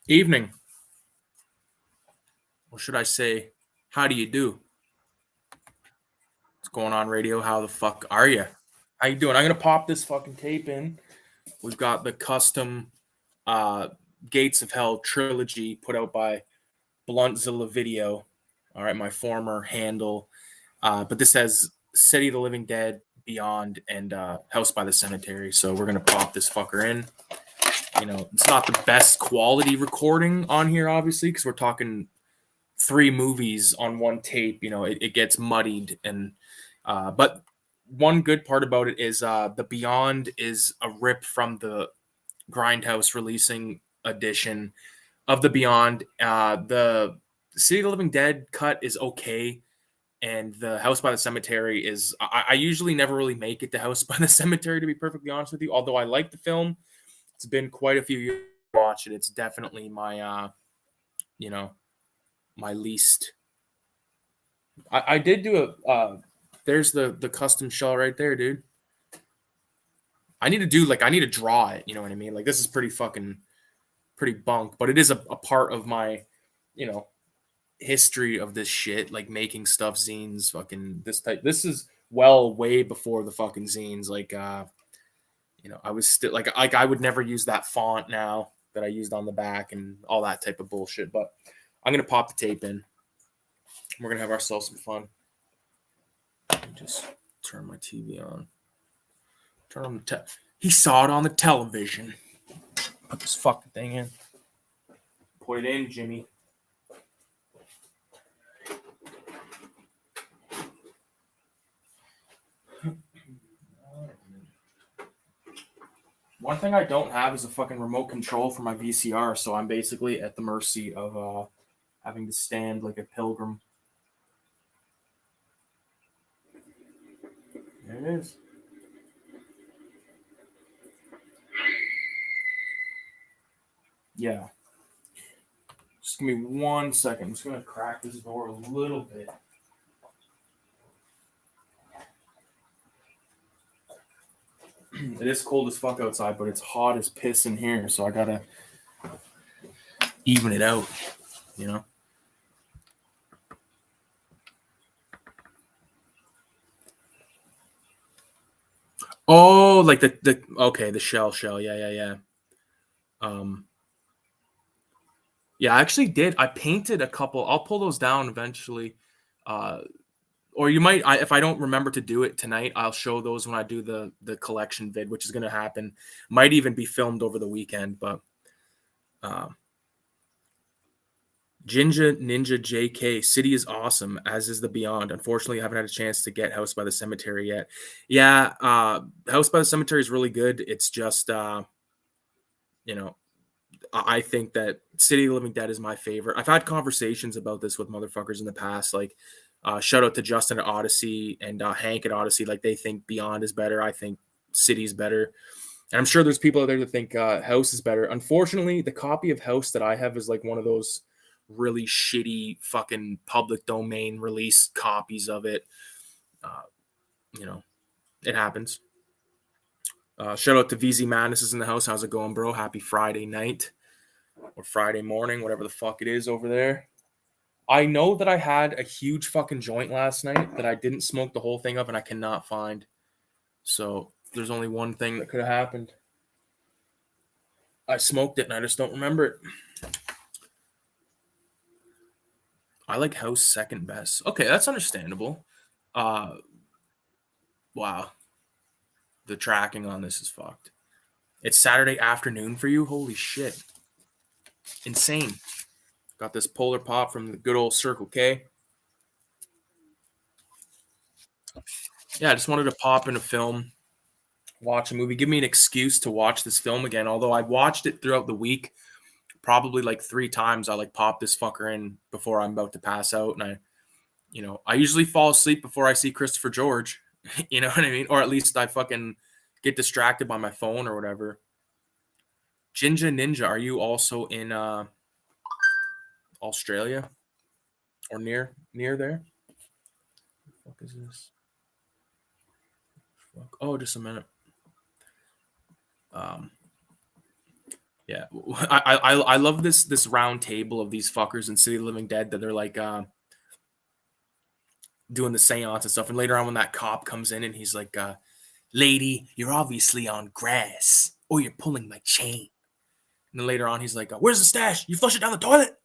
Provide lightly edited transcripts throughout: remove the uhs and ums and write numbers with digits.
Evening. Or should I say, how do you do? What's going on, radio? How the fuck are you? How you doing? I'm gonna pop this fucking tape in. We've got the custom uh Gates of Hell trilogy put out by Bluntzilla Video. All right, my former handle. But this has City of the Living Dead, Beyond, and House by the Cemetery. So we're gonna pop this fucker in. It's not the best quality recording on here, obviously, because we're talking three movies on one tape. It gets muddied, and but one good part about it is the Beyond is a rip from the Grindhouse releasing edition of the Beyond. The City of the Living Dead cut is okay, and the House by the Cemetery is. I usually never really make it to House by the Cemetery, to be perfectly honest with you. Although I like the film, it's been quite a few years to watch it. It's definitely you know my least. I did do a. There's the custom shell right there, dude. I need to draw it. You know what I mean? Like this is pretty bunk, but it is a part of my you know history of this shit, like making stuff, zines, fucking this type. This is well way before the fucking zines. Like I was still like I would never use that font now that I used on the back and all that type of bullshit. But I'm gonna pop the tape in. We're gonna have ourselves some fun. Just turn my TV on. Turn on the He saw it on the television. Put this fucking thing in. Put it in, Jimmy. One thing I don't have is a fucking remote control for my VCR, so I'm basically at the mercy of having to stand like a pilgrim. There it is. Yeah. Just give me 1 second. I'm just gonna crack this door a little bit. It is cold as fuck outside, but it's hot as piss in here, so I gotta even it out, you know? Oh, like the okay, the shell. Yeah. Um yeah, I actually did. I painted a couple. I'll pull those down eventually. Uh or you might if I don't remember to do it tonight, I'll show those when I do the collection vid, which is going to happen. Might even be filmed over the weekend, but um Jinja Ninja JK City is awesome, as is the Beyond. Unfortunately, I haven't had a chance to get House by the Cemetery yet. Yeah, House by the Cemetery is really good. It's just you know, I think that City of the Living Dead is my favorite. I've had conversations about this with motherfuckers in the past. Like, shout out to Justin at Odyssey and Hank at Odyssey. Like, they think Beyond is better. I think City's better. And I'm sure there's people out there that think House is better. Unfortunately, the copy of House that I have is like one of those really shitty fucking public domain release copies of it. Uh, you know, it happens. Shout out to VZ Madness is in the house. How's it going, bro? Happy Friday night or Friday morning, whatever the fuck it is over there. I know that I had a huge fucking joint last night that I didn't smoke the whole thing of and I cannot find. So there's only one thing that could have happened. I smoked it and I just don't remember it. I like House second best. Okay, that's understandable. Uh wow. The tracking on this is fucked. It's Saturday afternoon for you? Holy shit. Insane. Got this Polar Pop from the good old Circle K. Yeah, I just wanted to pop in a film, watch a movie, give me an excuse to watch this film again. Although I watched it throughout the week, probably like 3 times. I like pop this fucker in before I'm about to pass out, and I usually fall asleep before I see Christopher George. You know what I mean? Or at least I fucking get distracted by my phone or whatever. Jinja Ninja, are you also in Australia or near there? What the fuck is this? Fuck. Oh, just a minute. Um, Yeah, I love this round table of these fuckers in City of the Living Dead that they're like doing the seance and stuff. And later on, when that cop comes in and he's like, "Lady, you're obviously on grass, or you're pulling my chain." And then later on, he's like, "Where's the stash? You flush it down the toilet."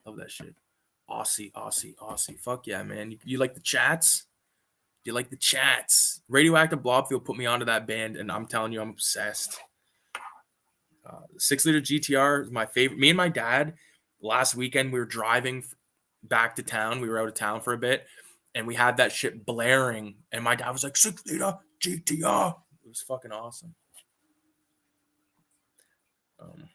Love that shit. Aussie, Aussie, Aussie. Fuck yeah, man. You like the chats? You like the chats? Radioactive Blobfield put me onto that band, and I'm telling you, I'm obsessed. 6 liter GTR is my favorite. Me and my dad, last weekend, we were driving back to town. We were out of town for a bit, and we had that shit blaring. And my dad was like, 6 liter GTR. It was fucking awesome. Um,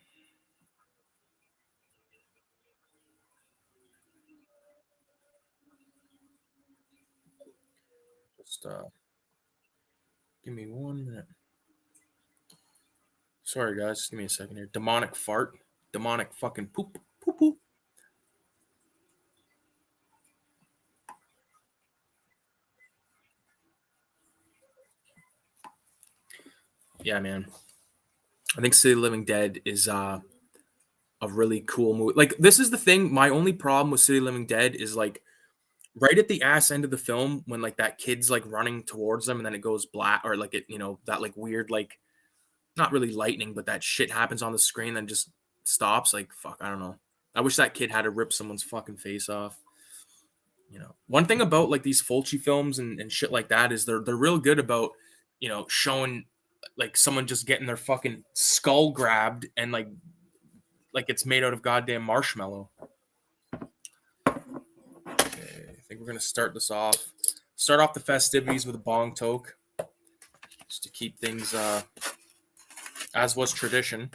just give me 1 minute. Sorry, guys. Just give me a second here. Demonic fart. Demonic fucking poop. Poop poop. Yeah, man. I think City of the Living Dead is a really cool movie. Like, this is the thing. My only problem with City of the Living Dead is like right at the ass end of the film when like that kid's like running towards them and then it goes black, or like it, that like weird, like not really lightning, but that shit happens on the screen then just stops. Like, fuck, I don't know. I wish that kid had to rip someone's fucking face off. One thing about like these Fulci films and shit like that is they're real good about showing like someone just getting their fucking skull grabbed and like it's made out of goddamn marshmallow. Okay, I think we're gonna start this off. Start off the festivities with a bong toke, just to keep things as was tradition.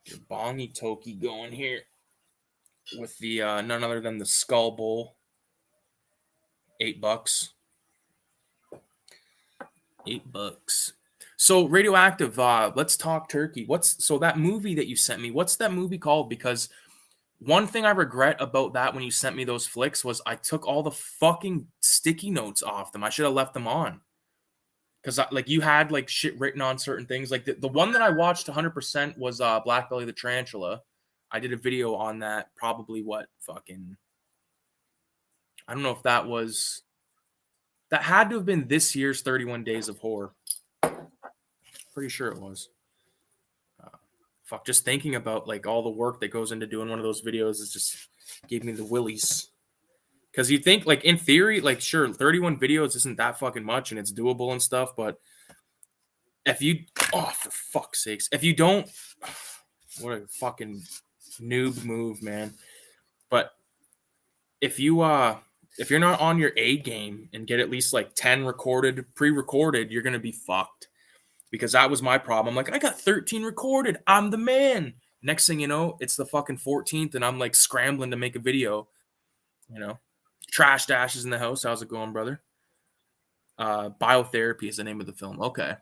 Get bongy tokey going here with the none other than the Skull Bowl. $8. $8. So radioactive. Let's talk turkey. So that movie that you sent me? What's that movie called? Because one thing I regret about that when you sent me those flicks was I took all the fucking sticky notes off them. I should have left them on. Because like you had like shit written on certain things. Like the one that I watched 100% was Black Belly the Tarantula. I did a video on that. Probably what fucking I don't know if that had to have been this year's 31 Days of Horror. Pretty sure it was. Fuck, just thinking about like all the work that goes into doing one of those videos is just gave me the willies. Because you think like in theory, like sure, 31 videos isn't that fucking much and it's doable and stuff, but if you for fuck's sakes, if you don't, what a fucking noob move, man. But if you're not on your A game and get at least like 10 pre-recorded, you're gonna be fucked. Because that was my problem. I'm like, I got 13 recorded. I'm the man. Next thing you know, it's the fucking 14th, and I'm like scrambling to make a video. Trash Dash is in the house. How's it going, brother? Biotherapy is the name of the film. Okay.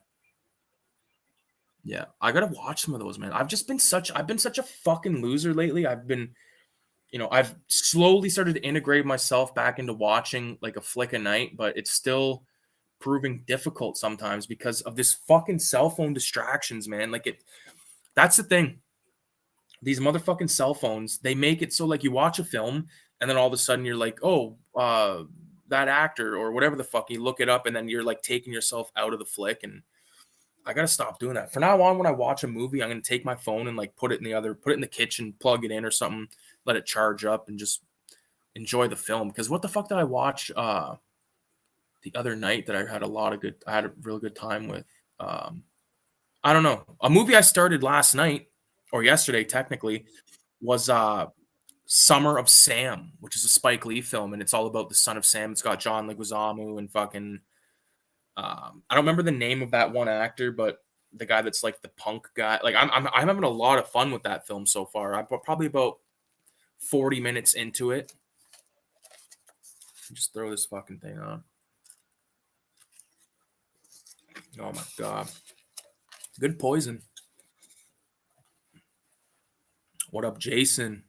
Yeah, I gotta watch some of those, man. I've been such a fucking loser lately. I've slowly started to integrate myself back into watching like a flick a night, but it's still proving difficult sometimes because of this fucking cell phone distractions, man. That's the thing. These motherfucking cell phones, they make it so like you watch a film and then all of a sudden you're like, oh, that actor or whatever the fuck, you look it up and then you're like taking yourself out of the flick. And I gotta stop doing that. For now on, when I watch a movie, I'm gonna take my phone and like put it in the kitchen, plug it in or something, let it charge up, and just enjoy the film. Because what the fuck did I watch the other night that I had a real good time with? I don't know. A movie I started last night or yesterday, technically, was Summer of Sam, which is a Spike Lee film, and it's all about the son of Sam. It's got John Leguizamo and fucking I don't remember the name of that one actor, but the guy that's like the punk guy. Like I'm having a lot of fun with that film so far. I'm probably about 40 minutes into it. Just throw this fucking thing on. Oh my god. Good poison. What up, Jason?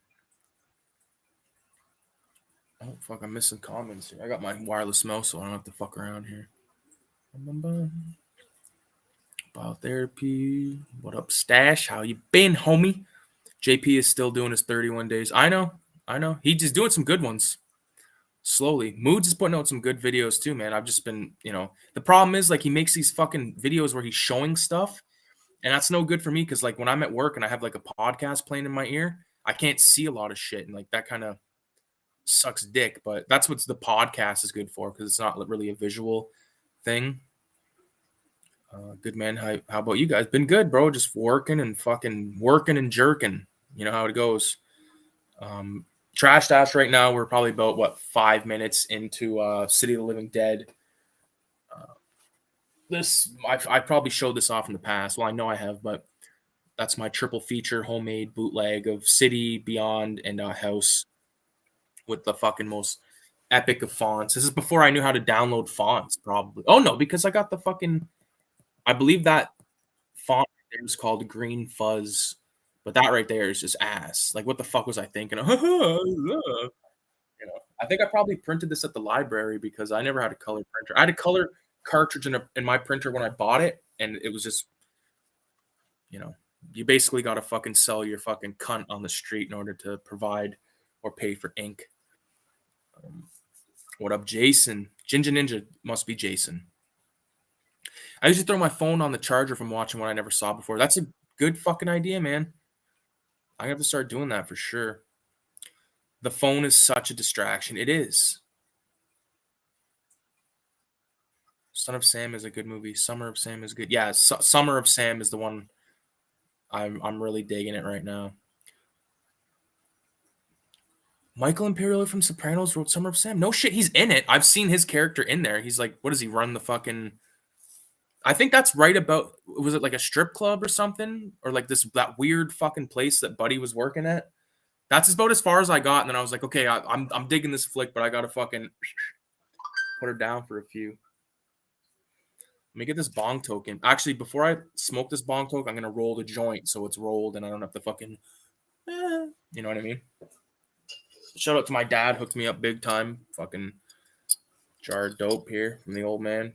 Oh fuck, I'm missing comments here. I got my wireless mouse, so I don't have to fuck around here. Biotherapy. What up, Stash? How you been, homie? JP is still doing his 31 days. I know. I know. He's just doing some good ones. Slowly. Moods is putting out some good videos too, man. I've just been, the problem is like he makes these fucking videos where he's showing stuff, and that's no good for me because like when I'm at work and I have like a podcast playing in my ear, I can't see a lot of shit, and like that kind of sucks dick. But that's what the podcast is good for because it's not really a visual thing. Good man. How about you guys? Been good, bro. Just working and fucking working and jerking. You know how it goes. Trash Dash right now. We're probably about 5 minutes into City of the Living Dead. I probably showed this off in the past. Well, I know I have, but that's my triple feature homemade bootleg of City, Beyond, and House with the fucking most epic of fonts. This is before I knew how to download fonts, probably. Oh no, because I got the fucking. I believe that font there is called Green Fuzz, but that right there is just ass. Like, what the fuck was I thinking? I think I probably printed this at the library because I never had a color printer. I had a color cartridge in my printer when I bought it, and it was just, you basically got to fucking sell your fucking cunt on the street in order to provide or pay for ink. What up, Jason? Ginger Ninja must be Jason. I usually throw my phone on the charger from watching what I never saw before. That's a good fucking idea, man. I have to start doing that for sure. The phone is such a distraction. It is. Son of Sam is a good movie. Summer of Sam is good. Yeah, Summer of Sam is the one I'm really digging it right now. Michael Imperioli from Sopranos wrote Summer of Sam. No shit, he's in it. I've seen his character in there. He's like, what does he run the fucking? I think that's right about. Was it like a strip club or something, or like that weird fucking place that Buddy was working at? That's about as far as I got, and then I was like, okay, I'm digging this flick, but I gotta fucking put her down for a few. Let me get this bong token. Actually, before I smoke this bong token, I'm gonna roll the joint so it's rolled and I don't have to fucking. You know what I mean? Shout out to my dad, hooked me up big time. Fucking jar of dope here from the old man.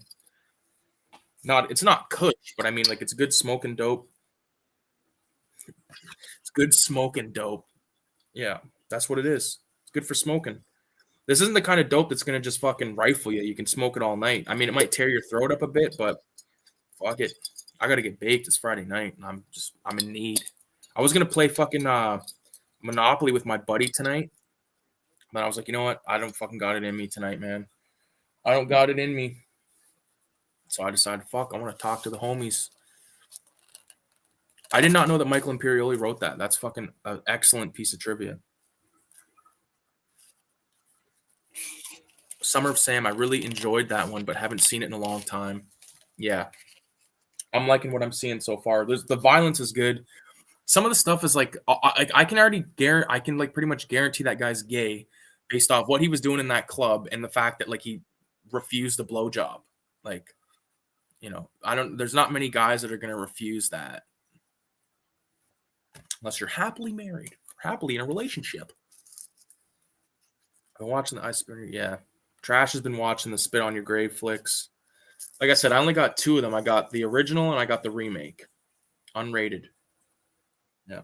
It's not kush, but I mean like it's good smoking dope. It's good smoking dope. Yeah, that's what it is. It's good for smoking. This isn't the kind of dope that's gonna just fucking rifle you. You can smoke it all night. I mean, it might tear your throat up a bit, but fuck it. I gotta get baked. It's Friday night, and I'm in need. I was gonna play fucking Monopoly with my buddy tonight, but I was like, you know what? I don't fucking got it in me tonight, man. I don't got it in me. So I decided, fuck, I want to talk to the homies. I did not know that Michael Imperioli wrote that. That's fucking an excellent piece of trivia. Summer of Sam, I really enjoyed that one, but haven't seen it in a long time. Yeah. I'm liking what I'm seeing so far. The violence is good. Some of the stuff is like I can already guarantee I can like pretty much guarantee that guy's gay based off what he was doing in that club and the fact that like he refused the blowjob. Like, there's not many guys that are gonna refuse that unless you're happily married, happily in a relationship. I've been watching the Ice Spinner, yeah. Trash has been watching the Spit on Your Grave flicks. Like I said, I only got two of them. I got the original and I got the remake, unrated. Yeah.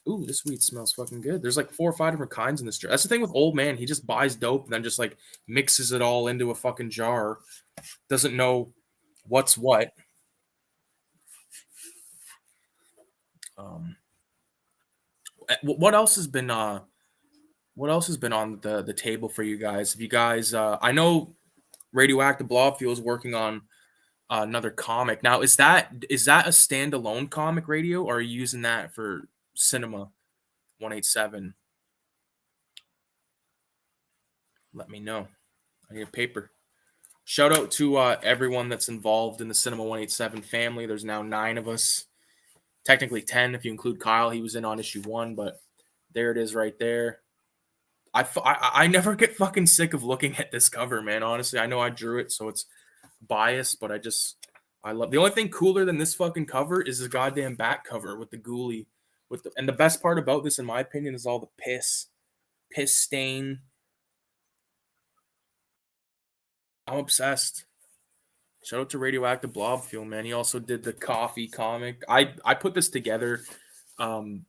Ooh, this weed smells fucking good. There's like 4 or 5 different kinds in this jar. That's the thing with old man. He just buys dope and then just like mixes it all into a fucking jar. Doesn't know what's what. What else has been on the table for you guys? If you guys I know Radioactive Blobfield is working on another comic. Now, is that a standalone comic, Radio, or are you using that for Cinema 187? Let me know. I need a paper. Shout out to everyone that's involved in the Cinema 187 family. There's now 9 of us. Technically 10 if you include Kyle. He was in on issue 1, but there it is right there. I never get fucking sick of looking at this cover, man. Honestly, I know I drew it, so it's biased, but I love the only thing cooler than this fucking cover is the goddamn back cover with the ghoulie and the best part about this, in my opinion, is all the piss stain. I'm obsessed. Shout out to Radioactive Blob Fuel, man. He also did the coffee comic. I put this together. Um,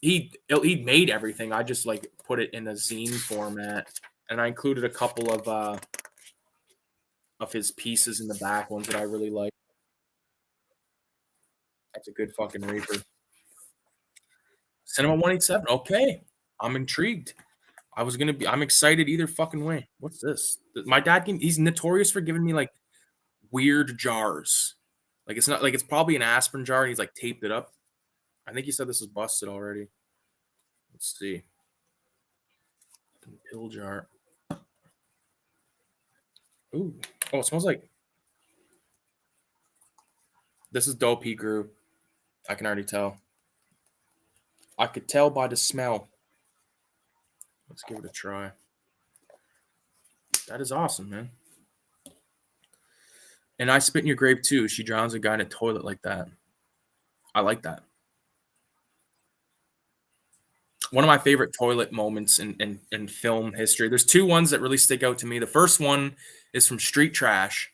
he made everything. I just like put it in a zine format, and I included a couple of his pieces in the back, ones that I really like. That's a good fucking Reaper. Cinema 187. Okay, I'm intrigued. I'm excited either fucking way. What's this? My dad he's notorious for giving me like weird jars. Like it's not like it's probably an aspirin jar and he's like taped it up. I think he said this is busted already. Let's see. Pill jar. Ooh. Oh, it smells like this is dope he grew. I can already tell. I could tell by the smell. Let's give it a try. That is awesome, man. And I spit in your grave too. She drowns a guy in a toilet like that. I like that. One of my favorite toilet moments in film history. There's two ones that really stick out to me. The first one is from Street Trash,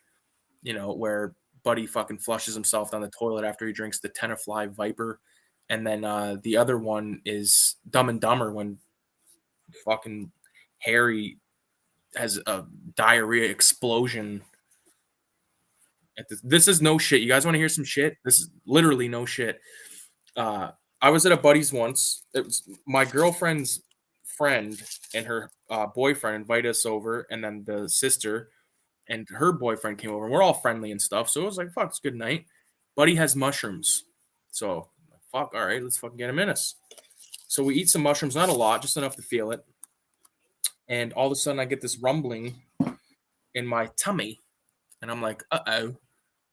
where Buddy fucking flushes himself down the toilet after he drinks the Tenafly Viper. And then the other one is Dumb and Dumber when fucking Harry has a diarrhea explosion. This is no shit. You guys want to hear some shit? This is literally no shit. I was at a buddy's once. It was my girlfriend's friend and her boyfriend invited us over, and then the sister and her boyfriend came over. And we're all friendly and stuff, so it was like, fuck, it's a good night. Buddy has mushrooms, so fuck, all right, let's fucking get him in us. So we eat some mushrooms, not a lot, just enough to feel it. And all of a sudden, I get this rumbling in my tummy, and I'm like, uh-oh,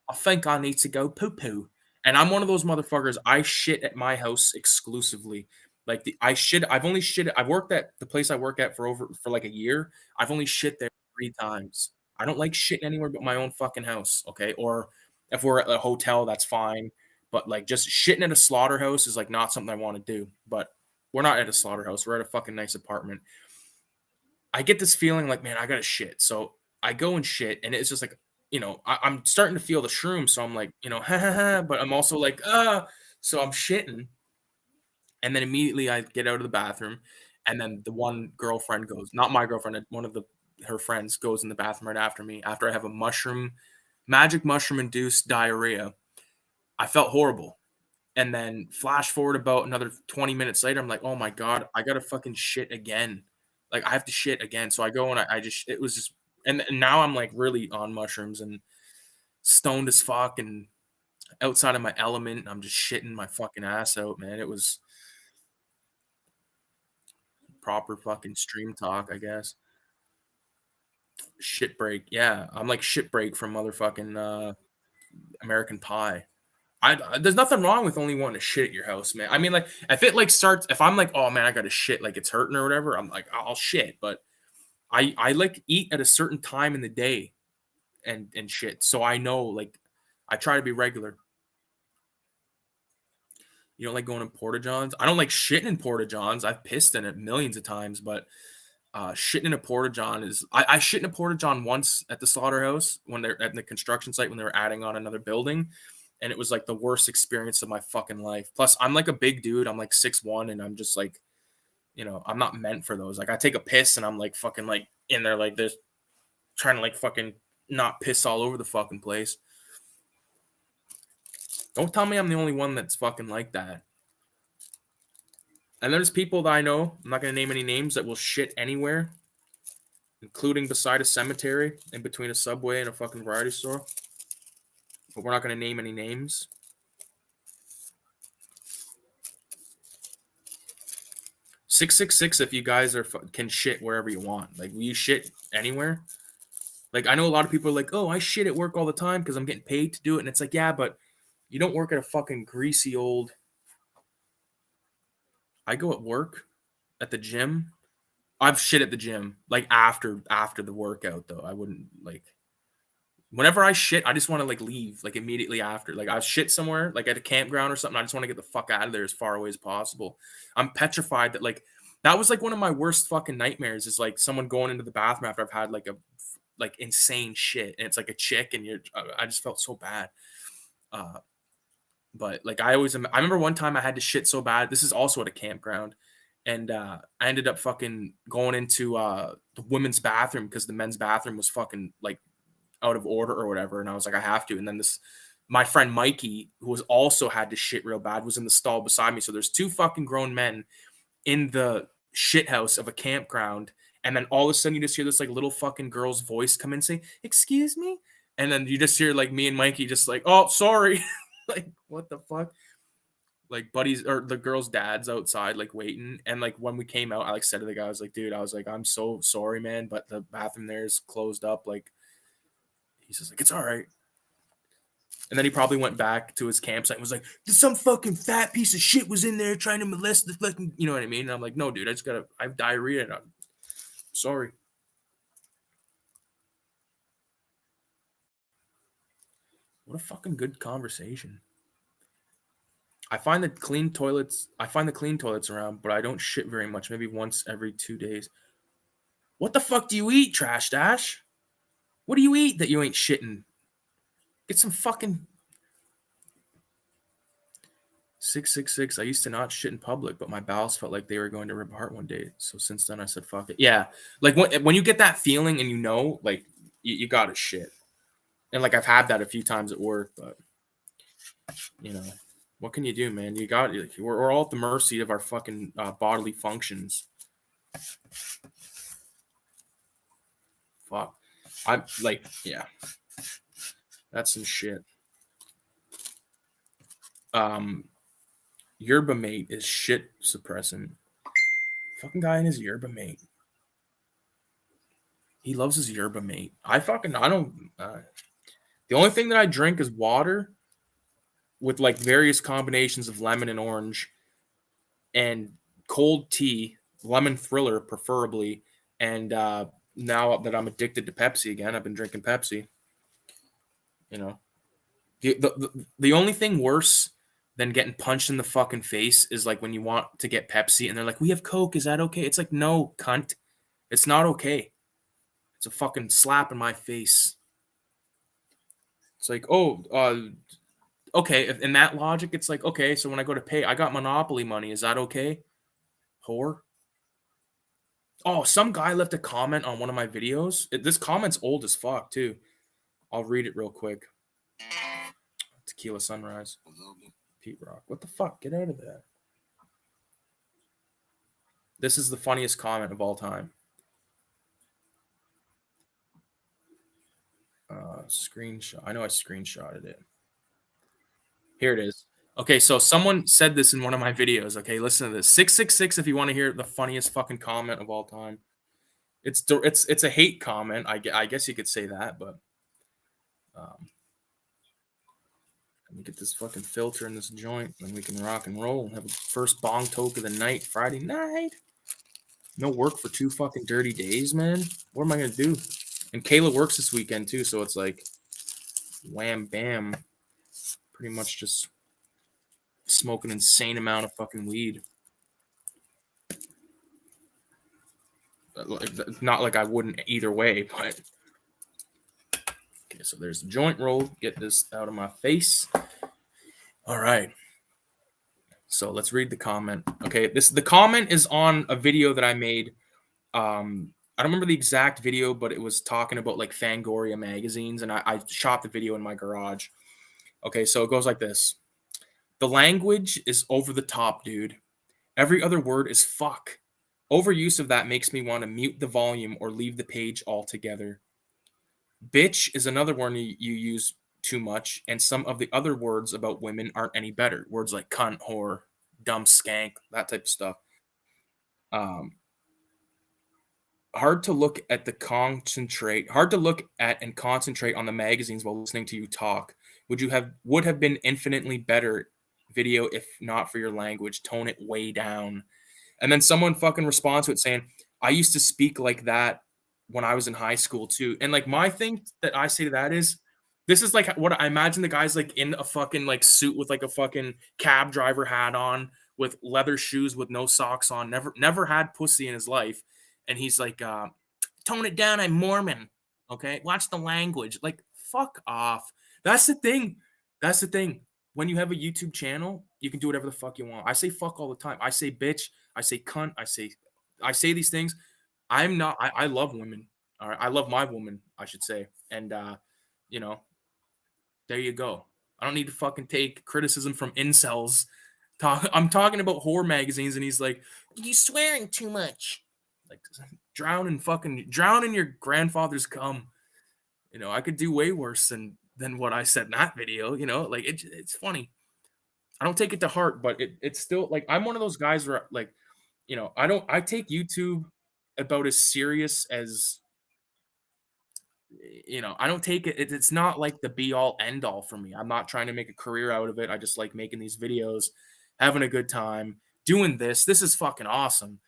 I think I need to go poo-poo. And I'm one of those motherfuckers, I shit at my house exclusively. Like I've only shit. I've worked at the place I work at for like a year. I've only shit there 3 times. I don't like shitting anywhere but my own fucking house. Okay. Or if we're at a hotel, that's fine. But like just shitting at a slaughterhouse is like not something I want to do. But we're not at a slaughterhouse. We're at a fucking nice apartment. I get this feeling like, man, I gotta shit. So I go and shit, and it's just like, I'm starting to feel the shroom. So I'm like, ha ha ha, but I'm also like, so I'm shitting. And then immediately I get out of the bathroom, and then the one girlfriend goes, not my girlfriend, one of her friends goes in the bathroom right after me. After I have a magic mushroom induced diarrhea, I felt horrible. And then flash forward about another 20 minutes later, I'm like, oh my God, I gotta fucking shit again. Like I have to shit again. So I go and I just, it was just, and now I'm like really on mushrooms and stoned as fuck and outside of my element. I'm just shitting my fucking ass out, man. It was proper fucking stream talk, I guess. Shit break. Yeah. I'm like shit break from motherfucking American Pie. There's nothing wrong with only wanting to shit at your house, man. I mean, like if I'm like, oh man, I gotta shit, like it's hurting or whatever, I'm like, I'll shit. But I like eat at a certain time in the day and shit. So I know like I try to be regular. You don't like going in porta johns? I don't like shitting in porta johns. I've pissed in it millions of times, but shitting in a porta john is I shit in a porta john once at the slaughterhouse when they're at the construction site when they were adding on another building, and it was like the worst experience of my fucking life. Plus, I'm like a big dude. I'm like 6'1", and I'm just like, I'm not meant for those. Like I take a piss and I'm like fucking like in there like this, trying to like fucking not piss all over the fucking place. Don't tell me I'm the only one that's fucking like that. And there's people that I know, I'm not going to name any names, that will shit anywhere, including beside a cemetery, in between a Subway and a fucking variety store. But we're not going to name any names. $666 if you guys can shit wherever you want. Like, will you shit anywhere? Like, I know a lot of people are like, oh, I shit at work all the time because I'm getting paid to do it. And it's like, yeah, but you don't work at a fucking greasy old... I go at work at the gym. I've shit at the gym, like after the workout though. I wouldn't like whenever I shit, I just want to like leave like immediately after. Like I shit somewhere, like at a campground or something. I just want to get the fuck out of there as far away as possible. I'm petrified that like that was like one of my worst fucking nightmares is like someone going into the bathroom after I've had like like insane shit, and it's like a chick, and I just felt so bad. Uh, but like I remember one time I had to shit so bad. This is also at a campground, and I ended up fucking going into the women's bathroom because the men's bathroom was fucking like out of order or whatever, and I was like, I have to. And then this my friend Mikey, who was also had to shit real bad, was in the stall beside me. So there's two fucking grown men in the shit house of a campground, and then all of a sudden you just hear this like little fucking girl's voice come in and say, "Excuse me," and then you just hear like me and Mikey just like, "Oh, sorry," like what the fuck. Like buddies or the girl's dad's outside like waiting, and like when we came out, I like said to the guy, I was like, "Dude, I was like, I'm so sorry, man, but the bathroom there is closed up." Like he's just like, "It's all right." And then he probably went back to his campsite and was like, some fucking fat piece of shit was in there trying to molest the fucking, you know what I mean? And I'm like, no, dude, I have diarrhea. And I'm sorry. What a fucking good conversation. I find the clean toilets around, but I don't shit very much, maybe once every 2 days. What the fuck do you eat, Trash Dash? What do you eat that you ain't shitting? Get some fucking 666. I used to not shit in public, but my bowels felt like they were going to rip apart one day. So since then, I said, fuck it. Yeah. Like when you get that feeling and you know, like, you got to shit. And like I've had that a few times at work, but, you know, what can you do, man? We're all at the mercy of our fucking bodily functions. Fuck. I'm like, yeah. That's some shit. Yerba mate is shit suppressant. Fucking guy in his yerba mate. He loves his yerba mate. I don't. The only thing that I drink is water with like various combinations of lemon and orange and cold tea, lemon thriller preferably. And now that I'm addicted to Pepsi again, I've been drinking Pepsi. You know, the only thing worse than getting punched in the fucking face is like when you want to get Pepsi and they're like, "We have Coke. Is that okay?" It's like, no, cunt. It's not okay. It's a fucking slap in my face. It's like, oh, okay. In that logic, it's like, okay, so when I go to pay, I got Monopoly money. Is that okay? Whore. Oh, some guy left a comment on one of my videos. This comment's old as fuck, too. I'll read it real quick. Tequila Sunrise. Pete Rock. What the fuck? Get out of there. This is the funniest comment of all time. Screenshot. I know I screenshotted it. Here it is. Okay, so someone said this in one of my videos. Okay, listen to this. 666 if you want to hear the funniest fucking comment of all time. It's a hate comment. I guess you could say that, but let me get this fucking filter in this joint, and we can rock and roll and have a first bong toke of the night, Friday night. No work for 2 fucking dirty days, man. What am I gonna do? And Kayla works this weekend too, so it's like wham bam. Pretty much just smoke an insane amount of fucking weed. Not like I wouldn't either way, but okay. So there's the joint roll. Get this out of my face. All right. So let's read the comment. Okay, the comment is on a video that I made. I don't remember the exact video, but it was talking about like Fangoria magazines, and I shot the video in my garage. Okay, so it goes like this. The language is over the top, dude. Every other word is fuck. Overuse of that makes me want to mute the volume or leave the page altogether. Bitch is another word you use too much, and some of the other words about women aren't any better. Words like cunt, whore, dumb skank, that type of stuff. Um, hard to look at and concentrate on the magazines while listening to you talk. Would have been infinitely better video if not for your language. Tone it way down. And then someone fucking responds to it saying, I used to speak like that when I was in high school too. And like my thing that I say to that is, this is like what I imagine the guy's like in a fucking like suit with like a fucking cab driver hat on with leather shoes with no socks on, never had pussy in his life. And he's like, tone it down, I'm Mormon. Okay, watch the language. Like, fuck off. That's the thing. That's the thing. When you have a YouTube channel, you can do whatever the fuck you want. I say fuck all the time. I say bitch. I say cunt. I say these things. I'm not. I love women. All right, I love my woman. I should say. And you know, there you go. I don't need to fucking take criticism from incels. I'm talking about horror magazines, and he's like, "You swearing too much." Like, drown in your grandfather's cum. I could do way worse than what I said in that video. Like it's funny. I don't take it to heart, but it's still like I'm one of those guys where like I take YouTube about as serious as I don't take it's not like the be all end all for me. I'm not trying to make a career out of it. I just like making these videos, having a good time, doing this is fucking awesome.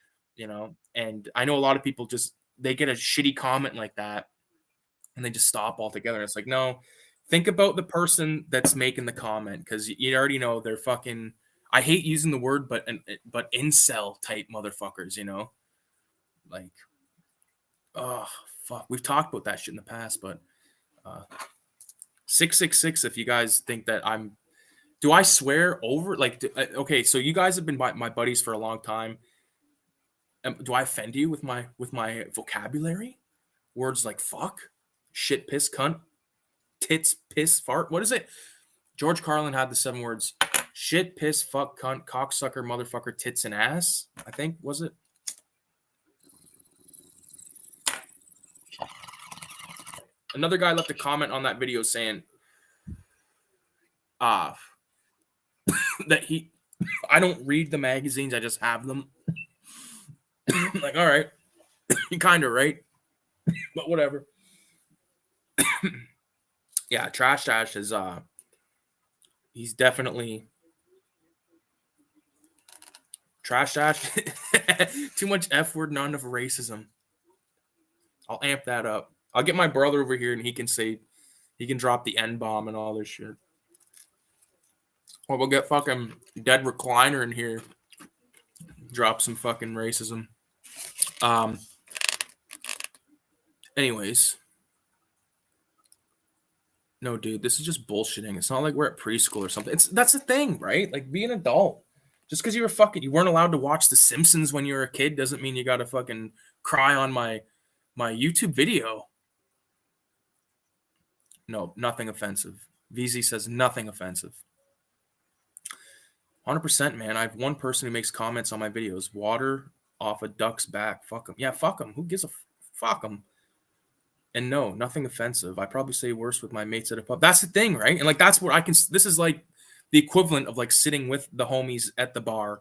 And I know a lot of people just they get a shitty comment like that and they just stop altogether. It's like, no, think about the person that's making the comment because you already know they're fucking. I hate using the word, but incel type motherfuckers. Like, oh fuck, we've talked about that shit in the past, but 666. If you guys think that do I swear over? Like, okay, so you guys have been my buddies for a long time. Do I offend you with my vocabulary? Words like fuck, shit, piss, cunt, tits, piss, fart. What is it? George Carlin had the 7 words: shit, piss, fuck, cunt, cocksucker, motherfucker, tits, and ass. I think was it. Another guy left a comment on that video saying, that I don't read the magazines, I just have them. Like, all right, you kind of right, but whatever. Yeah, Trash Dash is he's definitely Trash Dash. Too much F word, not enough racism. I'll amp that up. I'll get my brother over here and he can drop the N bomb and all this shit. Or we'll get fucking Dead Recliner in here. Drop some fucking racism. Anyways. No, dude, this is just bullshitting. It's not like we're at preschool or something. That's the thing, right? Like, be an adult. Just because you weren't allowed to watch The Simpsons when you were a kid doesn't mean you gotta fucking cry on my YouTube video. No, nothing offensive. VZ says nothing offensive. 100%, man. I have one person who makes comments on my videos. Water off a duck's back. Fuck him. Yeah, fuck him. Who gives a fuck him? And no, nothing offensive. I probably say worse with my mates at a pub. That's the thing, right? And like that's what this is like the equivalent of like sitting with the homies at the bar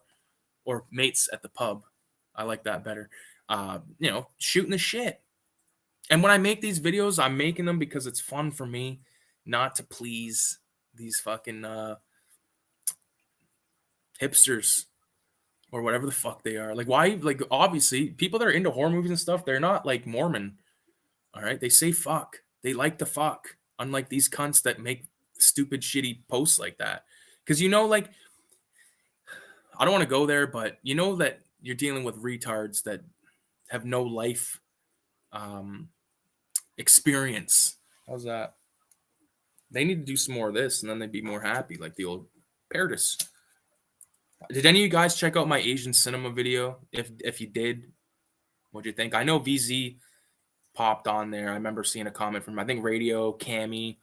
or mates at the pub. I like that better. Shooting the shit. And when I make these videos, I'm making them because it's fun for me, not to please these fucking hipsters or whatever the fuck they are. Like, why? Like, obviously, people that are into horror movies and stuff, they're not like Mormon. All right, they say fuck. They like to fuck. Unlike these cunts that make stupid, shitty posts like that. Because like, I don't want to go there, but that you're dealing with retards that have no life experience. How's that? They need to do some more of this, and then they'd be more happy, like the old Paradis. Did any of you guys check out my Asian cinema video? If you did, what'd you think? I know VZ popped on there. I remember seeing a comment from I think Radio Cammy.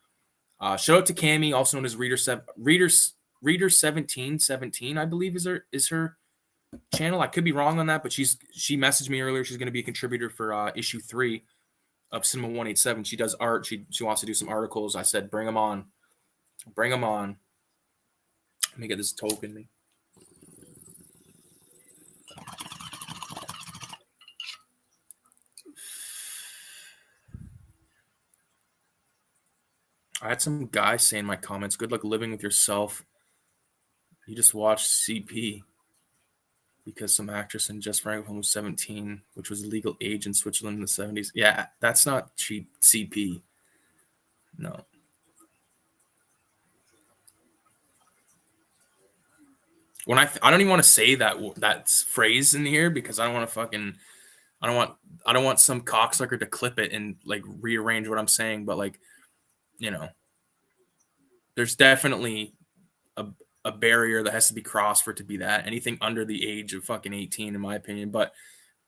Shout out to Cammy, also known as Reader 1717, I believe is her channel. I could be wrong on that, but she messaged me earlier. She's going to be a contributor for issue 3 of Cinema 187. She does art. She wants to do some articles. I said, bring them on. Bring them on. Let me get this token. I had some guy say in my comments, good luck living with yourself. You just watched CP because some actress in Just Franklin was 17, which was a legal age in Switzerland in the 70s. Yeah, that's not cheap CP. No. When I don't even want to say that phrase in here because I don't want to fucking I don't want some cocksucker to clip it and like rearrange what I'm saying, but like, you know, there's definitely a barrier that has to be crossed for it to be that. Anything under the age of fucking 18, in my opinion. But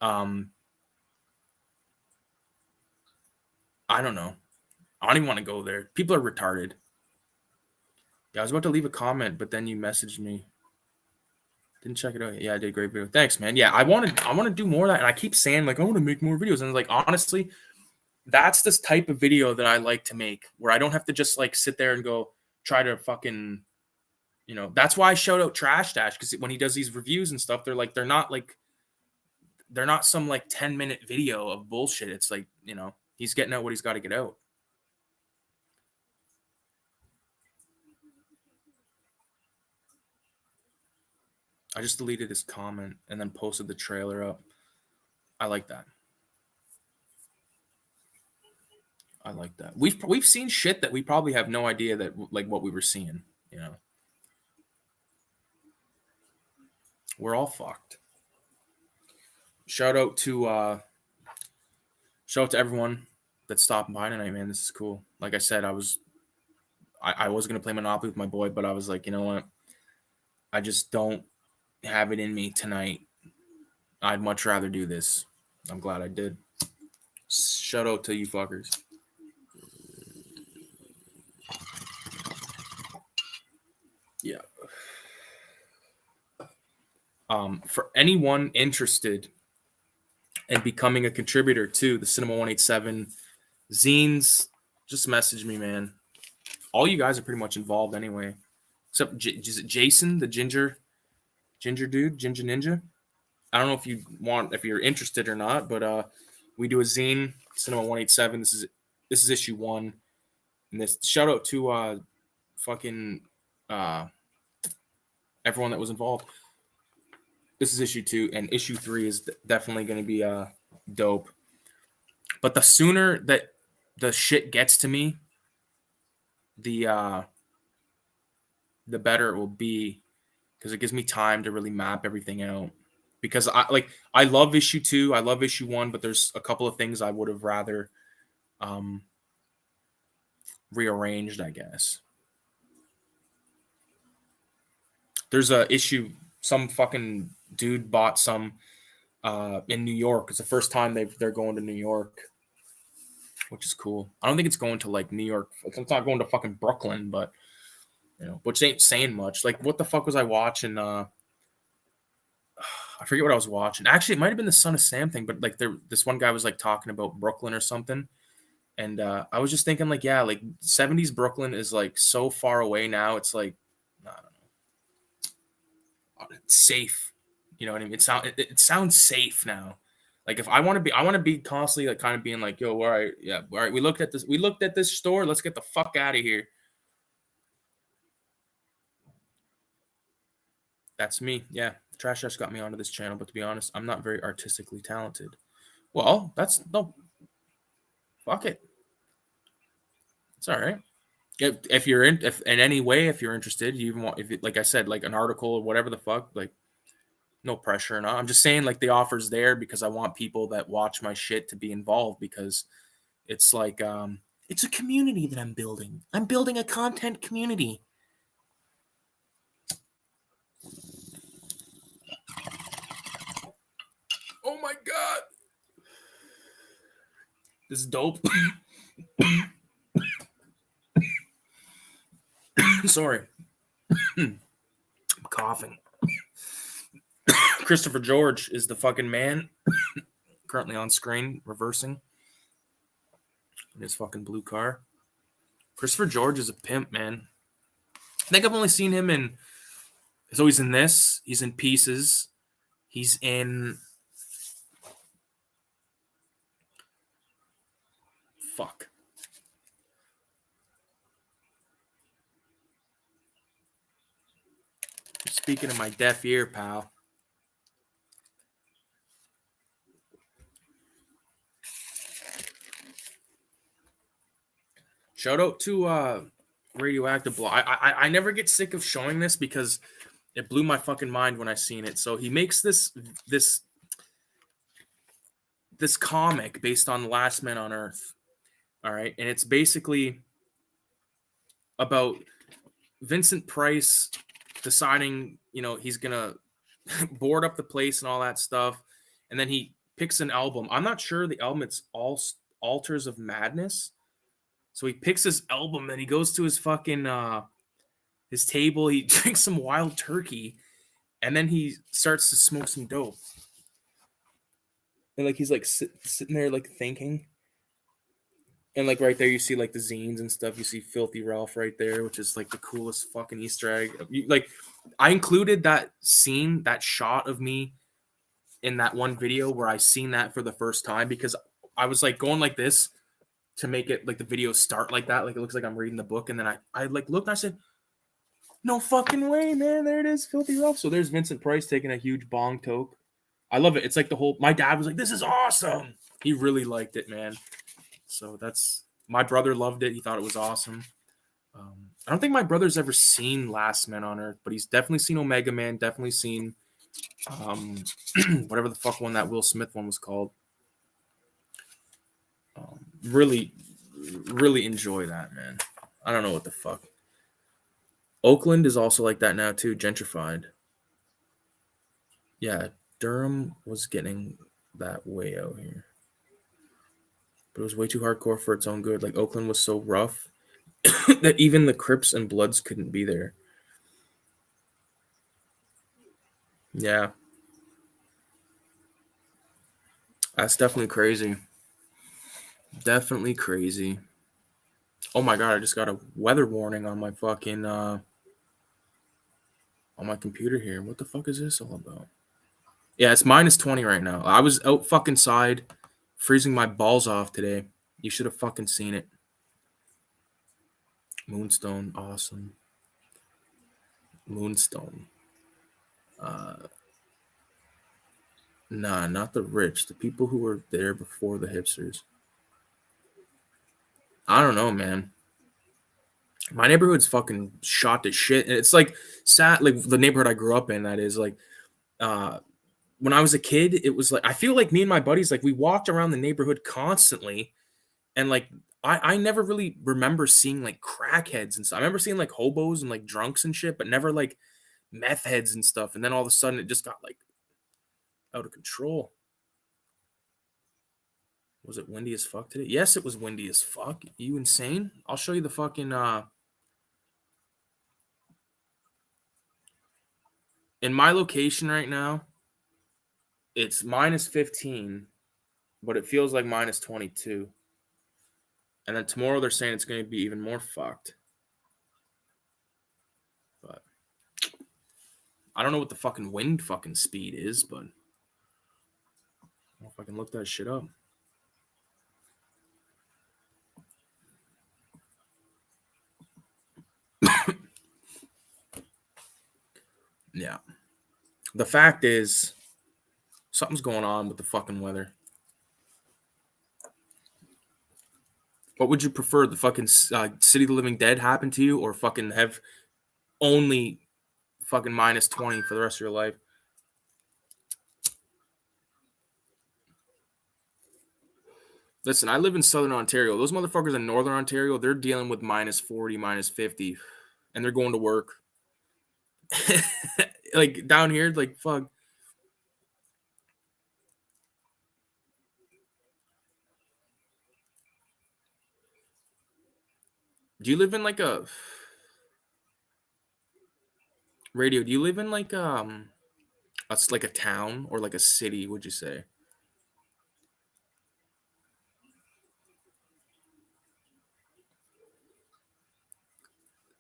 I don't know. I don't even want to go there. People are retarded. Yeah, I was about to leave a comment, but then you messaged me. Didn't check it out. Yeah, I did a great video. Thanks, man. Yeah, I want to do more of that. And I keep saying, like, I want to make more videos. And like, honestly, that's this type of video that I like to make, where I don't have to just like sit there and go try to fucking, you know, that's why I shout out Trash Dash, because when he does these reviews and stuff, they're not some like 10-minute video of bullshit. It's like, you know, he's getting out what he's got to get out. I just deleted his comment and then posted the trailer up. I like that. I like that. We've seen shit that we probably have no idea that like what we were seeing, you know. We're all fucked. Shout out to everyone that stopped by tonight, man. This is cool. Like I said, I was gonna play Monopoly with my boy, but I was like, you know what? I just don't have it in me tonight. I'd much rather do this. I'm glad I did. Shout out to you fuckers. Yeah. For anyone interested in becoming a contributor to the Cinema 187 zines, just message me, man. All you guys are pretty much involved anyway, except Jason, the ginger dude, ginger ninja. I don't know if you're interested or not, but we do a zine, Cinema 187. This is issue 1, and this shout out to fucking everyone that was involved. This is issue 2, and issue 3 is definitely going to be dope. But the sooner that the shit gets to me, the better it will be, because it gives me time to really map everything out. Because I love issue 2, I love issue 1, but there's a couple of things I would have rather rearranged, I guess. There's a issue, some fucking dude bought some in New York. It's the first time they're going to New York, which is cool. I don't think it's going to like New York. It's not going to fucking Brooklyn, but you know, which ain't saying much. Like, what the fuck was I watching? I forget what I was watching. Actually, it might have been the Son of Sam thing, but like this one guy was like talking about Brooklyn or something. And I was just thinking, like, yeah, like 70s Brooklyn is like so far away now. It's like, I don't know, it's safe. You know what I mean? It sounds safe now. Like, if I want to be constantly like kind of being like, yo, all right, yeah, all right. We looked at this store. Let's get the fuck out of here. That's me. Yeah, Trash Dash got me onto this channel, but to be honest, I'm not very artistically talented. Well, fuck it. It's all right. If you're in any way, if you're interested, you even want, like I said, like an article or whatever the fuck, like no pressure. No, I'm just saying like the offer's there because I want people that watch my shit to be involved, because it's like it's a community that I'm building. I'm building a content community. Oh my god, this is dope. Sorry. I'm coughing. Christopher George is the fucking man. Currently on screen, reversing in his fucking blue car. Christopher George is a pimp, man. I think I've only seen him in. So he's in this. He's in Pieces. He's in. Fuck. You're speaking in my deaf ear, pal. Shout out to Radioactive Block. I never get sick of showing this because it blew my fucking mind when I seen it. So he makes this this comic based on The Last Man on Earth. All right, and it's basically about Vincent Price deciding, he's gonna board up the place and all that stuff, and then he picks an album. I'm not sure the album. It's all Altars of Madness. So he picks his album and he goes to his fucking his table. He drinks some wild turkey, and then he starts to smoke some dope. And like he's like sitting there like thinking. And like right there, you see like the zines and stuff. You see Filthy Ralph right there, which is like the coolest fucking Easter egg. Like, I included that scene, that shot of me in that one video where I seen that for the first time because I was like going like this to make it like the video start like that, like it looks like I'm reading the book, and then I like looked and I said, "No fucking way, man! There it is, Filthy Ralph." So there's Vincent Price taking a huge bong toke. I love it. It's like the whole. My dad was like, "This is awesome." He really liked it, man. So that's, my brother loved it. He thought it was awesome. I don't think my brother's ever seen Last Man on Earth, but he's definitely seen Omega Man. Definitely seen whatever the fuck one, that Will Smith one was called. Really, really enjoy that, man. I don't know what the fuck. Oakland is also like that now too, gentrified. Yeah, Durham was getting that way out here. But it was way too hardcore for its own good. Like, Oakland was so rough that even the Crips and Bloods couldn't be there. Yeah. That's definitely crazy. Definitely crazy. Oh my god, I just got a weather warning on my fucking on my computer here. What the fuck is this all about? Yeah, it's -20 right now. I was out fucking side freezing my balls off today. You should have fucking seen it. Moonstone, awesome. Moonstone. Nah, not the rich. The people who were there before the hipsters. I don't know, man. My neighborhood's fucking shot to shit. And it's like sad, like the neighborhood I grew up in, that is like when I was a kid, it was like I feel like me and my buddies, like we walked around the neighborhood constantly, and like I never really remember seeing like crackheads and stuff. I remember seeing like hobos and like drunks and shit, but never like meth heads and stuff. And then all of a sudden it just got like out of control. Was it windy as fuck today? Yes, it was windy as fuck. You insane? I'll show you the fucking in my location right now, it's -15, but it feels like -22. And then tomorrow they're saying it's going to be even more fucked. But I don't know what the fucking wind fucking speed is, but I don't know if I can look that shit up. Yeah. The fact is, something's going on with the fucking weather. What would you prefer? The fucking City of the Living Dead happen to you, or fucking have only fucking -20 for the rest of your life? Listen, I live in Southern Ontario. Those motherfuckers in Northern Ontario, they're dealing with -40, -50, and they're going to work. Like down here, like fuck. Do you live in like a radio? Do you live in like it's like a town or like a city? Would you say?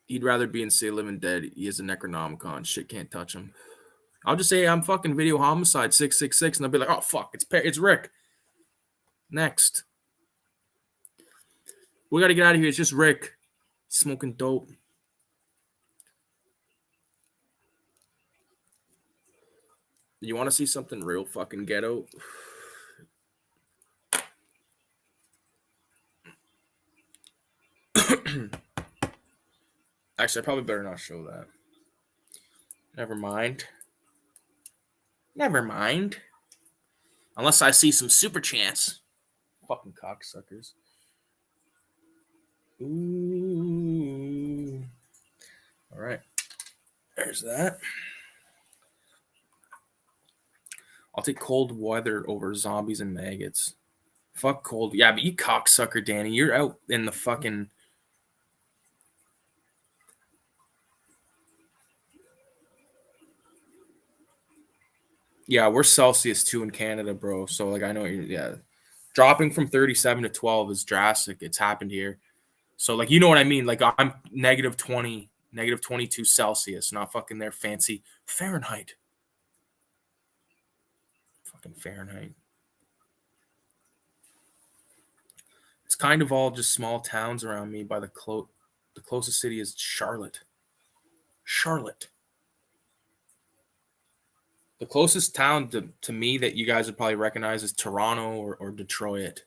He'd rather be in City of the Living Dead. He is a Necronomicon. Shit can't touch him. I'll just say I'm fucking video homicide 666, and they'll be like, oh fuck, it's Rick. Next, we got to get out of here. It's just Rick smoking dope. You want to see something real fucking ghetto? Actually, I probably better not show that. Never mind. Never mind. Unless I see some super chance. Fucking cocksuckers. Ooh. All right. There's that. I'll take cold weather over zombies and maggots. Fuck cold. Yeah, but you cocksucker, Danny. You're out in the fucking... Yeah, we're Celsius too in Canada, bro. So, like, I know you're... Yeah. Dropping from 37 to 12 is drastic. It's happened here. So, like, you know what I mean? Like, I'm negative 20, negative 22 Celsius, not fucking their fancy Fahrenheit. Fucking Fahrenheit. It's kind of all just small towns around me. By the closest city is Charlotte. Charlotte. The closest town to me that you guys would probably recognize is Toronto or Detroit.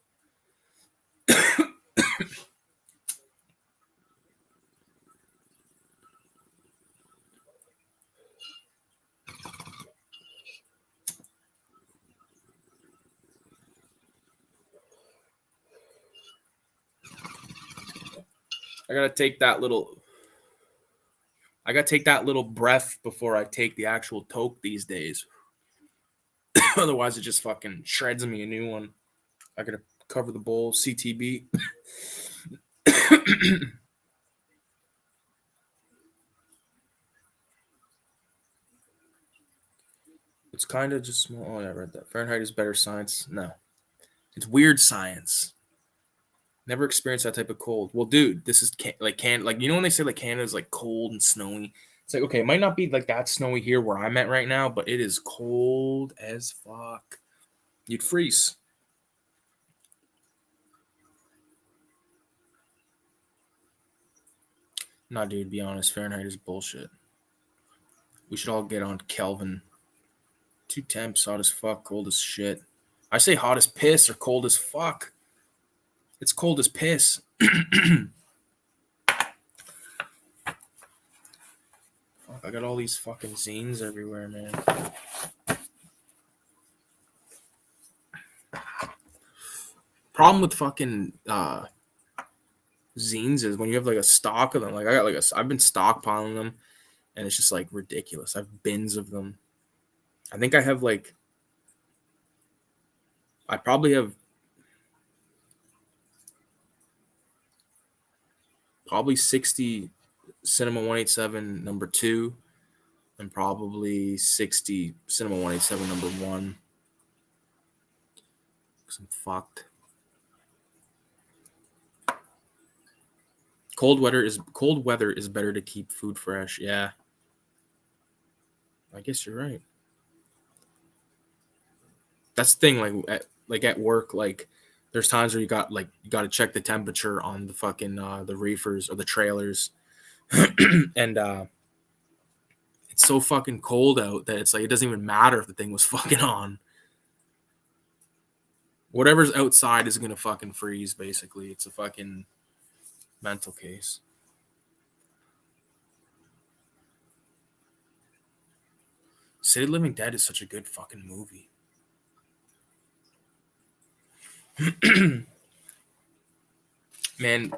I gotta take that little breath before I take the actual toke these days. Otherwise, it just fucking shreds me a new one. I gotta cover the bowl, CTB. It's kind of just small. Oh, yeah, I read that. Fahrenheit is better science. No, it's weird science. Never experienced that type of cold. Well, dude, this is like you know when they say like Canada's like cold and snowy. It's like, okay, it might not be like that snowy here where I'm at right now, but it is cold as fuck. You'd freeze. Nah, dude, be honest. Fahrenheit is bullshit. We should all get on Kelvin. 2 temps, hot as fuck, cold as shit. I say hot as piss or cold as fuck. It's cold as piss. Fuck, I got all these fucking zines everywhere, man. Problem with fucking zines is when you have like a stock of them. Like I got like I've been stockpiling them, and it's just like ridiculous. I have bins of them. I think I have like I probably have probably 60 Cinema 187 number 2 and probably 60 Cinema 187 number 1. Cause I'm fucked. Cold weather is better to keep food fresh. Yeah. I guess you're right. That's the thing, like at work, like there's times where you got to check the temperature on the fucking the reefers or the trailers. And it's so fucking cold out that it's like it doesn't even matter if the thing was fucking on. Whatever's outside is gonna fucking freeze, basically. It's a fucking mental case. City of Living Dead is such a good fucking movie. Man,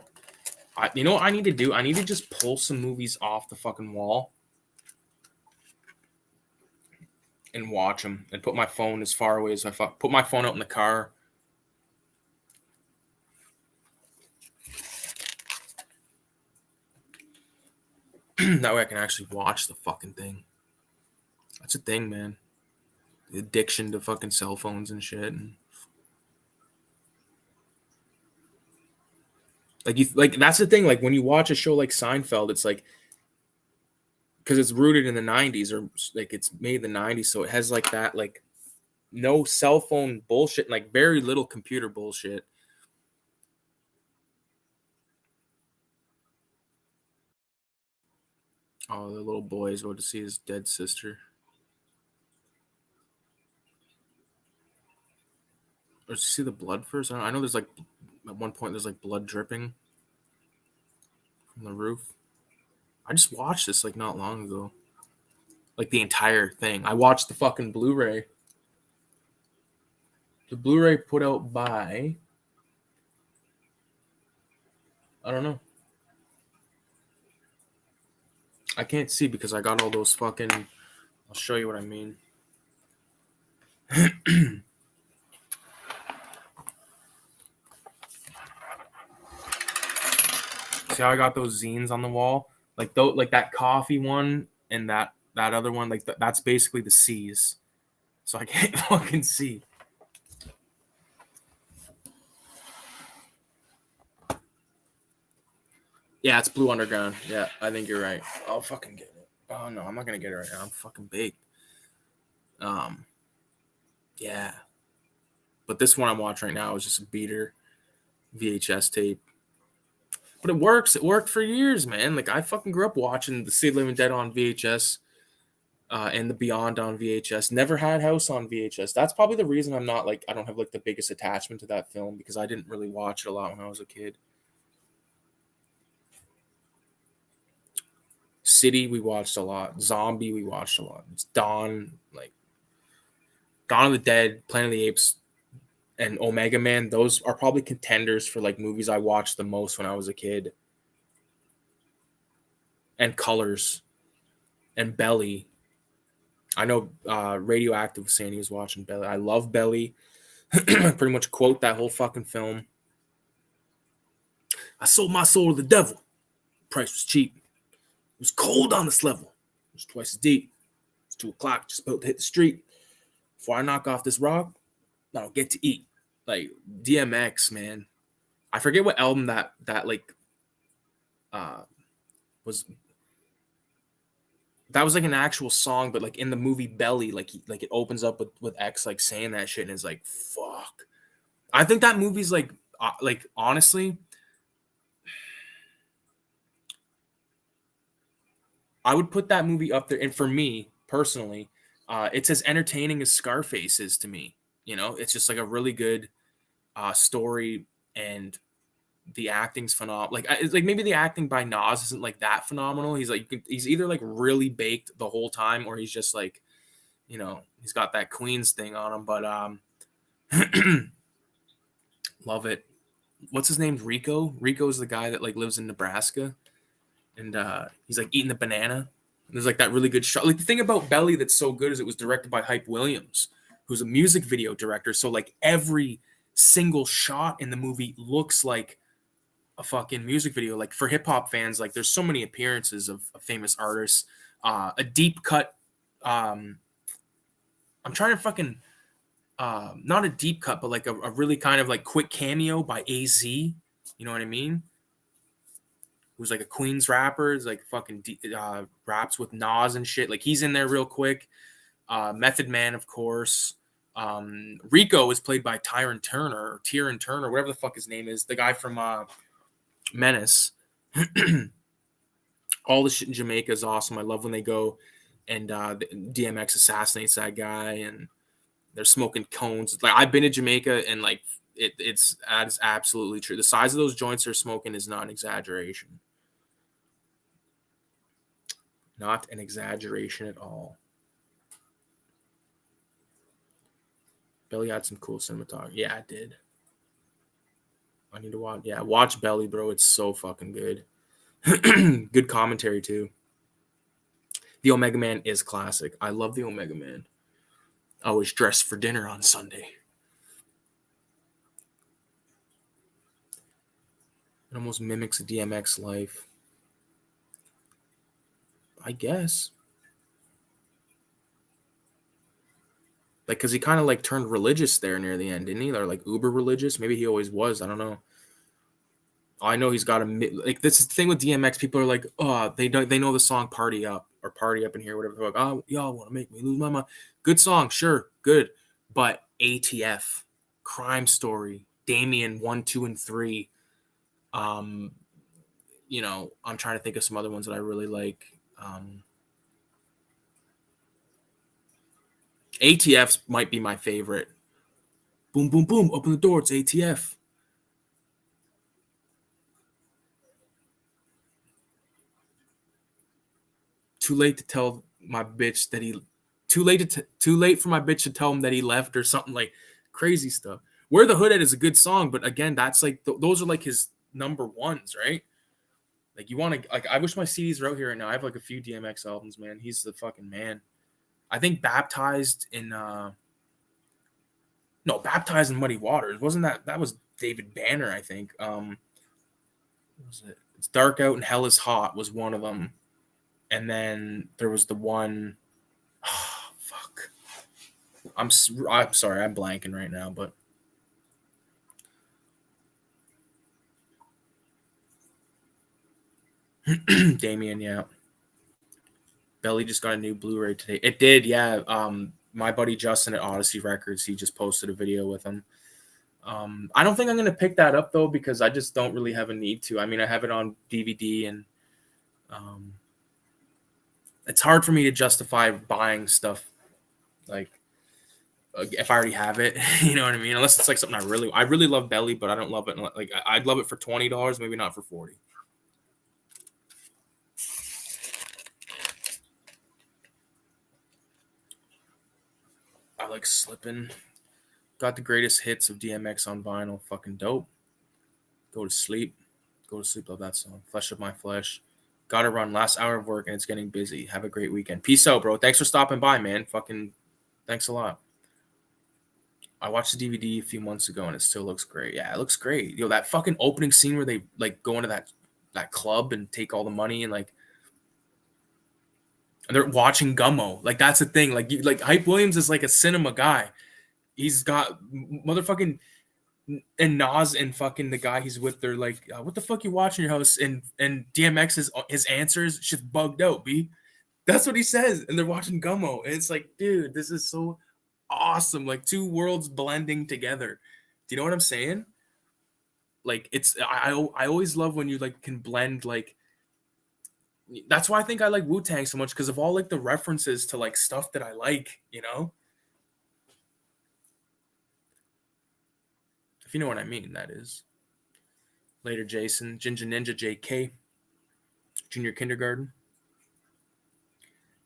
you know what I need to do? I need to just pull some movies off the fucking wall and watch them and put my phone as far away as I put my phone out in the car. That way I can actually watch the fucking thing. That's a thing, man. The addiction to fucking cell phones and shit. And like that's the thing. Like when you watch a show like Seinfeld, it's like because it's rooted in the 90s or like it's made in the 90s, so it has like that like no cell phone bullshit, like very little computer bullshit. Oh, the little boy is about to see his dead sister. Or does he see the blood first? I know there's like at one point there's like blood dripping from the roof. I just watched this like not long ago. Like the entire thing. I watched the fucking Blu-ray. The Blu-ray put out by, I don't know. I can't see because I got all those fucking, I'll show you what I mean. See how I got those zines on the wall? Like that coffee one and that other one, like that's basically the C's. So I can't fucking see. Yeah, it's Blue Underground. Yeah, I think you're right. I'll fucking get it. Oh no, I'm not gonna get it right now. I'm fucking big. Yeah. But this one I'm watching right now is just a beater VHS tape. But it works. It worked for years, man. Like I fucking grew up watching The City of the Living Dead on VHS, and The Beyond on VHS. Never had House on VHS. That's probably the reason I'm not like I don't have like the biggest attachment to that film because I didn't really watch it a lot when I was a kid. City we watched a lot. Zombie we watched a lot. It's Dawn, like Dawn of the Dead, Planet of the Apes, and Omega Man. Those are probably contenders for like movies I watched the most when I was a kid. And Colors and Belly. I know Radioactive was saying he was watching Belly. I love Belly. I pretty much quote that whole fucking film. I sold my soul to the devil. The price was cheap. It was cold on this level. It was twice as deep. It's 2 o'clock, just about to hit the street. Before I knock off this rock, I don't get to eat. Like DMX, man. I forget what album that like was. That was like an actual song, but like in the movie Belly, like it opens up with X like saying that shit, and it's like fuck. I think that movie's like honestly, I would put that movie up there. And for me personally, it's as entertaining as Scarface is to me. You know, it's just like a really good story, and the acting's phenomenal. Like, it's like maybe the acting by Nas isn't like that phenomenal. He's like he's either like really baked the whole time, or he's just like, you know, he's got that Queens thing on him. But love it. What's his name? Rico. Rico's the guy that like lives in Nebraska, and he's like eating the banana. And there's like that really good shot. Like the thing about Belly that's so good is it was directed by Hype Williams, who's a music video director. So like every single shot in the movie looks like a fucking music video. Like for hip hop fans, like there's so many appearances of famous artists. A deep cut. I'm trying to fucking not a deep cut, but like a really kind of like quick cameo by AZ. You know what I mean? Who's like a Queens rapper. Is like fucking raps with Nas and shit. Like he's in there real quick. Method Man, of course. Rico is played by Tyron Turner, whatever the fuck his name is. The guy from Menace. All the shit in Jamaica is awesome. I love when they go and DMX assassinates that guy and they're smoking cones. Like I've been to Jamaica and like it's absolutely true. The size of those joints they're smoking is not an exaggeration. Not an exaggeration at all. Belly had some cool cinematography. Yeah, it did. I need to watch. Yeah, watch Belly, bro. It's so fucking good. Good commentary too. The Omega Man is classic. I love the Omega Man. I was dressed for dinner on Sunday. It almost mimics a DMX life. I guess. Like, because he kind of like turned religious there near the end, didn't he? Or like uber religious. Maybe he always was. I don't know. I know he's got a like. This is the thing with DMX. People are like, oh, they know the song "Party Up" or "Party Up in Here," whatever. They're like, oh, y'all want to make me lose my mind. Good song, sure, good, but ATF, Crime Story, Damien 1, 2, and 3. You know, I'm trying to think of some other ones that I really like. ATF might be my favorite. Boom, boom, boom! Open the door. It's ATF. Too late to tell my bitch that he. Too late for my bitch to tell him that he left or something like crazy stuff. Where the Hood At is a good song, but again, that's like those are like his number ones, right? Like you want to like I wish my CDs were out here right now. I have like a few DMX albums, man. He's the fucking man. I think Baptized in Baptized in Muddy Waters. Wasn't that was David Banner, I think. What was it? It's Dark Out and Hell Is Hot was one of them. And then there was the one fuck. I'm sorry, I'm blanking right now, but Damien, yeah. Belly just got a new Blu-ray today. It did, yeah. My buddy Justin at Odyssey Records, he just posted a video with him. I don't think I'm gonna pick that up though because I just don't really have a need to. I mean, I have it on DVD, and it's hard for me to justify buying stuff like if I already have it. You know what I mean? Unless it's like something I really love Belly, but I don't love it. Like I'd love it for $20, maybe not for $40. I like Slippin'. Got the greatest hits of DMX on vinyl. Fucking dope. Go to sleep. Go to sleep. Love that song. Flesh of My Flesh. Gotta run. Last hour of work and it's getting busy. Have a great weekend. Peace out, bro. Thanks for stopping by, man. Fucking thanks a lot. I watched the DVD a few months ago and it still looks great. Yeah, it looks great. Yo, that fucking opening scene where they like go into that club and take all the money and like and they're watching Gummo. Like that's the thing. Like Hype Williams is like a cinema guy. He's got motherfucking and Nas and fucking the guy he's with. They're like, "What the fuck you watching your house?" And DMX his answers shit's bugged out. B, that's what he says. And they're watching Gummo. And it's like, dude, this is so awesome. Like two worlds blending together. Do you know what I'm saying? Like it's I always love when you like can blend like. That's why I think I like Wu-Tang so much because of all like the references to like stuff that I like, you know? If you know what I mean, that is. Later, Jason. Ginger Ninja JK. Junior kindergarten.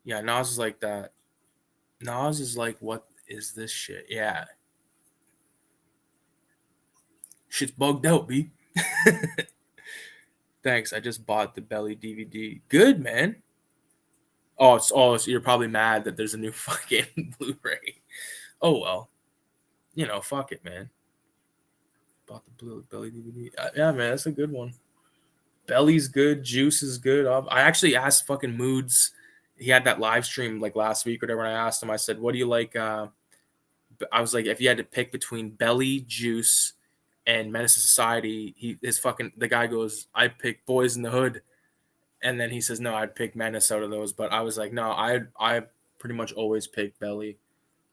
Yeah, Nas is like that. Nas is like, what is this shit? Yeah. Shit's bugged out, B. Thanks. I just bought the Belly DVD. Good, man. Oh, so you're probably mad that there's a new fucking Blu-ray. Oh well. You know, fuck it, man. Bought the Belly DVD. Yeah, man, that's a good one. Belly's good. Juice is good. I actually asked fucking Moods. He had that live stream like last week or whatever. And I asked him, I said, what do you like? I was like, if you had to pick between Belly, Juice, and Menace to Society, the guy goes, I pick Boys in the Hood. And then he says, no, I'd pick Menace out of those. But I was like, no, I pretty much always pick Belly.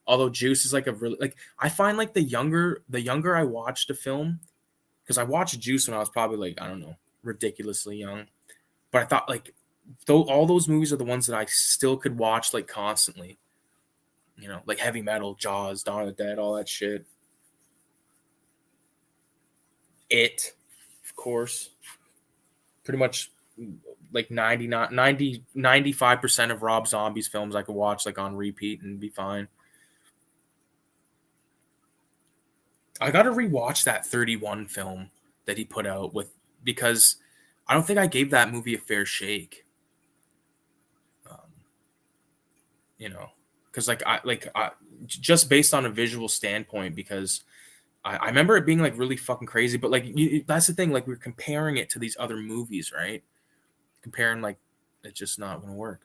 Although Juice is like a really like I find like the younger I watched a film, because I watched Juice when I was probably like, I don't know, ridiculously young. But I thought like though all those movies are the ones that I still could watch like constantly. You know, like Heavy Metal, Jaws, Dawn of the Dead, all that shit. It, of course. Pretty much like 95% of Rob Zombie's films I could watch like on repeat and be fine. I got to rewatch that 31 film that he put out because I don't think I gave that movie a fair shake. You know, because I just based on a visual standpoint, because I remember it being like really fucking crazy, but like that's the thing, like we're comparing it to these other movies, right? Comparing like it's just not gonna work.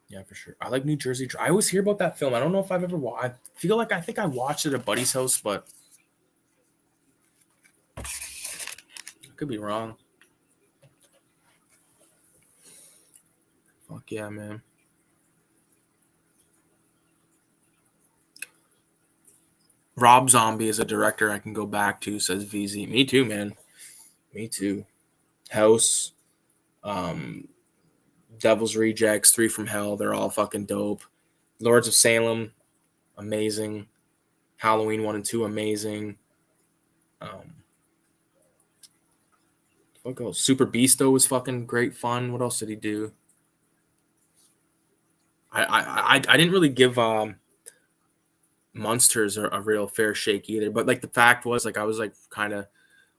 Yeah, for sure. I like New Jersey. I always hear about that film. I don't know if I've ever watched. I feel like I think I watched it at a buddy's house, but I could be wrong. Fuck yeah, man. Rob Zombie is a director I can go back to, says VZ. Me too, man. Me too. House, Devil's Rejects, Three from Hell, they're all fucking dope. Lords of Salem, amazing. Halloween 1 and 2, amazing. What else? Super Beasto was fucking great fun. What else did he do? I didn't really give monsters are a real fair shake either. But like the fact was, like I was like kind of,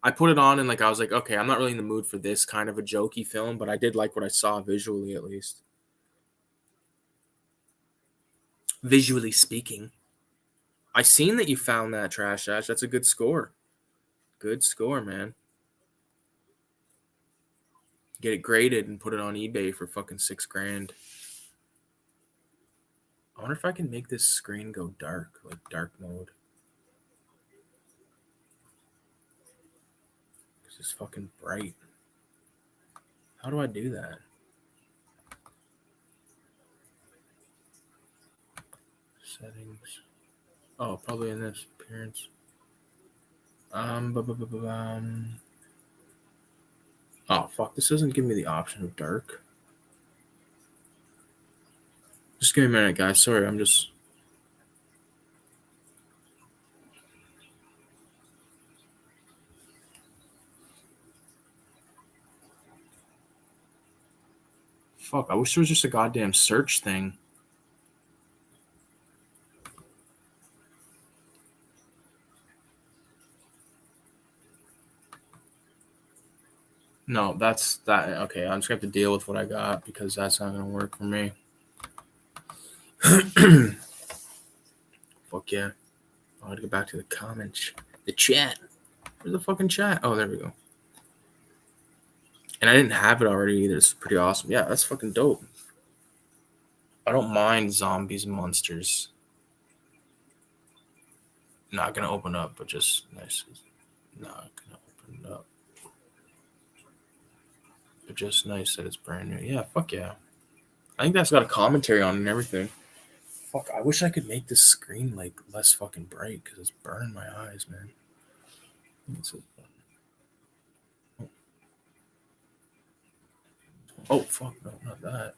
I put it on and like I was like, okay, I'm not really in the mood for this kind of a jokey film, but I did like what I saw visually at least. Visually speaking, I seen that you found that Trash Ash. That's a good score. Good score, man. Get it graded and put it on eBay for fucking $6,000. I wonder if I can make this screen go dark, like dark mode. Because it's fucking bright. How do I do that? Settings. Oh, probably in this appearance. Oh, fuck. This doesn't give me the option of dark. Just give me a minute, guys. Sorry, I'm just... Fuck, I wish there was just a goddamn search thing. No, that's that. Okay, I'm just going to have to deal with what I got because that's not going to work for me. Fuck yeah. I want to get back to the comments. The chat. Where's the fucking chat? Oh, there we go. And I didn't have it already either. It's pretty awesome. Yeah, that's fucking dope. I don't mind zombies and monsters. Not going to open up, but just nice. Not going to open up. But just nice that it's brand new. Yeah, fuck yeah. I think that's got a commentary on it and everything. Fuck, I wish I could make this screen like less fucking bright because it's burning my eyes, man. Oh, fuck, no, not that.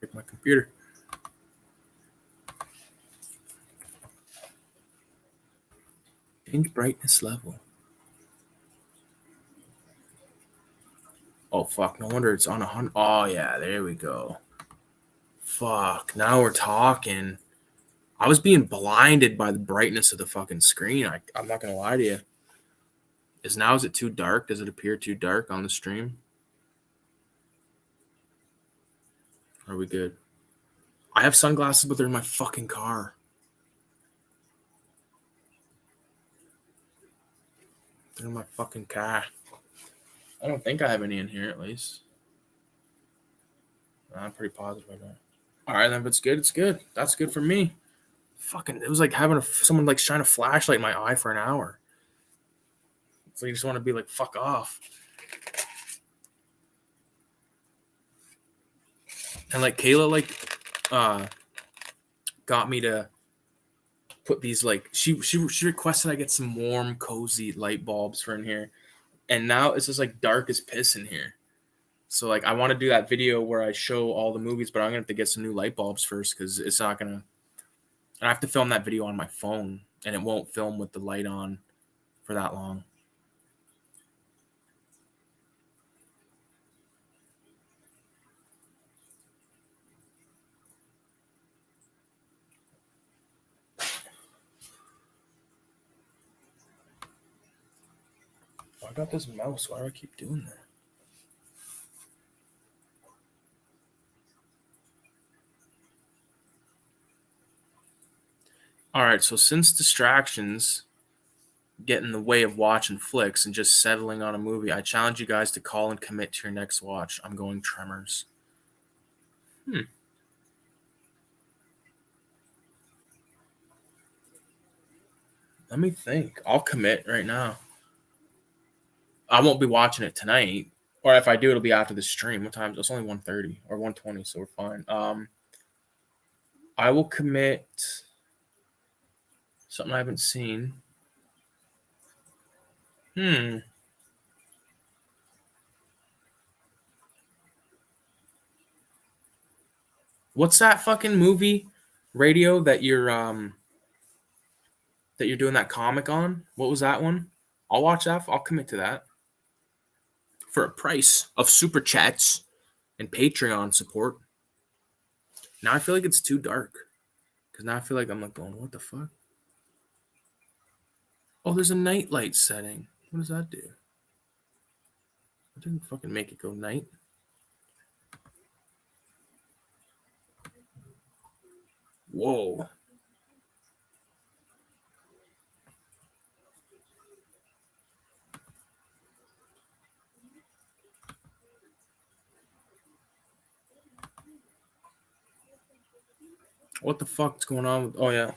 Pick my computer. Change brightness level. Oh, fuck, no wonder it's on 100. Oh, yeah, there we go. Fuck, now we're talking. I was being blinded by the brightness of the fucking screen. I'm not going to lie to you. Is it too dark? Does it appear too dark on the stream? Are we good? I have sunglasses, but they're in my fucking car. They're in my fucking car. I don't think I have any in here, at least. I'm pretty positive about that. All right, then, if it's good, it's good. That's good for me. Fucking, it was like having someone like shine a flashlight in my eye for an hour. So you just want to be like, fuck off. And like Kayla, like, got me to put these like she requested I get some warm, cozy light bulbs for in here, and now it's just like dark as piss in here. So like I want to do that video where I show all the movies, but I'm gonna have to get some new light bulbs first because it's not gonna. I have to film that video on my phone, and it won't film with the light on for that long. I got this mouse. Why do I keep doing that? All right, so since distractions get in the way of watching flicks and just settling on a movie, I challenge you guys to call and commit to your next watch. I'm going Tremors. Let me think. I'll commit right now. I won't be watching it tonight. Or if I do, it'll be after the stream. What time? It's only 1:30 or 1:20, so we're fine. I will commit something I haven't seen. What's that fucking movie radio that you're doing that comic on? What was that one? I'll watch that. I'll commit to that for a price of super chats and Patreon support. Now I feel like it's too dark Because now I feel like I'm like going, what the fuck? Oh, there's a night light setting. What does that do? I didn't fucking make it go night. Whoa. What the fuck's going on with... Oh, yeah.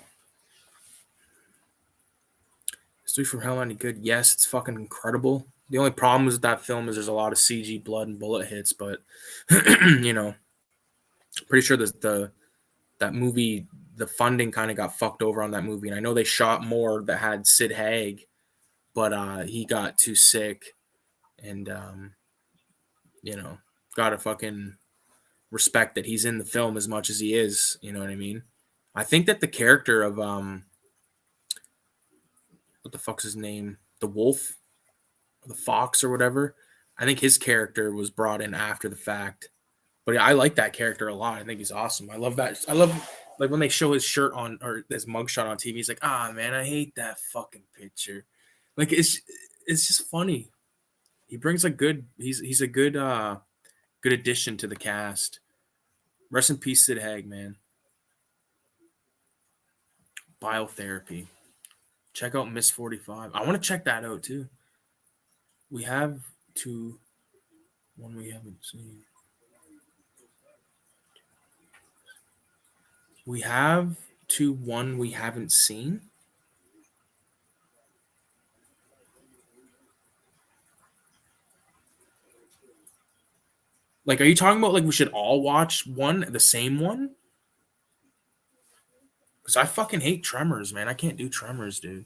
History from Hell, any good? Yes, it's fucking incredible. The only problem with that film is there's a lot of CG blood and bullet hits, but, you know, pretty sure that movie, the funding kind of got fucked over on that movie. And I know they shot more that had Sid Haig, but he got too sick. And, you know, gotta fucking respect that he's in the film as much as he is. You know what I mean? I think that the character of, what the fuck's his name? The wolf, the fox or whatever. I think his character was brought in after the fact. But I like that character a lot. I think he's awesome. I love that. I love like when they show his shirt on or his mugshot on TV. He's like, man, I hate that fucking picture. Like it's just funny. He brings a good. He's a good good addition to the cast. Rest in peace, Sid Haig, man. Biotherapy. Check out Miss 45. I want to check that out too. We have one we haven't seen. We have one we haven't seen. Like, are you talking about like we should all watch the same one? Because I fucking hate Tremors, man. I can't do Tremors, dude.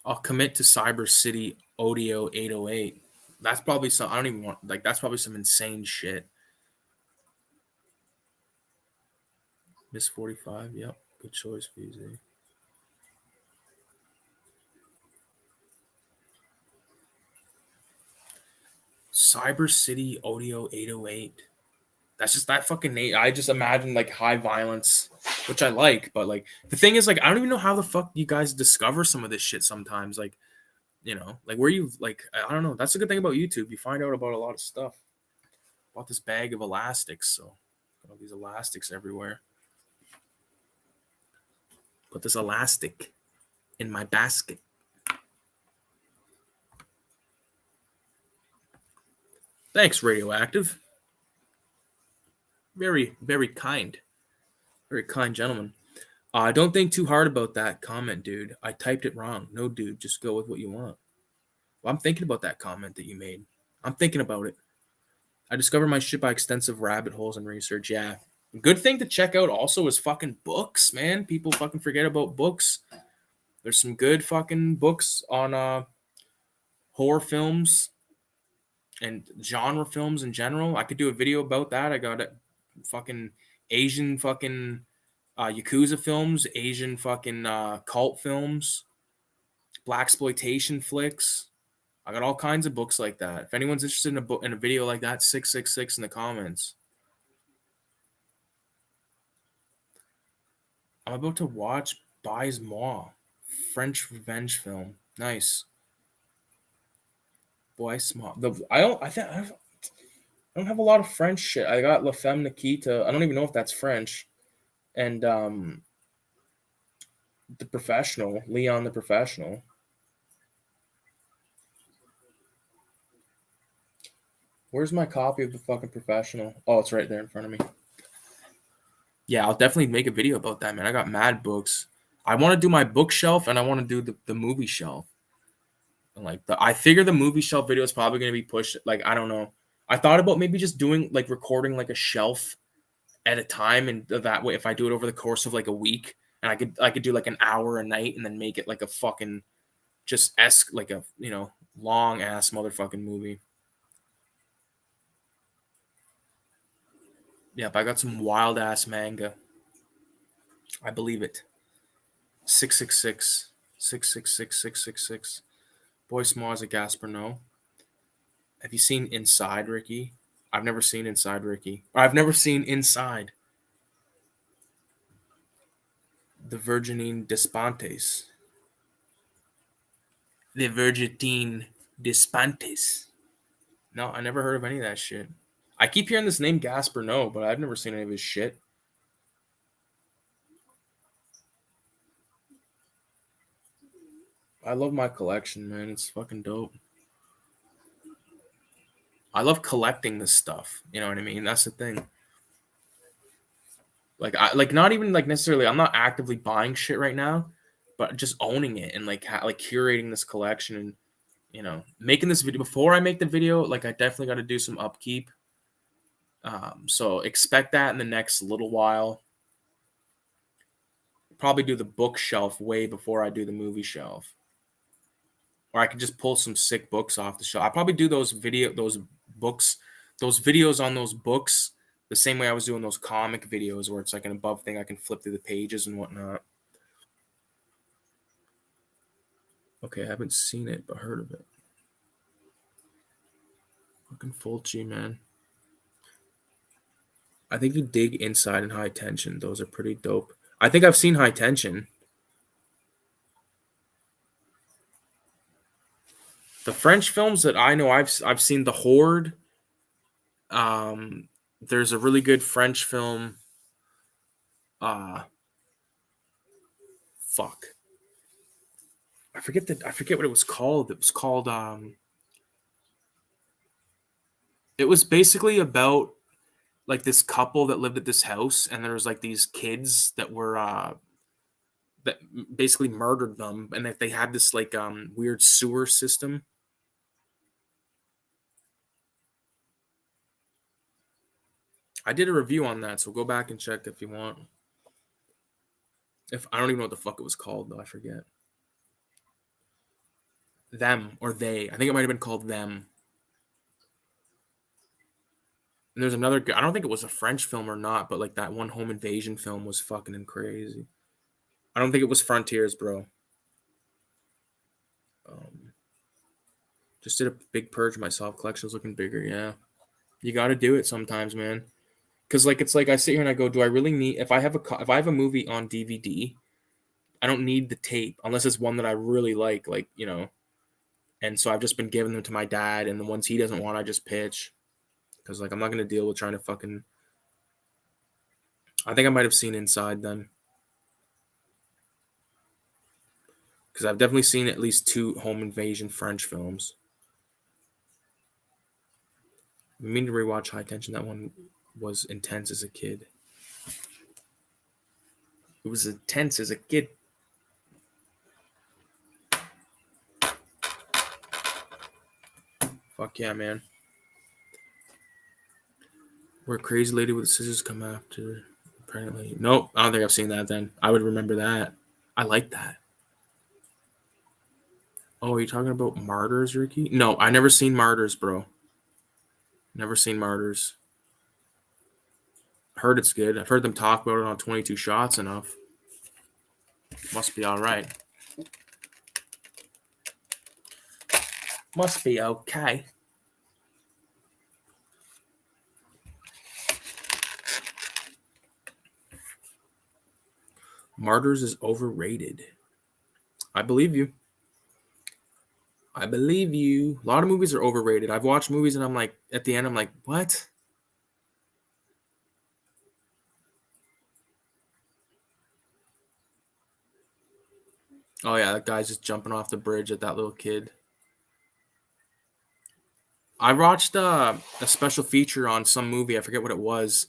I'll commit to Cyber City Audio 808. That's probably some. I don't even want like. That's probably some insane shit. Miss 45. Yep, good choice, BZ. Cyber City Audio 808. That's just that fucking name. I just imagine like high violence, which I like, but like the thing is, like, I don't even know how the fuck you guys discover some of this shit sometimes. Like, you know, like where you like, I don't know. That's the good thing about YouTube. You find out about a lot of stuff. Bought this bag of elastics, so got all these elastics everywhere. Put this elastic in my basket. Thanks, Radioactive. Very, very kind. Very kind gentleman. Don't think too hard about that comment, dude. I typed it wrong. No, dude, just go with what you want. Well, I'm thinking about that comment that you made. I'm thinking about it. I discovered my shit by extensive rabbit holes and research. Yeah. Good thing to check out also is fucking books, man. People fucking forget about books. There's some good fucking books on horror films and genre films in general. I could do a video about that. I got it. Fucking Asian fucking Yakuza films, Asian fucking cult films, black exploitation flicks. I got all kinds of books like that. If anyone's interested in a book in a video like that, 666 in the comments. I'm about to watch Bai's Moi, French revenge film. Nice. Boy, smart. I don't have a lot of French shit. I got La Femme Nikita. I don't even know if that's French. And The Professional, Leon the Professional. Where's my copy of The fucking Professional? Oh, it's right there in front of me. Yeah, I'll definitely make a video about that, man. I got mad books. I want to do my bookshelf and I want to do the movie shelf. And like I figure the movie shelf video is probably going to be pushed. Like, I don't know. I thought about maybe just doing like recording like a shelf at a time, and that way, if I do it over the course of like a week, and I could do like an hour a night, and then make it like a fucking like a long ass motherfucking movie. Yep, I got some wild ass manga. I believe it. 666 666 666. Boy Small as a Gasper, no. Have you seen Inside, Ricky? I've never seen Inside, Ricky. I've never seen Inside. The Virginine Despantes. The Virgin Despantes. No, I never heard of any of that shit. I keep hearing this name Gasper No, but I've never seen any of his shit. I love my collection, man. It's fucking dope. I love collecting this stuff. You know what I mean? That's the thing. Like I like not even like necessarily. I'm not actively buying shit right now, but just owning it and like like curating this collection and making this video. Before I make the video, like I definitely got to do some upkeep. So expect that in the next little while. Probably do the bookshelf way before I do the movie shelf. Or I could just pull some sick books off the shelf. I probably do those books, those videos on those books the same way I was doing those comic videos where it's like an above thing I can flip through the pages and whatnot. Okay, I haven't seen it but heard of it. Fucking Fulci, man. I think you dig Inside and High Tension. Those are pretty dope. I think I've seen High Tension. The French films that I know, I've seen The Horde. There's a really good French film. Fuck. I forget what it was called. It was called it was basically about like this couple that lived at this house, and there was like these kids that were that basically murdered them, and that they had this like weird sewer system. I did a review on that, so go back and check if you want. If I don't even know what the fuck it was called though, I forget. Them or They. I think it might have been called Them. And there's another. I don't think it was a French film or not, but like that one home invasion film was fucking crazy. I don't think it was Frontiers, bro. Just did a big purge myself. Collection's looking bigger. Yeah, you got to do it sometimes, man. Because like it's like I sit here and I go, do I really need? If I have a movie on DVD, I don't need the tape unless it's one that I really like. And so I've just been giving them to my dad, and the ones he doesn't want, I just pitch. Because like I'm not gonna deal with trying to fucking. I think I might have seen Inside then. Because I've definitely seen at least 2 home invasion French films. I mean to rewatch High Tension. That one was intense as a kid. It was intense as a kid. Fuck yeah, man. Where Crazy Lady with Scissors come after. Apparently. Nope, I don't think I've seen that then. I would remember that. I like that. Oh, are you talking about Martyrs, Ricky? No, I never seen Martyrs, bro. Never seen Martyrs. Heard it's good. I've heard them talk about it on 22 Shots enough. Must be all right. Must be okay. Martyrs is overrated. I believe you. I believe you. A lot of movies are overrated. I've watched movies and I'm like, at the end, I'm like, what? Oh yeah, that guy's just jumping off the bridge at that little kid. I watched a special feature on some movie. I forget what it was.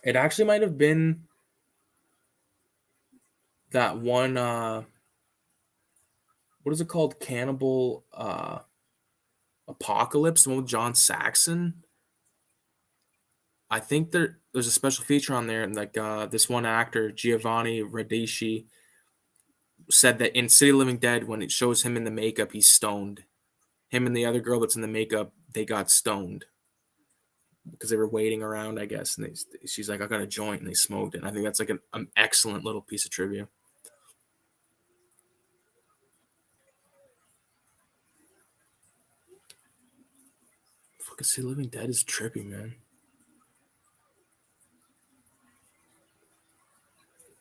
It actually might have been that one. What is it called? Cannibal Apocalypse, the one with John Saxon. I think there's a special feature on there, and like this one actor, Giovanni Radici, said that in City of the Living Dead, when it shows him in the makeup, he's stoned. Him and the other girl that's in the makeup, they got stoned because they were waiting around, I guess. And she's like, I got a joint, and they smoked it. And I think that's like an excellent little piece of trivia. Fucking See Living Dead is trippy, man.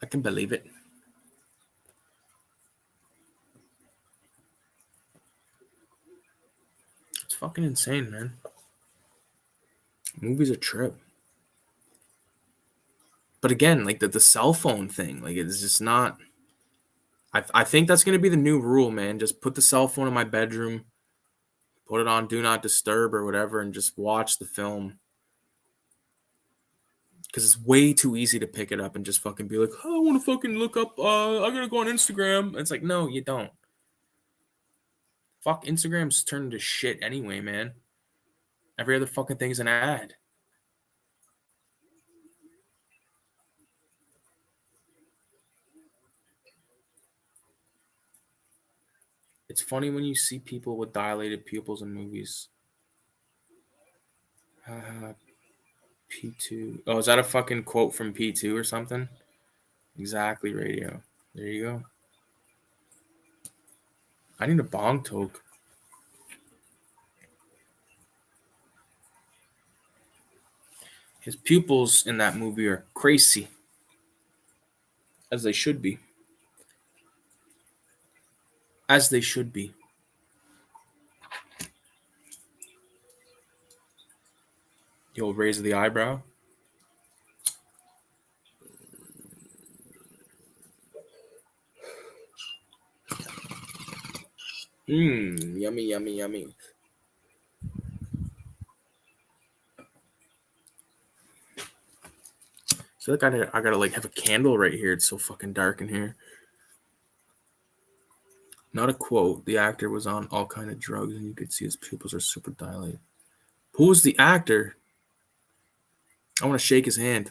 I can believe it. It's fucking insane, man. Movie's a trip. But again, like the cell phone thing, like it's just not. I think that's gonna be the new rule, man. Just put the cell phone in my bedroom, put it on Do Not Disturb or whatever, and just watch the film. Because it's way too easy to pick it up and just fucking be like, oh, I want to fucking look up. I gotta go on Instagram. It's like, no, you don't. Fuck, Instagram's turned to shit anyway, man. Every other fucking thing's an ad. It's funny when you see people with dilated pupils in movies. P2. Oh, is that a fucking quote from P2 or something? Exactly, radio. There you go. I need a bong toke. His pupils in that movie are crazy. As they should be. As they should be. The old raise of the eyebrow. Yummy, yummy, yummy. I feel like I gotta like have a candle right here. It's so fucking dark in here. Not a quote. The actor was on all kind of drugs, and you could see his pupils are super dilated. Who was the actor? I want to shake his hand.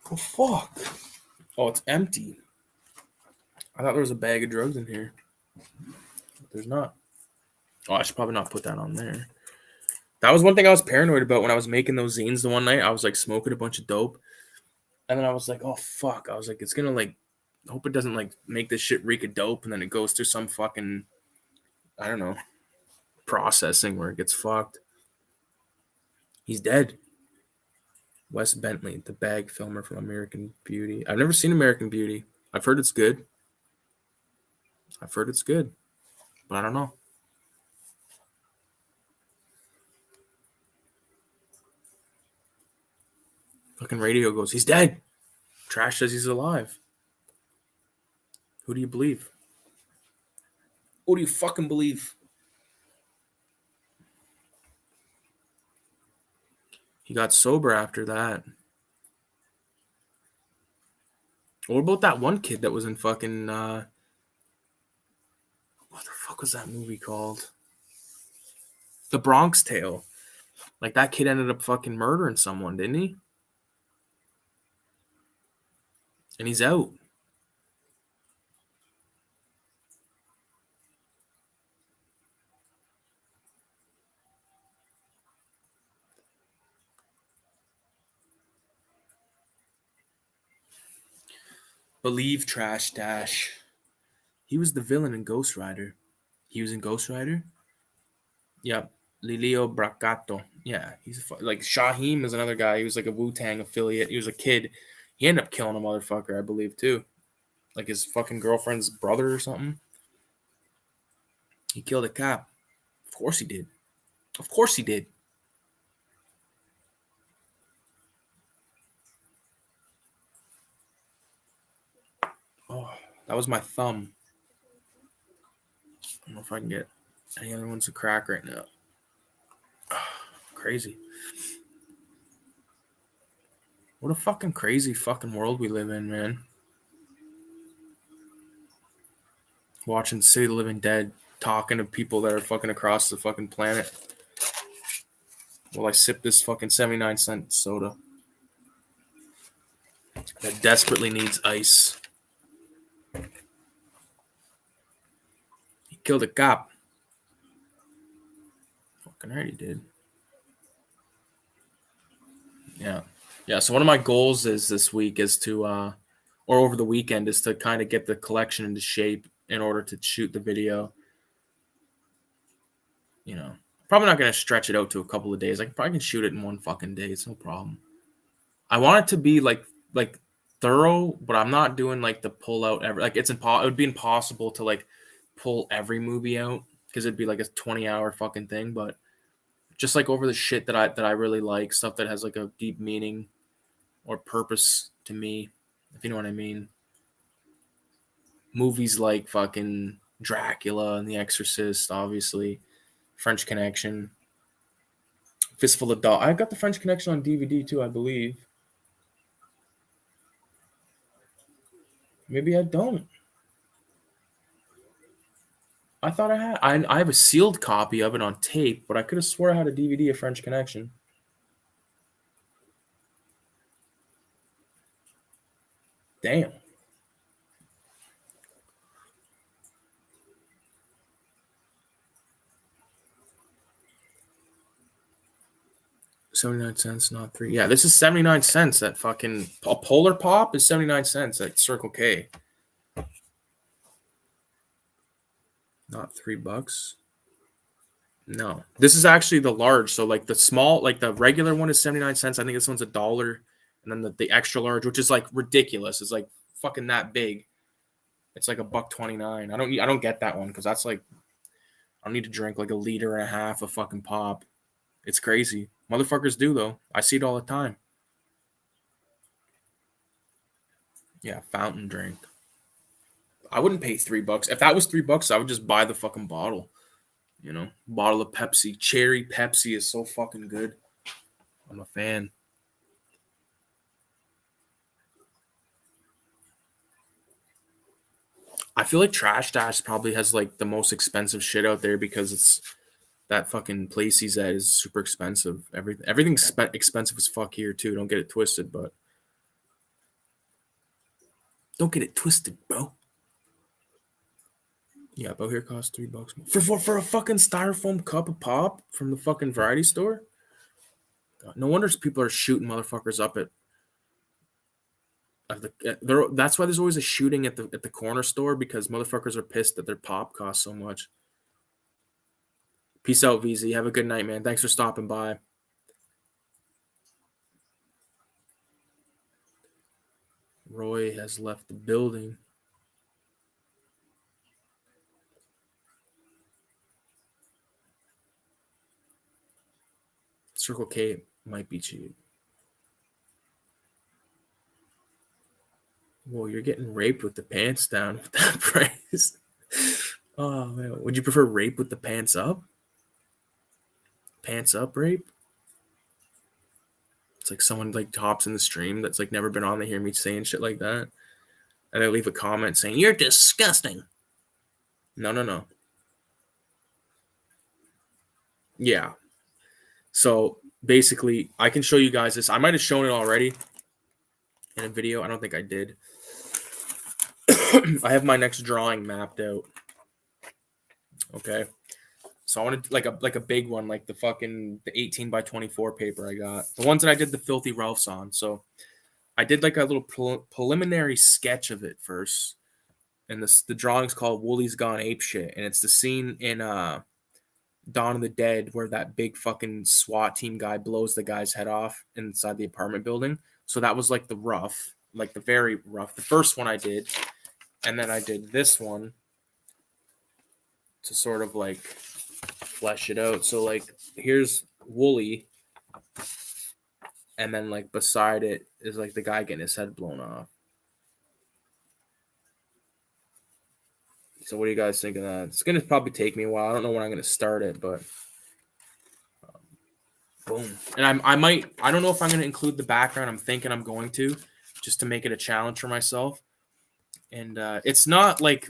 Oh fuck! Oh, it's empty. I thought there was a bag of drugs in here. But there's not. Oh, I should probably not put that on there. That was one thing I was paranoid about when I was making those zines the one night. I was like smoking a bunch of dope. And then I was like, oh fuck. I was like, it's gonna like I hope it doesn't like make this shit reek of dope and then it goes through some fucking I don't know processing where it gets fucked. He's dead. Wes Bentley, the bag filmer from American Beauty. I've never seen American Beauty. I've heard it's good. But I don't know. Fucking radio goes, he's dead. Trash says he's alive. Who do you believe? Who do you fucking believe? He got sober after that. What about that one kid that was in fucking what the fuck was that movie called? The Bronx Tale. Like that kid ended up fucking murdering someone, didn't he? And he's out. Believe Trash Dash. He was the villain in Ghost Rider. He was in Ghost Rider? Yep. Lilio Braccato. Yeah, he's like Shaheem is another guy. He was like a Wu-Tang affiliate. He was a kid. He ended up killing a motherfucker, I believe, too. Like his fucking girlfriend's brother or something. He killed a cop. Of course he did. Of course he did. Oh, that was my thumb. I don't know if I can get any other ones to crack right now. Crazy. What a fucking crazy fucking world we live in, man. Watching City of the Living Dead, talking to people that are fucking across the fucking planet while I sip this fucking 79-cent soda that desperately needs ice. He killed a cop. Fucking right he did. Yeah. Yeah, so one of my goals is this week is to or over the weekend is to kind of get the collection into shape in order to shoot the video. You know, probably not going to stretch it out to a couple of days. I probably can shoot it in one fucking day. It's no problem. I want it to be like thorough, but I'm not doing like the pull out every, like it would be impossible to like pull every movie out because it'd be like a 20-hour fucking thing, but just like over the shit that I really like, stuff that has like a deep meaning or purpose to me, if you know what I mean. Movies like fucking Dracula and The Exorcist, obviously, French Connection, Fistful of Dollars. I got the French Connection on DVD too, I believe. Maybe I don't. I thought I had. I have a sealed copy of it on tape, but I could have swore I had a DVD of French Connection. Damn. $0.79, not $3. Yeah, this is 79 cents. That fucking a Polar Pop is 79 cents at Circle K. Not $3. No, this is actually the large. So like the small, like the regular one is 79 cents. I think this one's $1, and then the extra large, which is like ridiculous, is like fucking that big. It's like $1.29. I don't get that one because that's like I don't need to drink like a liter and a half of fucking pop. It's crazy. Motherfuckers do though. I see it all the time. Yeah, fountain drink. I wouldn't pay $3. If that was $3, I would just buy the fucking bottle. You know, bottle of Pepsi. Cherry Pepsi is so fucking good. I'm a fan. I feel like Trash Dash probably has like the most expensive shit out there because it's that fucking place he's at is super expensive. Everything's expensive as fuck here too. Don't get it twisted, but don't get it twisted, bro. Yeah, but here costs $3 for a fucking styrofoam cup of pop from the fucking variety store. God, no wonder people are shooting motherfuckers up that's why there's always a shooting at the corner store because motherfuckers are pissed that their pop costs so much. Peace out, VZ. Have a good night, man. Thanks for stopping by. Roy has left the building. Circle K might be cheap. Whoa, you're getting raped with the pants down with that price. Oh man, would you prefer rape with the pants up? Pants up rape? It's like someone like hops in the stream that's like never been on. They hear me saying shit like that, and they leave a comment saying you're disgusting. No. Yeah. So basically, I can show you guys this. I might have shown it already in a video. I don't think I did. I have my next drawing mapped out. Okay. So I wanted like a big one, like the 18 by 24 paper I got. The ones that I did the Filthy Ralphs on. So I did like a little preliminary sketch of it first. And the drawing's called Wooly's Gone Apeshit. And it's the scene in Dawn of the Dead where that big fucking SWAT team guy blows the guy's head off inside the apartment building. So that was like the rough, like the very rough. The first one I did. And then I did this one to sort of like flesh it out. So like here's Wooly, and then like beside it is like the guy getting his head blown off. So what do you guys think of that? It's gonna probably take me a while. I don't know when I'm gonna start it, but boom. And I don't know if I'm gonna include the background. I'm thinking I'm going to, just to make it a challenge for myself. And it's not like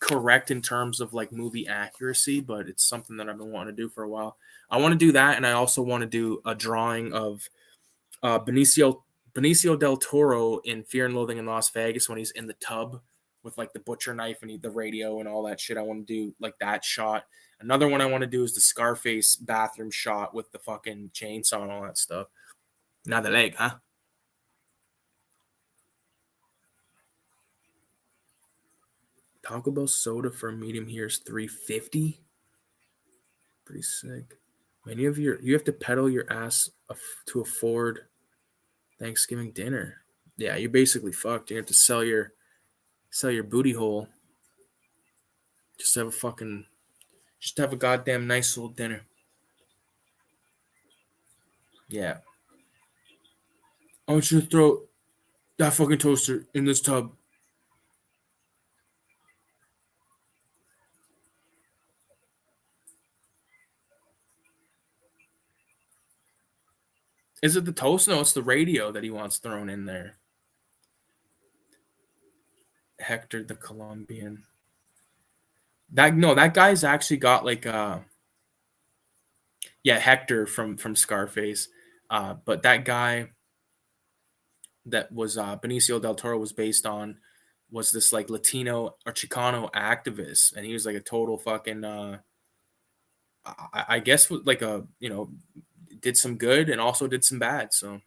correct in terms of like movie accuracy, but it's something that I've been wanting to do for a while. I want to do that, and I also want to do a drawing of Benicio del Toro in Fear and Loathing in Las Vegas when he's in the tub with like the butcher knife and the radio and all that shit. I want to do like that shot. Another one I want to do is the Scarface bathroom shot with the fucking chainsaw and all that stuff. Not the leg, huh? Taco Bell soda for a medium here is $3.50. Pretty sick. Many of you have to pedal your ass to afford Thanksgiving dinner. Yeah, you're basically fucked. You have to sell your booty hole just to have a goddamn nice little dinner. Yeah. I want you to throw that fucking toaster in this tub. Is it the toast? No, it's the radio that he wants thrown in there. Hector the Colombian. That guy's actually got like yeah, Hector from Scarface. But that guy that was Benicio del Toro was based on was this like Latino or Chicano activist, and he was like a total fucking I guess like a did some good and also did some bad. So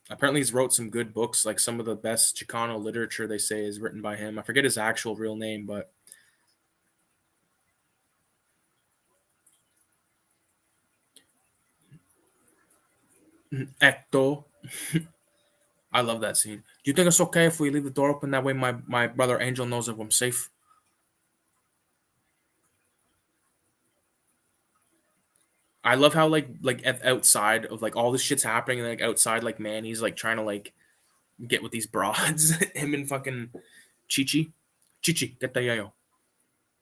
apparently he's wrote some good books. Like some of the best Chicano literature they say is written by him. I forget his actual real name, but Ecto. I love that scene. Do you think it's okay if we leave the door open? That way my brother Angel knows if I'm safe. I love how like outside of like all this shit's happening and like outside like man he's like trying to like get with these broads. Him and fucking Chichi. Chichi, get the yayo.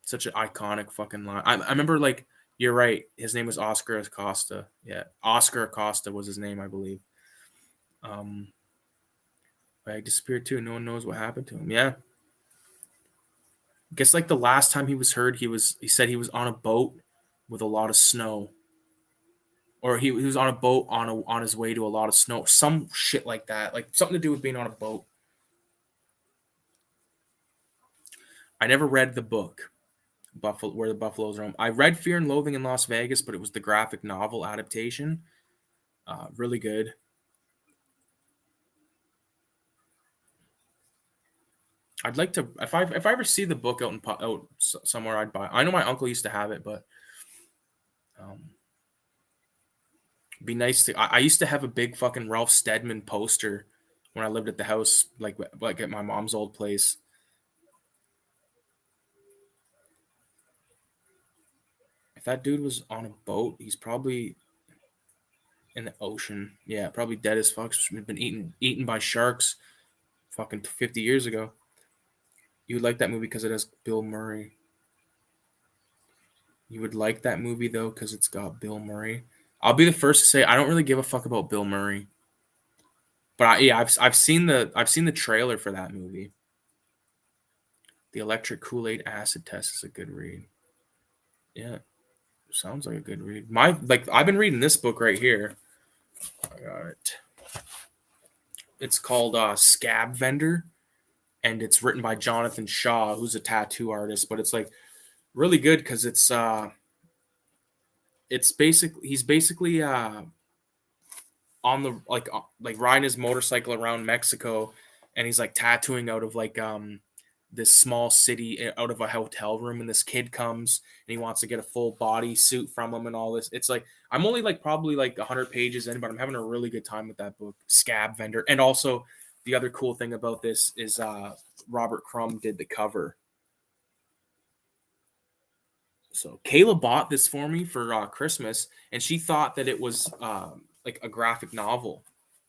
Such an iconic fucking line. I remember like you're right. His name was Oscar Acosta. Yeah, Oscar Acosta was his name, I believe. Um, but he disappeared too. No one knows what happened to him. Yeah, I guess like the last time he was heard, he said he was on a boat with a lot of snow, or he was on a boat on his way to a lot of snow, some shit like that, like something to do with being on a boat. I never read the book Buffalo where the Buffaloes Roam. I read Fear and Loathing in Las Vegas, but it was the graphic novel adaptation. Really good. I'd like to if I ever see the book out somewhere, I'd buy. I know my uncle used to have it, but um, be nice to. I used to have a big fucking Ralph Steadman poster when I lived at the house, like at my mom's old place. If that dude was on a boat, he's probably in the ocean. Yeah, probably dead as fuck. Been eaten by sharks, fucking 50 years ago. You would like that movie because it has Bill Murray. You would like that movie though because it's got Bill Murray. I'll be the first to say I don't really give a fuck about Bill Murray, but yeah, I've seen the trailer for that movie. The Electric Kool-Aid Acid Test is a good read. Yeah, sounds like a good read. I've been reading this book right here. I got it. It's called Scab Vendor, and it's written by Jonathan Shaw, who's a tattoo artist. But it's like really good because it's basically he's basically on the like riding his motorcycle around Mexico, and he's like tattooing out of like this small city out of a hotel room, and this kid comes and he wants to get a full body suit from him and all this. It's like I'm only like probably like 100 pages in, but I'm having a really good time with that book, Scab Vendor. And also the other cool thing about this is Robert Crumb did the cover. So Kayla bought this for me for Christmas, and she thought that it was like a graphic novel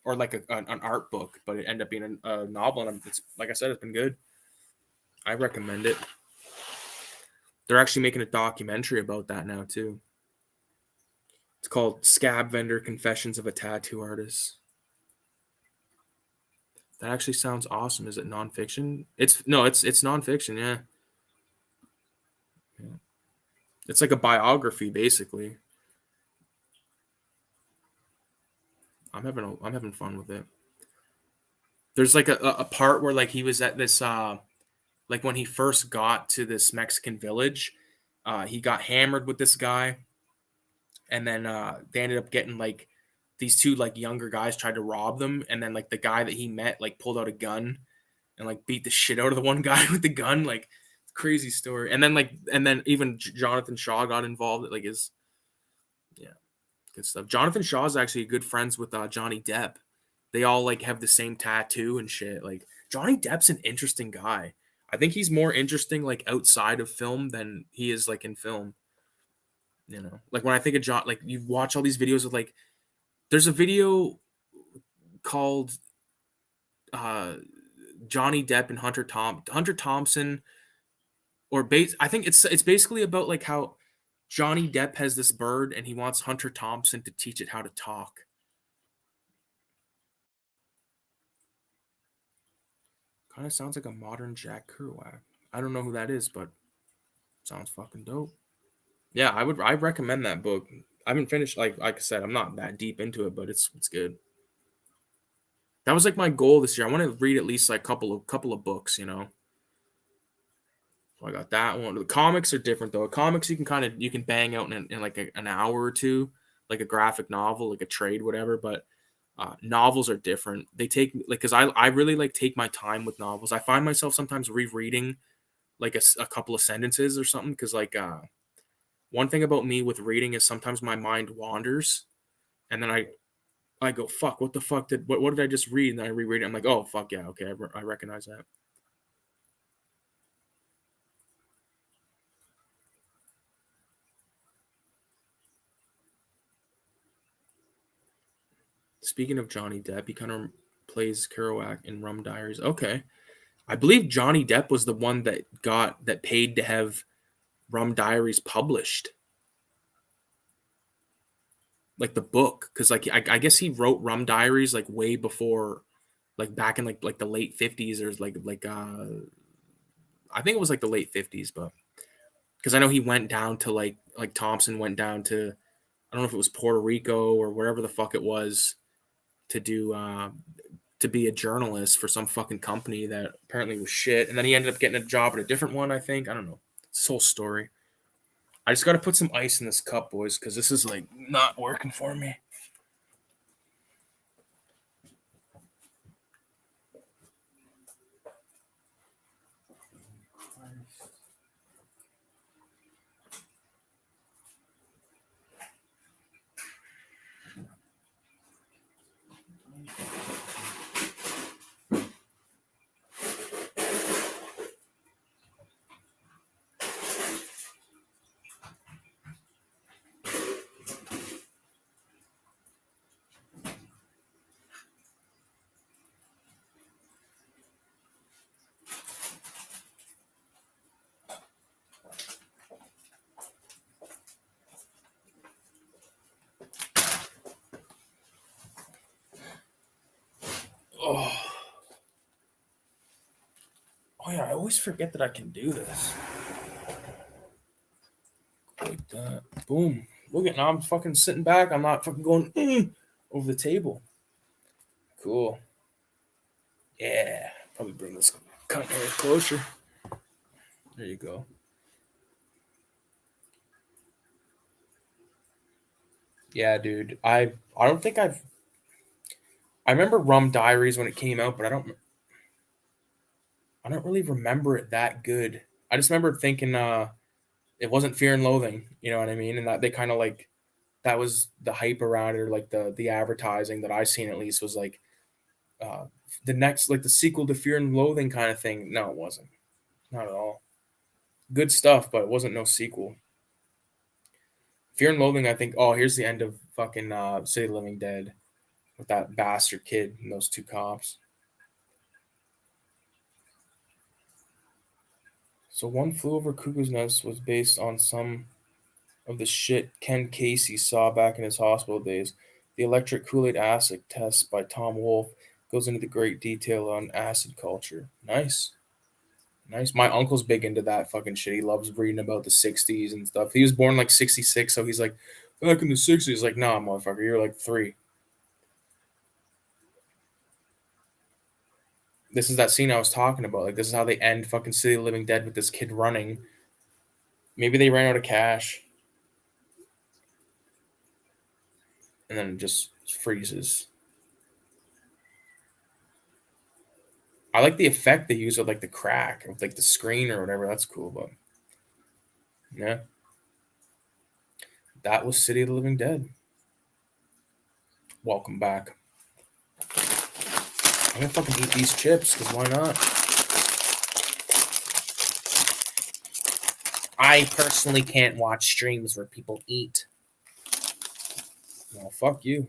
or like an art book, but it ended up being a novel, and it's like I said, it's been good. I recommend it. They're actually making a documentary about that now too. It's called Scab Vendor: Confessions of a Tattoo Artist. That actually sounds awesome. Is it nonfiction? It's nonfiction. Yeah, yeah. It's like a biography basically. I'm having fun with it. There's like a part where like he was at this like when he first got to this Mexican village, he got hammered with this guy, and then they ended up getting like these two like younger guys tried to rob them, and then like the guy that he met like pulled out a gun, and like beat the shit out of the one guy with the gun. Like, crazy story. And then even Jonathan Shaw got involved. Like, is yeah, good stuff. Jonathan Shaw is actually good friends with Johnny Depp. They all like have the same tattoo and shit. Like, Johnny Depp's an interesting guy. I think he's more interesting like outside of film than he is like in film. You know, like when I think of John, like you watch all these videos of like, there's a video called uh Johnny Depp and Hunter Thompson, or I think it's basically about like how Johnny Depp has this bird and he wants Hunter Thompson to teach it how to talk. Kind of sounds like a modern Jack Kerouac. I don't know who that is, but sounds fucking dope. Yeah, I recommend that book. I haven't finished, like I said, I'm not that deep into it, but it's good. That was like my goal this year. I want to read at least like couple of books, you know. So I got that one. The comics are different though. Comics you can bang out in like an hour or two, like a graphic novel, like a trade, whatever. But novels are different. They take like, because I really like take my time with novels. I find myself sometimes rereading like a couple of sentences or something, because like one thing about me with reading is sometimes my mind wanders, and then I go, fuck, what the fuck what did I just read? And then I reread it. I'm like, oh fuck yeah, okay, I recognize that. Speaking of Johnny Depp, he kind of plays Kerouac in Rum Diaries. Okay, I believe Johnny Depp was the one that paid to have Rum Diaries published, like the book, because like I guess he wrote Rum Diaries like way before, like back in like the late 50s, or I think it was like the late 50s, but because I know he went down to like Thompson went down to, I don't know if it was Puerto Rico or wherever the fuck it was, to do to be a journalist for some fucking company that apparently was shit, and then he ended up getting a job at a different one. I think, I don't know. It's this whole story. I just got to put some ice in this cup, boys, because this is like not working for me. Oh, oh yeah, I always forget that I can do this. Like that. Boom. Look at now. I'm fucking sitting back. I'm not fucking going over the table. Cool. Yeah. Probably bring this kind of closer. There you go. Yeah, dude. I don't think I remember Rum Diaries when it came out, but I don't really remember it that good. I just remember thinking it wasn't Fear and Loathing, you know what I mean? And that they kind of like, that was the hype around it, or like the advertising that I seen at least was like uh the next, like the sequel to Fear and Loathing kind of thing. No, it wasn't. Not at all. Good stuff, but it wasn't no sequel. Fear and Loathing, I think, oh, here's the end of fucking City of the Living Dead with that bastard kid and those two cops. So One Flew Over Cuckoo's Nest was based on some of the shit Ken Casey saw back in his hospital days. The electric Kool-Aid acid test by Tom Wolfe goes into the great detail on acid culture. Nice. Nice. My uncle's big into that fucking shit. He loves reading about the 60s and stuff. He was born like 66, so he's like, back in the 60s. Like, nah, motherfucker, you're like 3. This is that scene I was talking about. Like, this is how they end fucking City of the Living Dead with this kid running. Maybe they ran out of cash. And then it just freezes. I like the effect they use with like the crack of like the screen or whatever. That's cool, but yeah. That was City of the Living Dead. Welcome back. I'm gonna fucking eat these chips, because why not? I personally can't watch streams where people eat. Well, fuck you.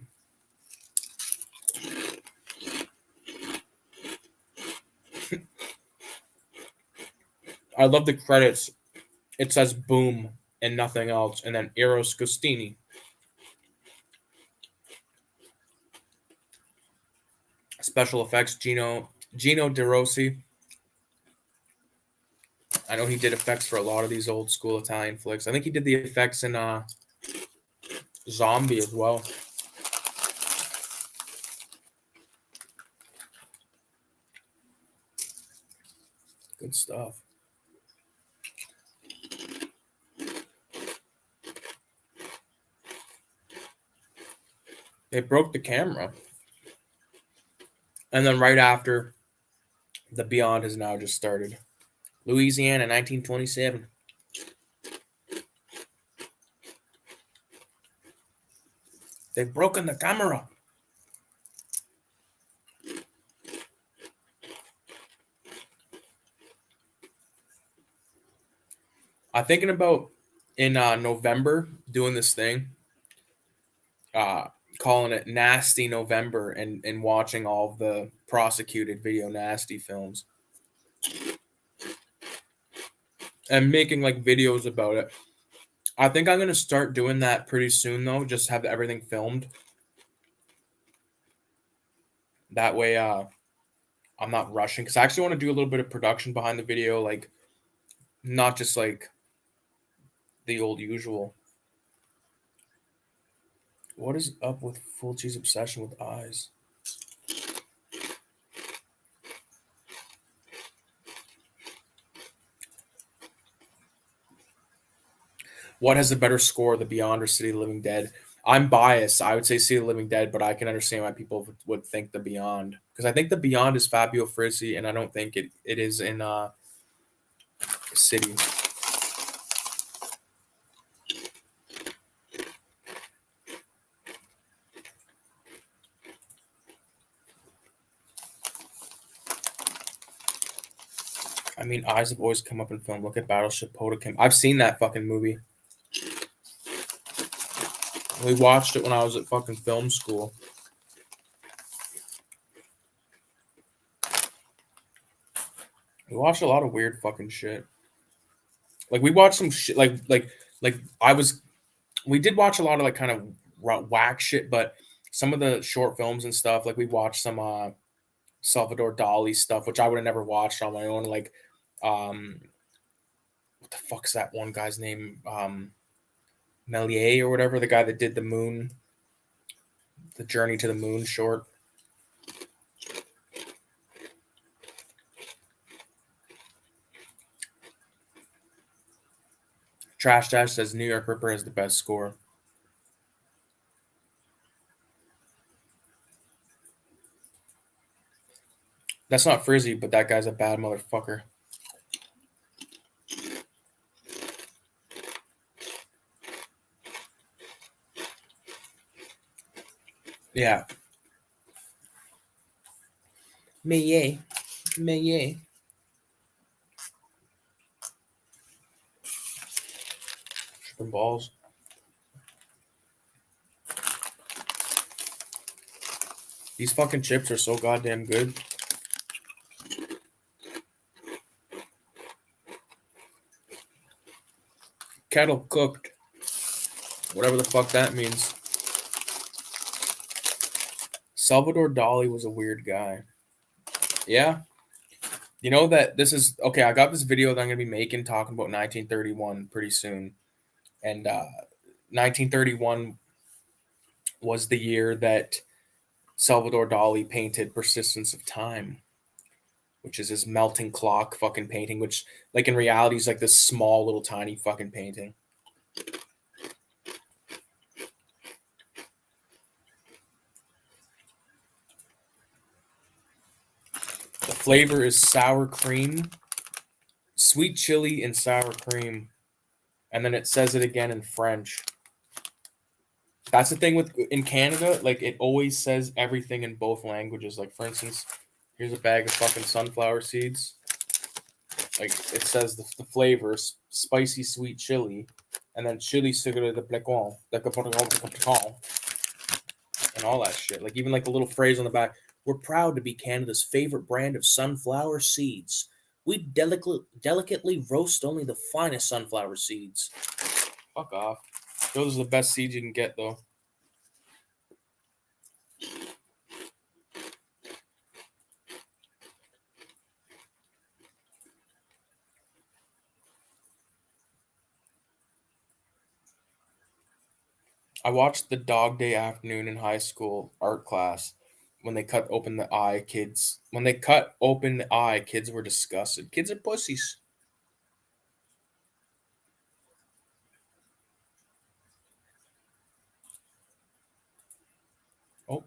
I love the credits. It says boom and nothing else, and then Eros Gostini. Special effects, Gino De Rossi. I know he did effects for a lot of these old school Italian flicks. I think he did the effects in Zombie as well. Good stuff. They broke the camera. And then right after, the Beyond has now just started. Louisiana, 1927. They've broken the camera. I'm thinking about in November doing this thing, calling it Nasty November, and watching all of the prosecuted video nasty films and making like videos about it. I think I'm gonna start doing that pretty soon though. Just have everything filmed. That way, I'm not rushing, because I actually want to do a little bit of production behind the video, like not just like the old usual. What is up with full cheese obsession with eyes? What has a better score, The Beyond or City of the Living Dead? I'm biased. I would say City of the Living Dead, but I can understand why people would think The Beyond, because I think The Beyond is Fabio Frizzi, and I don't think it is in City. I mean, eyes have always come up in film. Look at Battleship Potemkin. I've seen that fucking movie. We watched it when I was at fucking film school. We watched a lot of weird fucking shit. Like we watched some shit like we did watch a lot of like kind of whack shit, but some of the short films and stuff, like we watched some Salvador Dali stuff, which I would have never watched on my own. Like, what the fuck's that one guy's name? Melier or whatever, the guy that did the Journey to the Moon short. Trash Dash says New York Ripper has the best score. That's not Frizzy, but that guy's a bad motherfucker. Yeah. Melier. Tripping balls. These fucking chips are so goddamn good. Kettle cooked. Whatever the fuck that means. Salvador Dali was a weird guy. Yeah. You know that this is okay. I got this video that I'm going to be making talking about 1931 pretty soon. And 1931 was the year that Salvador Dali painted Persistence of Time, which is his melting clock fucking painting, which, like, in reality is like this small little tiny fucking painting. The flavor is sour cream, sweet chili, and sour cream. And then it says it again in French. That's the thing with in Canada, like it always says everything in both languages. Like for instance, here's a bag of fucking sunflower seeds. Like it says the flavors spicy sweet chili, and then chili sugar de plecon, and all that shit. Like even like the little phrase on the back, we're proud to be Canada's favorite brand of sunflower seeds. We delicately roast only the finest sunflower seeds. Fuck off. Those are the best seeds you can get though. I watched the Dog Day Afternoon in high school art class when they cut open the eye. Kids were disgusted. Kids are pussies. Oh,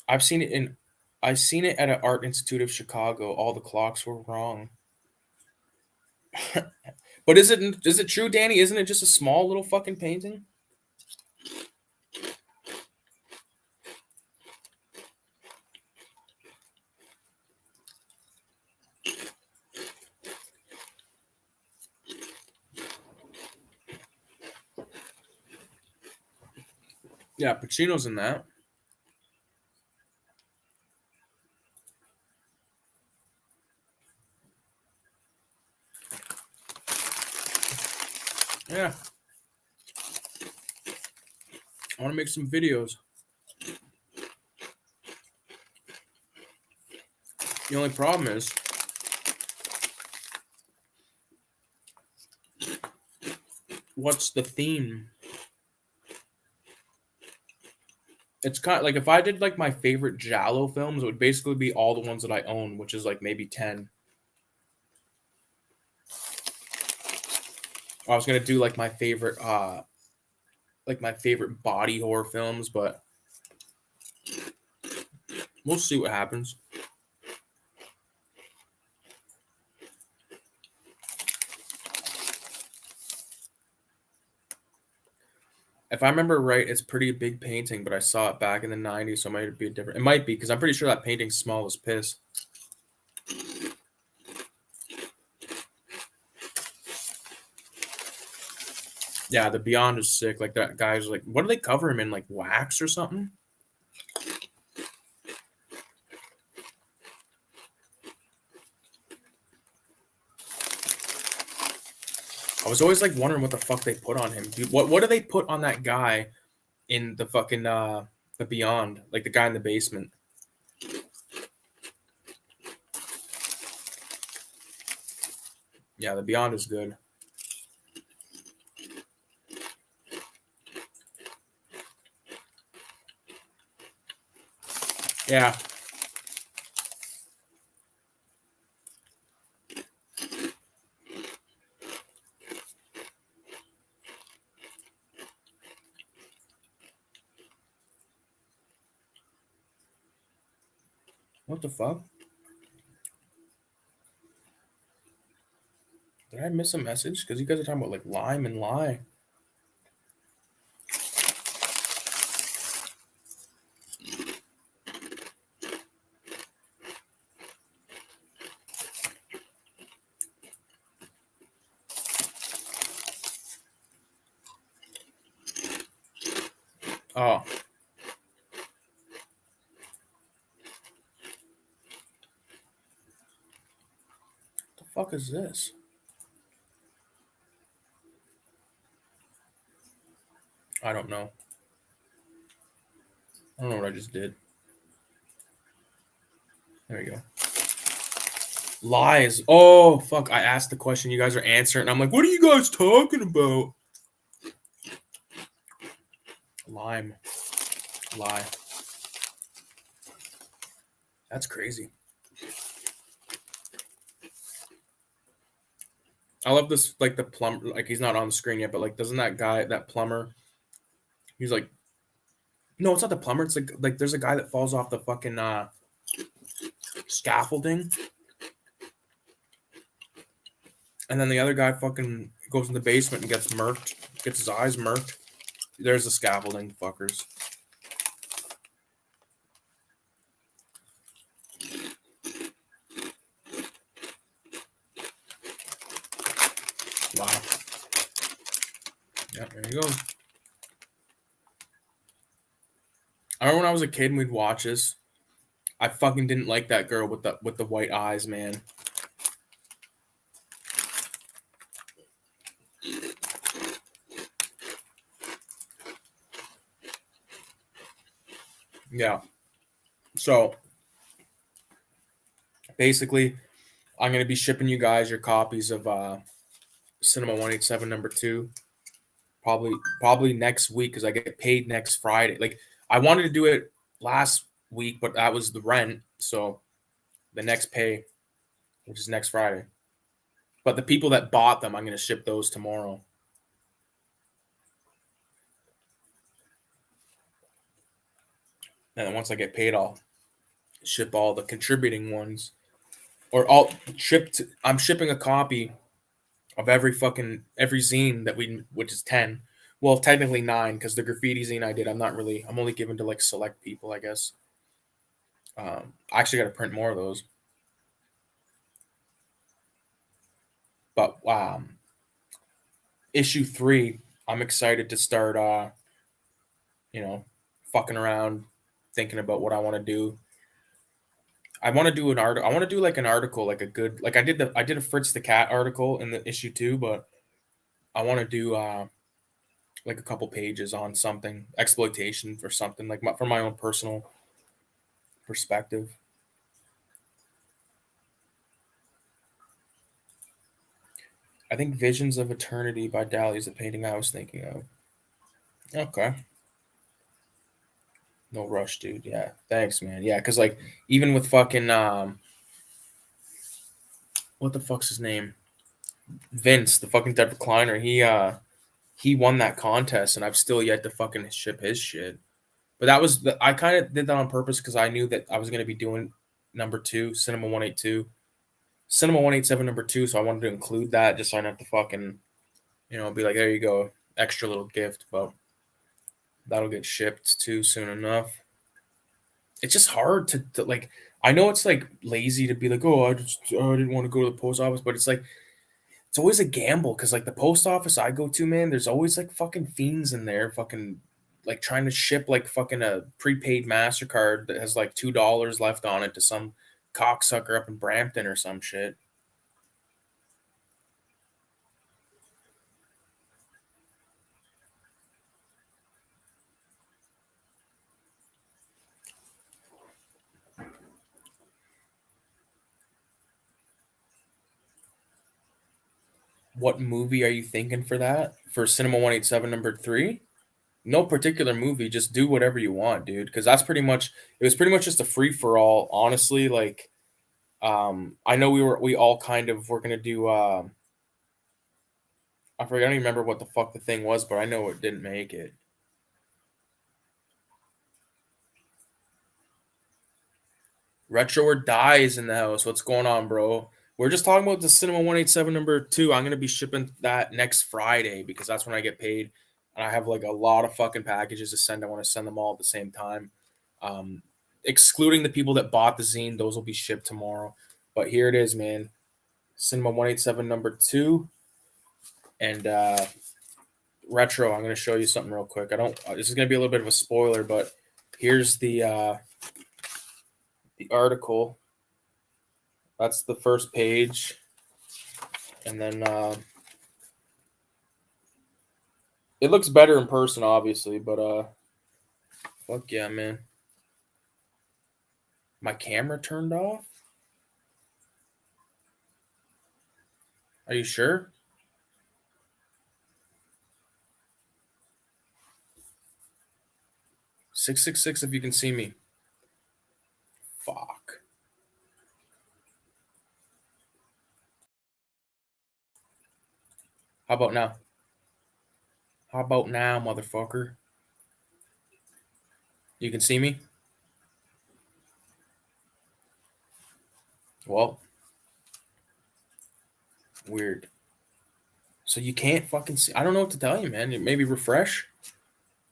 I've seen it at an art institute of Chicago. All the clocks were wrong. But is it true, Danny? Isn't it just a small little fucking painting? Yeah, Pacino's in that. Yeah. I want to make some videos. The only problem is what's the theme? It's kind of like if I did like my favorite giallo films, it would basically be all the ones that I own, which is like maybe 10. I was gonna do like my favorite body horror films, but we'll see what happens. If I remember right, it's pretty big painting, but I saw it back in the 90s, so it might be different. It might be because I'm pretty sure that painting's small as piss. Yeah, the Beyond is sick. Like that guy's like, what do they cover him in? Like wax or something? I was always like wondering what the fuck they put on him. Dude, what do they put on that guy in the fucking the Beyond? Like the guy in the basement. Yeah, the Beyond is good. Yeah. What the fuck? Did I miss a message? Because you guys are talking about like lime and lie. Oh. What the fuck is this? I don't know. I don't know what I just did. There we go. Lies. Oh, fuck. I asked the question. You guys are answering. And I'm like, what are you guys talking about? Lime. Lie. That's crazy. I love this, like the plumber. Like he's not on the screen yet, but like, doesn't that plumber? He's like, no, it's not the plumber. It's like there's a guy that falls off the fucking scaffolding. And then the other guy fucking goes in the basement and gets murked, gets his eyes murked. There's the scaffolding, fuckers. Wow. Yeah, there you go. I remember when I was a kid and we'd watch this. I fucking didn't like that girl with the white eyes, man. Yeah. So basically, I'm gonna be shipping you guys your copies of Cinema 187 number 2. Probably next week because I get paid next Friday. Like I wanted to do it last week, but that was the rent. So the next pay, which is next Friday. But the people that bought them, I'm gonna ship those tomorrow. And then once I get paid, I'll ship all the contributing ones. Or I'll I'm shipping a copy of every zine that which is 10. Well, technically 9 because the graffiti zine I did, I'm only giving to like select people, I guess. I actually got to print more of those. But issue 3, I'm excited to start fucking around, thinking about what I want to do. I want to do an art. I want to do like an article, like a good, like I did a Fritz the Cat article in the issue 2, but I want to do like a couple pages on something, exploitation or something, like from my own personal perspective. I think Visions of Eternity by Dali is the painting I was thinking of. Okay. No rush, dude. Yeah. Thanks, man. Yeah, because like even with fucking what the fuck's his name? Vince, the fucking Dead Recliner, he won that contest and I've still yet to fucking ship his shit. But I kind of did that on purpose because I knew that I was gonna be doing number 2, Cinema 182. Cinema 187 number 2, so I wanted to include that just so I don't have to fucking, be like, there you go, extra little gift, but that'll get shipped too soon enough. It's just hard to like, I know it's like lazy to be like, oh, I didn't want to go to the post office, but it's like, it's always a gamble because like the post office I go to, man, there's always like fucking fiends in there, fucking like trying to ship like fucking a prepaid MasterCard that has like $2 left on it to some cocksucker up in Brampton or some shit. What movie are you thinking for that? For Cinema 187 number 3? No particular movie, just do whatever you want, dude. Because it was pretty much just a free for all, honestly. Like, I know we all kind of were gonna do. I forget, I don't even remember what the fuck the thing was, but I know it didn't make it. Retro or dies in the house. What's going on, bro? We're just talking about the Cinema 187 number 2. I'm gonna be shipping that next Friday because that's when I get paid, and I have like a lot of fucking packages to send. I want to send them all at the same time. Um, Excluding the people that bought the zine, those will be shipped tomorrow. But here it is, man. Cinema 187 number 2, and retro. I'm gonna show you something real quick. I don't. This is gonna be a little bit of a spoiler, but here's the article. That's the first page, and then it looks better in person, obviously. But fuck yeah, man. My camera turned off. Are you sure? 666 if you can see me. Fuck. How about now? How about now, motherfucker? You can see me? Well, weird. So you can't fucking see. I don't know what to tell you, man. Maybe refresh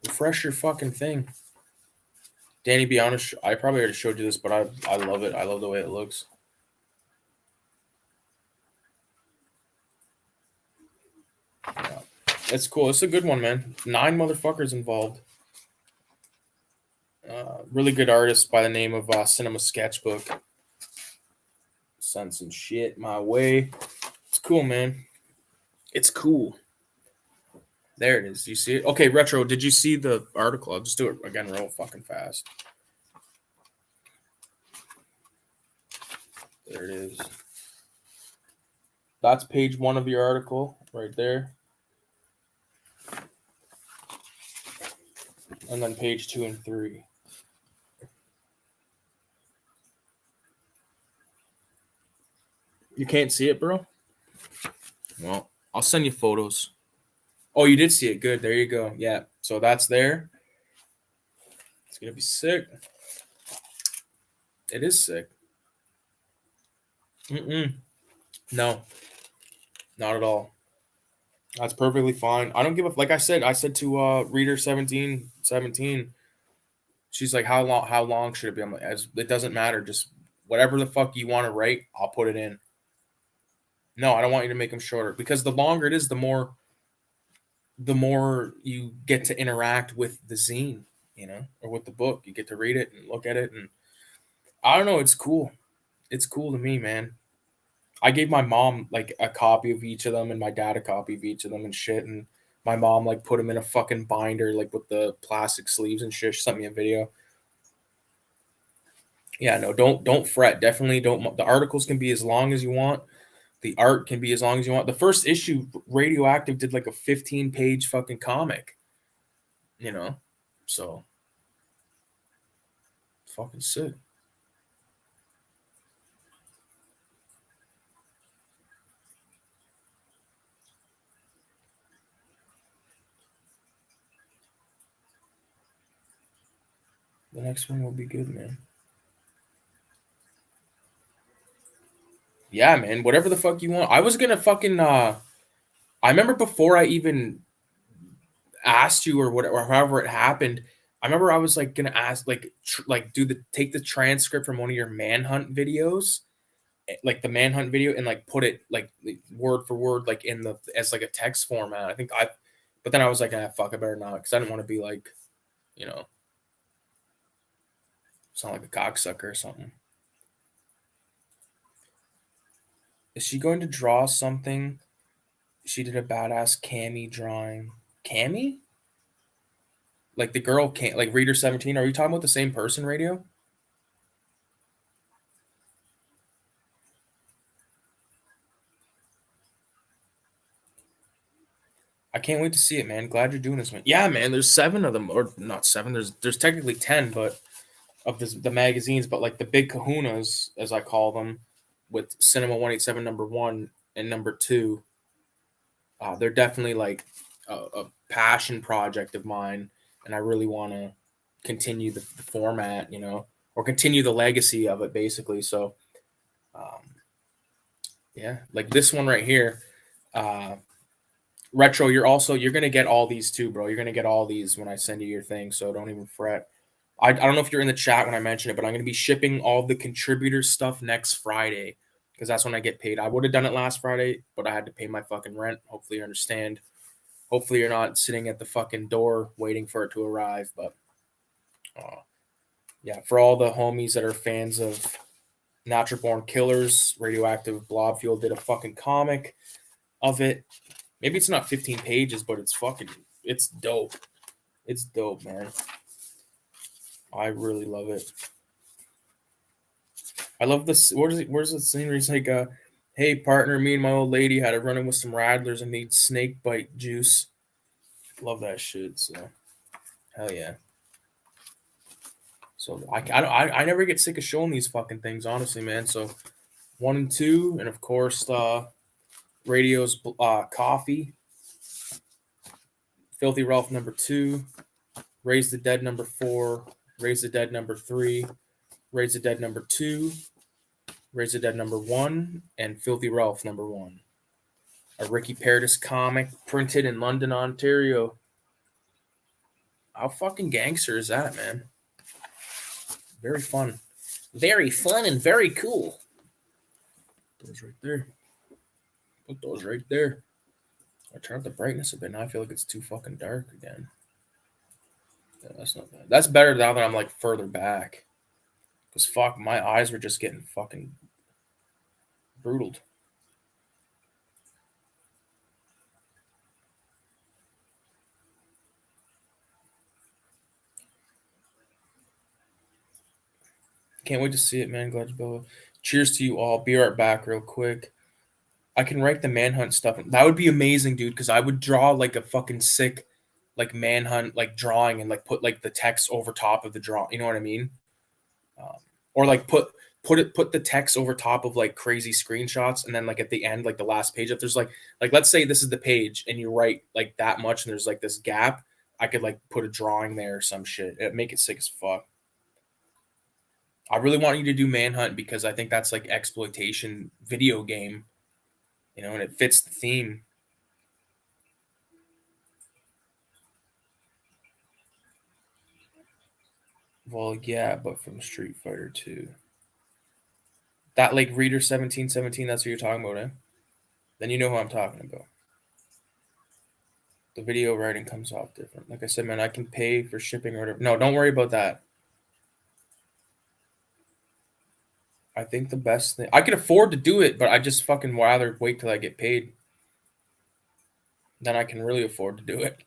your fucking thing. Danny, be honest, I probably already showed you this, but I love it. I love the way it looks. Yeah. It's cool. It's a good one, man. 9 motherfuckers involved. Really good artist by the name of Cinema Sketchbook. Sent some shit my way. It's cool, man. It's cool. There it is. You see it? Okay, Retro, did you see the article? I'll just do it again real fucking fast. There it is. That's page 1 of your article right there. And then page 2 and 3. You can't see it, bro? Well, I'll send you photos. Oh, you did see it. Good. There you go. Yeah. So that's there. It's going to be sick. It is sick. No. Not at all. That's perfectly fine. I don't give a... Like I said to Reader 1717, she's like, how long should it be? I'm like, it doesn't matter. Just whatever the fuck you want to write, I'll put it in. No, I don't want you to make them shorter, because the longer it is, the more you get to interact with the zine, or with the book. You get to read it and look at it, and I don't know, it's cool. It's cool to me, man. I gave my mom like a copy of each of them, and my dad a copy of each of them and shit, and my mom like put them in a fucking binder like with the plastic sleeves and shit. She sent me a video. Yeah, no, don't fret. Definitely don't. The articles can be as long as you want. The art can be as long as you want. The first issue, Radioactive did like a 15-page fucking comic, so fucking sick. The next one will be good, man. Yeah, man. Whatever the fuck you want. I was gonna fucking I remember before I even asked you or whatever, or however it happened. I remember I was like gonna ask, like, take the transcript from one of your manhunt videos, like the manhunt video, and like put it like word for word, like in the as like a text format. But then I was like, fuck, I better not, because I didn't want to be like, sound like a cocksucker or something. Is she going to draw something? She did a badass Cammy drawing. Cammy? Like the girl can't, like Reader 17. Are you talking about the same person, Radio? I can't wait to see it, man. Glad you're doing this, man. Yeah, man. There's 7 of them, or not 7. There's technically 10, but of the magazines, but like the big kahunas, as I call them, with Cinema 187 #1 and #2. They're definitely like a passion project of mine, and I really want to continue the format, or continue the legacy of it, basically. So, yeah, like this one right here, Retro. You're gonna get all these too, bro. You're gonna get all these when I send you your thing, so don't even fret. I don't know if you're in the chat when I mentioned it, but I'm gonna be shipping all the contributor stuff next Friday, because that's when I get paid. I would have done it last Friday, but I had to pay my fucking rent. Hopefully you understand. Hopefully you're not sitting at the fucking door waiting for it to arrive. But yeah, for all the homies that are fans of Natural Born Killers, Radioactive Blob Fuel did a fucking comic of it. Maybe it's not 15 pages, but it's dope. It's dope, man. I really love it. I love this. Where's the scene where he's like, hey, partner, me and my old lady had a run-in with some rattlers and need snake bite juice. Love that shit. So, hell yeah. So I never get sick of showing these fucking things, honestly, man. So 1 and 2, and of course, Radio's Coffee, Filthy Ralph #2, Raise the Dead #4, Raise the Dead #3, Raise the Dead #2, Raise the Dead #1, and Filthy Ralph #1. A Ricky Paradis comic printed in London, Ontario. How fucking gangster is that, man? Very fun. Very fun and very cool. Put those right there. Put those right there. I turn up the brightness a bit. Now I feel like it's too fucking dark again. Yeah, that's not bad. That's better now that I'm like further back. Because fuck, my eyes were just getting fucking brutaled. Can't wait to see it, man. Glad you Cheers to you all. Be right back real quick. I can write the Manhunt stuff. That would be amazing, dude, because I would draw like a fucking sick like Manhunt like drawing and like put like the text over top of the draw. You know what I mean? Or like put the text over top of like crazy screenshots, and then like at the end, like the last page, if there's like let's say this is the page and you write like that much and there's like this gap, I could like put a drawing there or some shit. It'd make it sick as fuck. I really want you to do Manhunt because I think that's like exploitation video game, you know, and it fits the theme. Well, yeah, but from Street Fighter 2. That like Reader 1717, that's what you're talking about, eh? Then you know who I'm talking about. The video writing comes off different. Like I said, man, I can pay for shipping or whatever. No, don't worry about that. I think the best thing I can afford to do it, but I just fucking rather wait till I get paid. Then I can really afford to do it.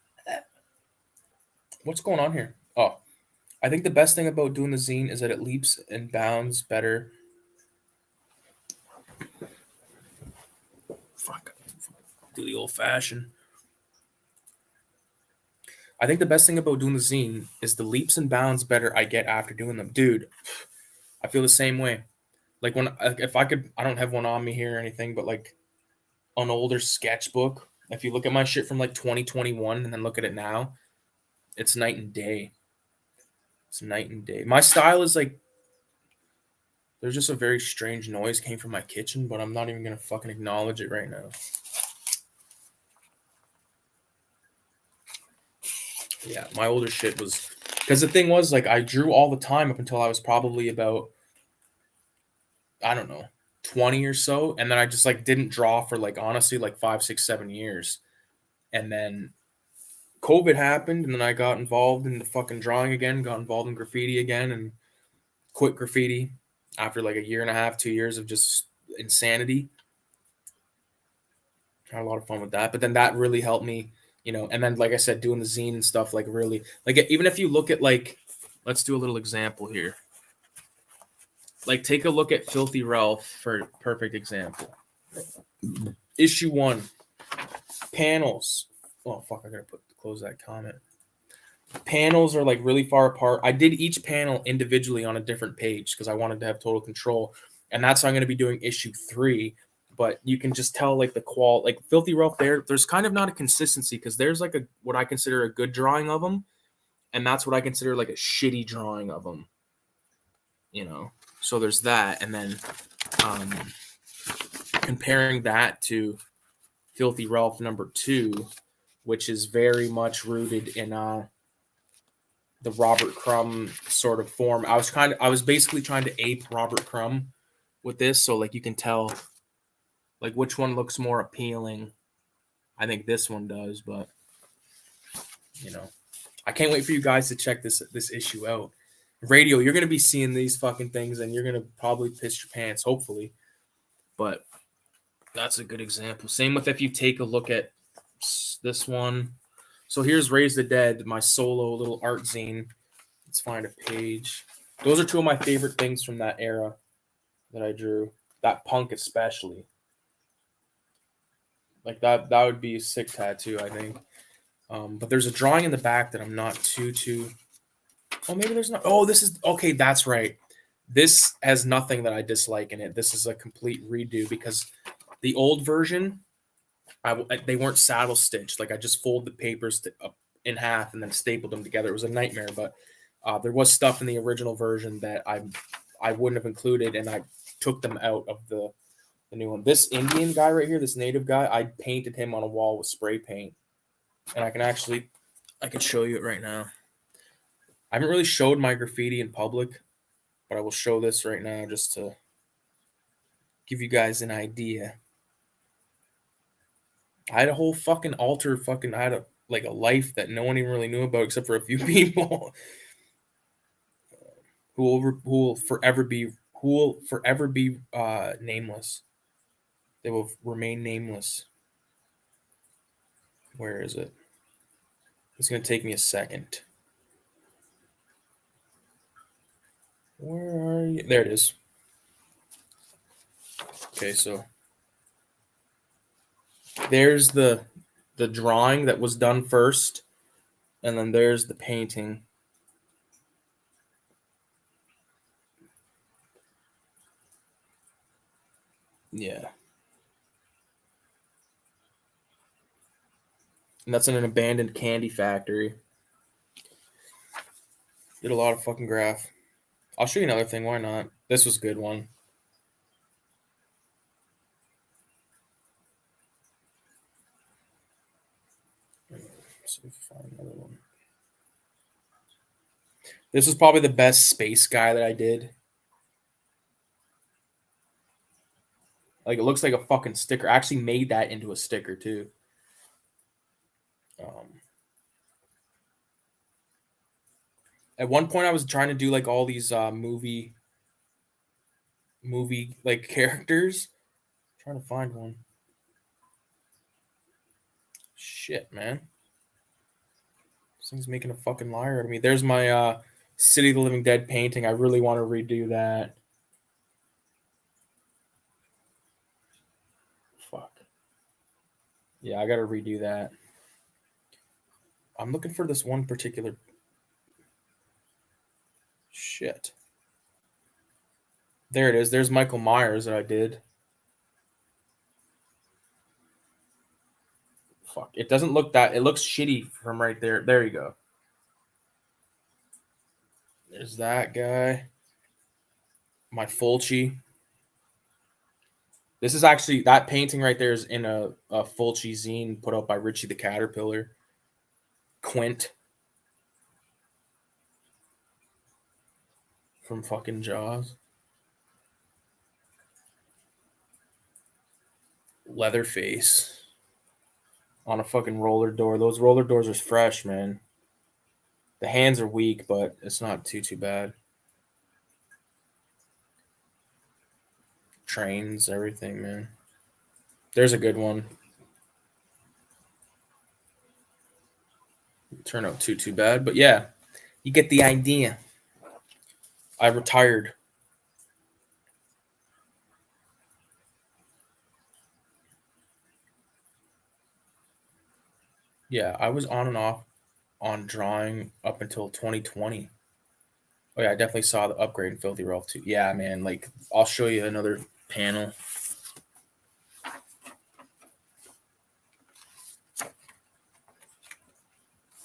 What's going on here? Oh, I think the best thing about doing the zine is that it leaps and bounds better. Fuck. Do the old fashioned. I think the best thing about doing the zine is the leaps and bounds better I get after doing them. Dude, I feel the same way. Like when, if I could, I don't have one on me here or anything, but like an older sketchbook, if you look at my shit from like 2021 and then look at it now, it's night and day. It's night and day. My style is like, there's just a very strange noise came from my kitchen, but I'm not even going to fucking acknowledge it right now. Yeah, my older shit was, because the thing was, like, I drew all the time up until I was probably about, I don't know, 20 or so. And then I just, like, didn't draw for, like, honestly, like 5, 6, 7 years. And then COVID happened, and then I got involved in the fucking drawing again, got involved in graffiti again, and quit graffiti after, like, a year and a half, 2 years of just insanity. Had a lot of fun with that. But then that really helped me, you know, and then like I said, doing the zine and stuff, like really, like even if you look at like, let's do a little example here. Like take a look at Filthy Ralph for perfect example. Issue 1, panels. Oh fuck, I gotta close that comment. Panels are like really far apart. I did each panel individually on a different page because I wanted to have total control, and that's how I'm gonna be doing issue 3. But you can just tell like the like Filthy Ralph there's kind of not a consistency because there's like a what I consider a good drawing of them, and that's what I consider like a shitty drawing of them, you know. So there's that, and then comparing that to Filthy Ralph #2, which is very much rooted in the Robert Crumb sort of form. I was basically trying to ape Robert Crumb with this, so like you can tell like which one looks more appealing. I think this one does, but you know, I can't wait for you guys to check this issue out. Radio, you're gonna be seeing these fucking things, and you're gonna probably piss your pants, hopefully. But that's a good example. Same with if you take a look at this one. So here's Raise the Dead, my solo little art zine. Let's find a page. Those are 2 of my favorite things from that era that I drew. That punk especially. Like that would be a sick tattoo, I think. But there's a drawing in the back that I'm not too. Oh, maybe there's not. Oh, this is okay. That's right. This has nothing that I dislike in it. This is a complete redo because the old version, they weren't saddle stitched. Like I just folded the papers in half and then stapled them together. It was a nightmare. But there was stuff in the original version that I wouldn't have included, and took them out of the new one. This Indian guy right here, this native guy, I painted him on a wall with spray paint, and I can show you it right now. I haven't really showed my graffiti in public, but I will show this right now just to give you guys an idea. I had a whole fucking altar, I had a life that no one even really knew about except for a few people who will forever be nameless. They will remain nameless. Where is it? It's gonna take me a second. Where are you? There it is. Okay, so there's the drawing that was done first, and then there's the painting. Yeah. And that's in an abandoned candy factory. Did a lot of fucking graph. I'll show you another thing. Why not? This was a good one. Let's see if I find another one. This is probably the best space guy that I did. Like, it looks like a fucking sticker. I actually made that into a sticker too. At one point, I was trying to do like all these movie like characters. I'm trying to find one. Shit, man. This thing's making a fucking liar out of me. There's my City of the Living Dead painting. I really want to redo that. Fuck. Yeah, I gotta redo that. I'm looking for this one particular. Shit. There it is. There's Michael Myers that I did. Fuck. It doesn't look that. It looks shitty from right there. There you go. There's that guy. My Fulci. This is actually, that painting right there is in a Fulci zine put out by Richie the Caterpillar. Quint. From fucking Jaws. Leatherface. On a fucking roller door. Those roller doors are fresh, man. The hands are weak, but it's not too bad. Trains, everything, man. There's a good one. Turn out too bad, but yeah, you get the idea. I retired. Yeah, I was on and off on drawing up until 2020. Oh yeah, I definitely saw the upgrade in Filthy Ralph too. Yeah, man, like I'll show you another panel.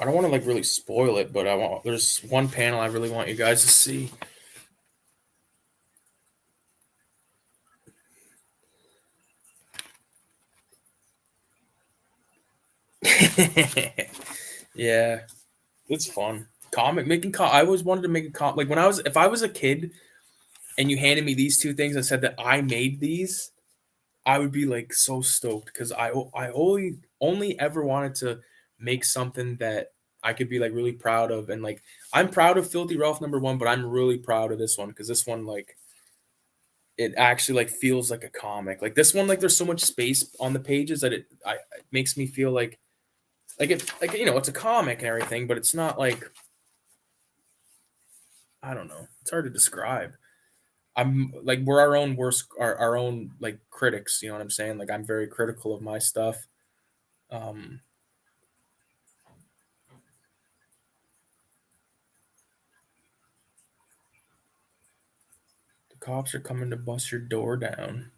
I don't want to like really spoil it, but there's one panel I really want you guys to see. Yeah, it's fun. I always wanted to make a comic. Like if I was a kid and you handed me these two things and said that I made these, I would be like so stoked because I only ever wanted to make something that I could be like really proud of. And like I'm proud of Filthy Ralph #1, but I'm really proud of this one because this one like it actually like feels like a comic. Like this one, like there's so much space on the pages that it makes me feel like it's a comic and everything, but it's not like, I don't know. It's hard to describe. I'm like, we're our own our own like critics. You know what I'm saying? Like I'm very critical of my stuff. The cops are coming to bust your door down.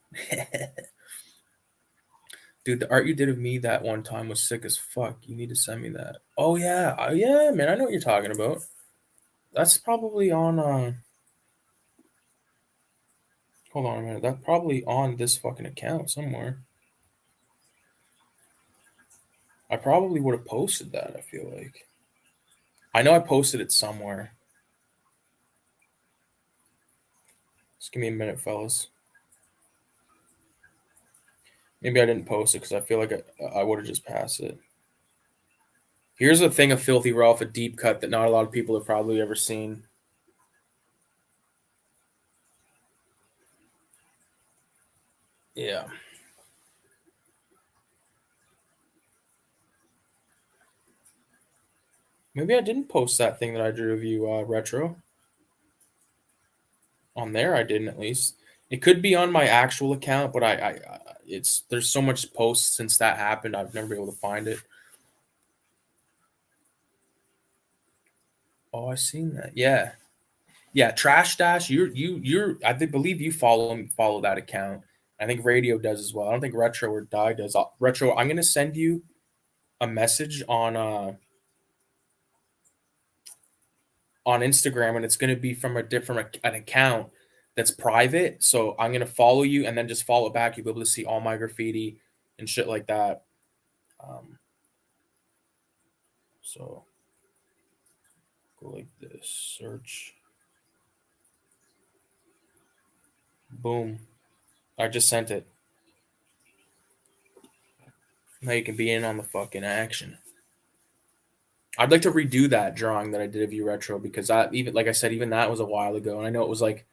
Dude, the art you did of me that one time was sick as fuck. You need to send me that. Oh yeah, yeah, man. I know what you're talking about. That's probably on. Hold on a minute. That's probably on this fucking account somewhere. I probably would have posted that, I feel like. I know I posted it somewhere. Just give me a minute, fellas. Maybe I didn't post it because I feel like I would have just passed it. Here's a thing of Filthy Ralph, a deep cut that not a lot of people have probably ever seen. Yeah. Maybe I didn't post that thing that I drew of you, retro. On there, I didn't at least. It could be on my actual account, but it's there's so much posts since that happened. I've never been able to find it. Oh, I seen that. Yeah, yeah. Trash Dash. You're. Believe you follow that account. I think Radio does as well. I don't think Retro or Die does. Retro. I'm gonna send you a message on Instagram, and it's going to be from a different an account that's private. So I'm going to follow you and then just follow back. You'll be able to see all my graffiti and shit like that. So go like this, search. Boom. I just sent it. Now you can be in on the fucking action. I'd like to redo that drawing that I did of you retro because even like I said, even that was a while ago, and I know it was like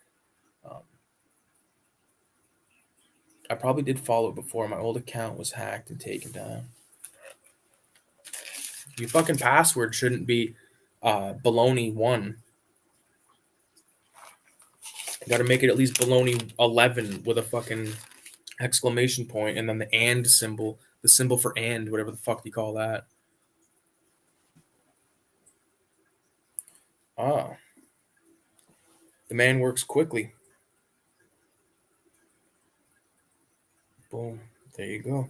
I probably did follow it before. My old account was hacked and taken down. Your fucking password shouldn't be baloney1. You got to make it at least baloney 11 with a fucking exclamation point and then the and symbol, the symbol for and, whatever the fuck you call that. Ah. The man works quickly. Boom. There you go.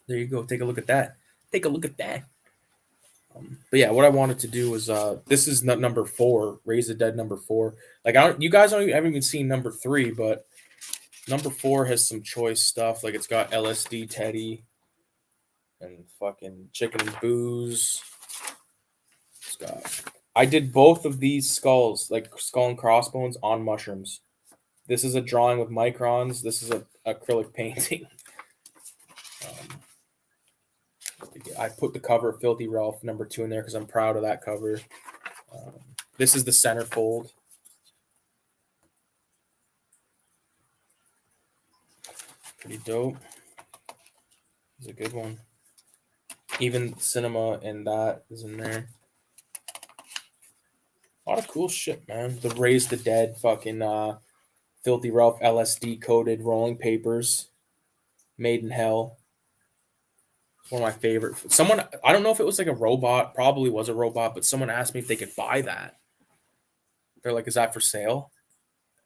There you go. Take a look at that. Take a look at that. But yeah, what I wanted to do was this is number 4, Raise the Dead number 4. Like you guys haven't even seen number 3, but number 4 has some choice stuff. Like it's got LSD Teddy and fucking chicken and booze. It's got. I did both of these skulls, like skull and crossbones, on mushrooms. This is a drawing with microns. This is a acrylic painting. I put the cover of Filthy Ralph number 2 in there because I'm proud of that cover. This is the centerfold. Pretty dope. It's a good one. Even cinema and that is in there. A lot of cool shit, man. The Raise the Dead fucking Filthy Ralph LSD coated rolling papers. Made in Hell. One of my favorite. Someone, I don't know if it was like a robot, probably was a robot, but someone asked me if they could buy that. They're like, is that for sale?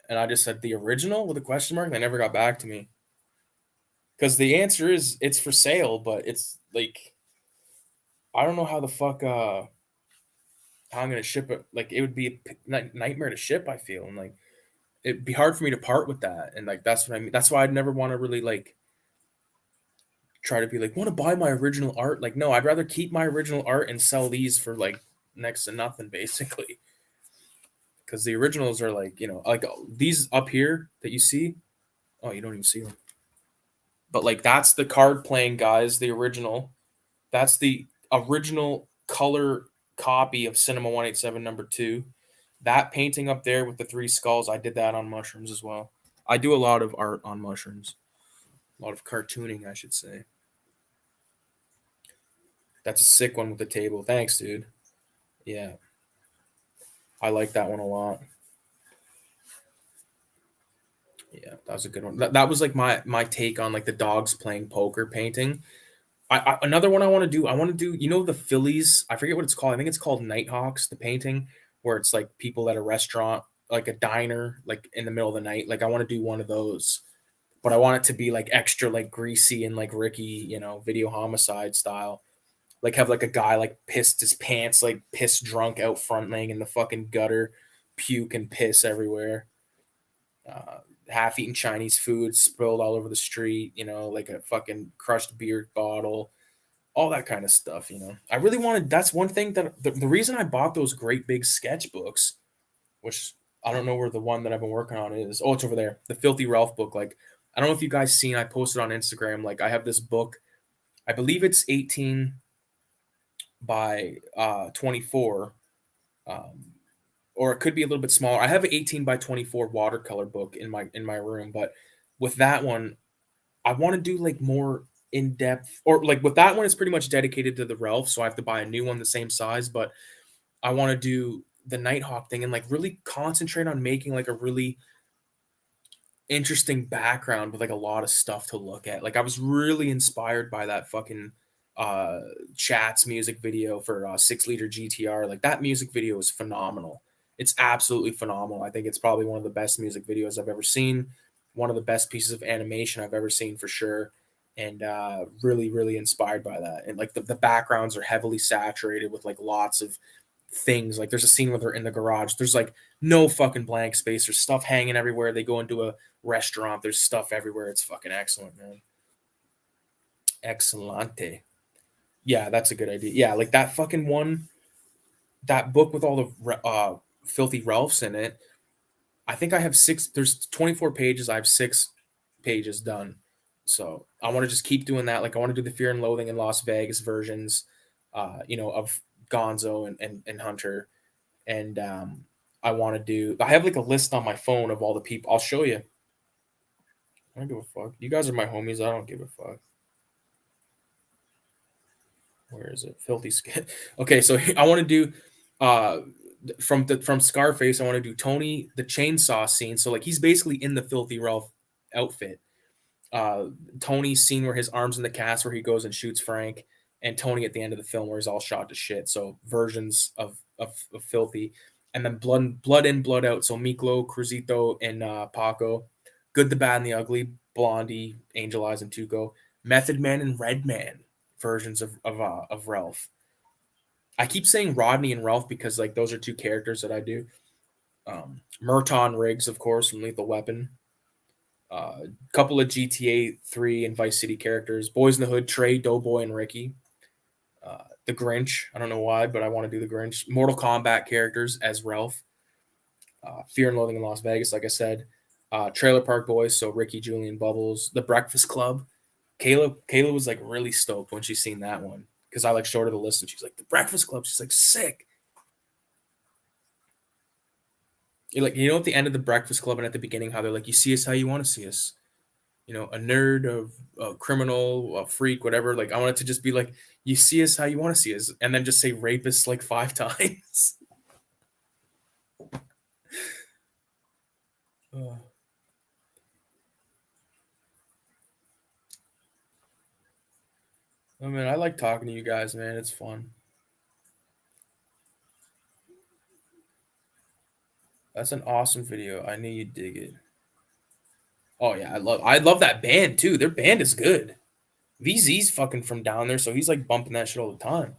And I just said the original with a question mark. They never got back to me. Because the answer is it's for sale, but it's like I don't know how the fuck how I'm gonna ship it. Like it would be a nightmare to ship, I feel, and like it'd be hard for me to part with that. And like that's what I mean. That's why I'd never want to really like try to be like, want to buy my original art? Like, no, I'd rather keep my original art and sell these for like next to nothing, basically. Because the originals are like, like these up here that you see. Oh, you don't even see them. But like that's the card playing guys, the original. That's the original color copy of Cinema 187 number 2. That painting up there with the 3 skulls, I did that on mushrooms as well. I do a lot of art on mushrooms. A lot of cartooning, I should say. That's a sick one with the table. Thanks, dude. Yeah. I like that one a lot. Yeah, that was a good one. That was like my take on like the dogs playing poker painting. Another one I want to do. I want to do. The Phillies. I forget what it's called. I think it's called Nighthawks. The painting where it's like people at a restaurant, like a diner, like in the middle of the night. Like I want to do one of those, but I want it to be like extra, like greasy and like Ricky, video homicide style. Like have like a guy like pissed his pants, like piss drunk out front, laying in the fucking gutter, puke and piss everywhere. half-eaten Chinese food spilled all over the street, you know, like a fucking crushed beer bottle, all that kind of stuff, you know. I really wanted, that's one thing that the reason I bought those great big sketchbooks, which I don't know where the one that I've been working on is. Oh, it's over there. The Filthy Ralph book. Like, I don't know if you guys seen, I posted on Instagram. Like, I have this book. I believe it's 18 by 24. Um, or it could be a little bit smaller. I have an 18 by 24 watercolor book in my room, but with that one, I want to do like more in depth, or like with that one, it's pretty much dedicated to the Ralph, so I have to buy a new one the same size. But I want to do the Nighthawk thing and like really concentrate on making like a really interesting background with like a lot of stuff to look at. Like I was really inspired by that fucking uh Chats music video for 6 liter GTR. Like that music video is phenomenal. It's absolutely phenomenal. I think it's probably one of the best music videos I've ever seen. One of the best pieces of animation I've ever seen for sure. And really, really inspired by that. And like the backgrounds are heavily saturated with like lots of things. Like there's a scene where they're in the garage. There's like no fucking blank space. There's stuff hanging everywhere. They go into a restaurant. There's stuff everywhere. It's fucking excellent, man. Excellente. Yeah, that's a good idea. Yeah, like that fucking one, that book with all the filthy Ralphs in it. I think I have six. There's 24 pages. I have 6 pages done. So I want to just keep doing that. Like I want to do the Fear and Loathing in Las Vegas versions, you know, of Gonzo and Hunter. And I want to do. I have like a list on my phone of all the people. I'll show you. I don't give a fuck. You guys are my homies. I don't give a fuck. Where is it? Filthy skin. Okay, so I want to do uh from Scarface. I want to do Tony the chainsaw scene. So like he's basically in the Filthy Ralph outfit. Uh, Tony's scene where his arms in the cast where he goes and shoots Frank, and Tony at the end of the film where he's all shot to shit. So versions of Filthy, and then blood in, blood out. So Miklo, Cruzito, and Paco, Good, the Bad, and the Ugly, Blondie, Angel Eyes, and Tuco, Method Man and Red Man versions of Ralph. I keep saying Rodney and Ralph because like those are 2 characters that I do. Merton Riggs, of course, from Lethal Weapon. Couple of GTA 3 and Vice City characters. Boys in the Hood, Trey, Doughboy, and Ricky. The Grinch. I don't know why, but I want to do the Grinch. Mortal Kombat characters as Ralph. Fear and Loathing in Las Vegas, like I said. Trailer Park Boys, so Ricky, Julian, Bubbles. The Breakfast Club. Kayla was like really stoked when she seen that one because I like showed her the list and she's like, The Breakfast Club. She's like, sick. You're like, you know, at the end of The Breakfast Club and at the beginning, how they're like, you see us how you want to see us. You know, a nerd, a criminal, a freak, whatever. Like, I want it to just be like, you see us how you want to see us, and then just say rapist like 5 times. Oh. I mean, I like talking to you guys, man. It's fun. That's an awesome video. I knew you'd dig it. Oh yeah, I love that band too. Their band is good. VZ's fucking from down there, so he's like bumping that shit all the time.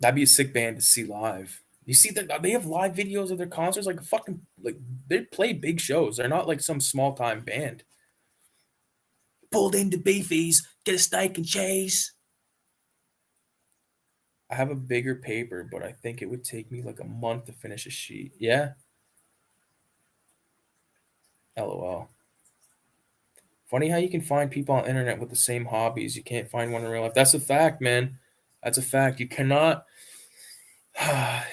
That'd be a sick band to see live. You see that they have live videos of their concerts, like fucking like they play big shows. They're not like some small time band. Pulled into beefies, get a steak and cheese. I have a bigger paper, but I think it would take me like a month to finish a sheet. Yeah. LOL. Funny how you can find people on the internet with the same hobbies. You can't find one in real life. That's a fact, man. That's a fact. You cannot.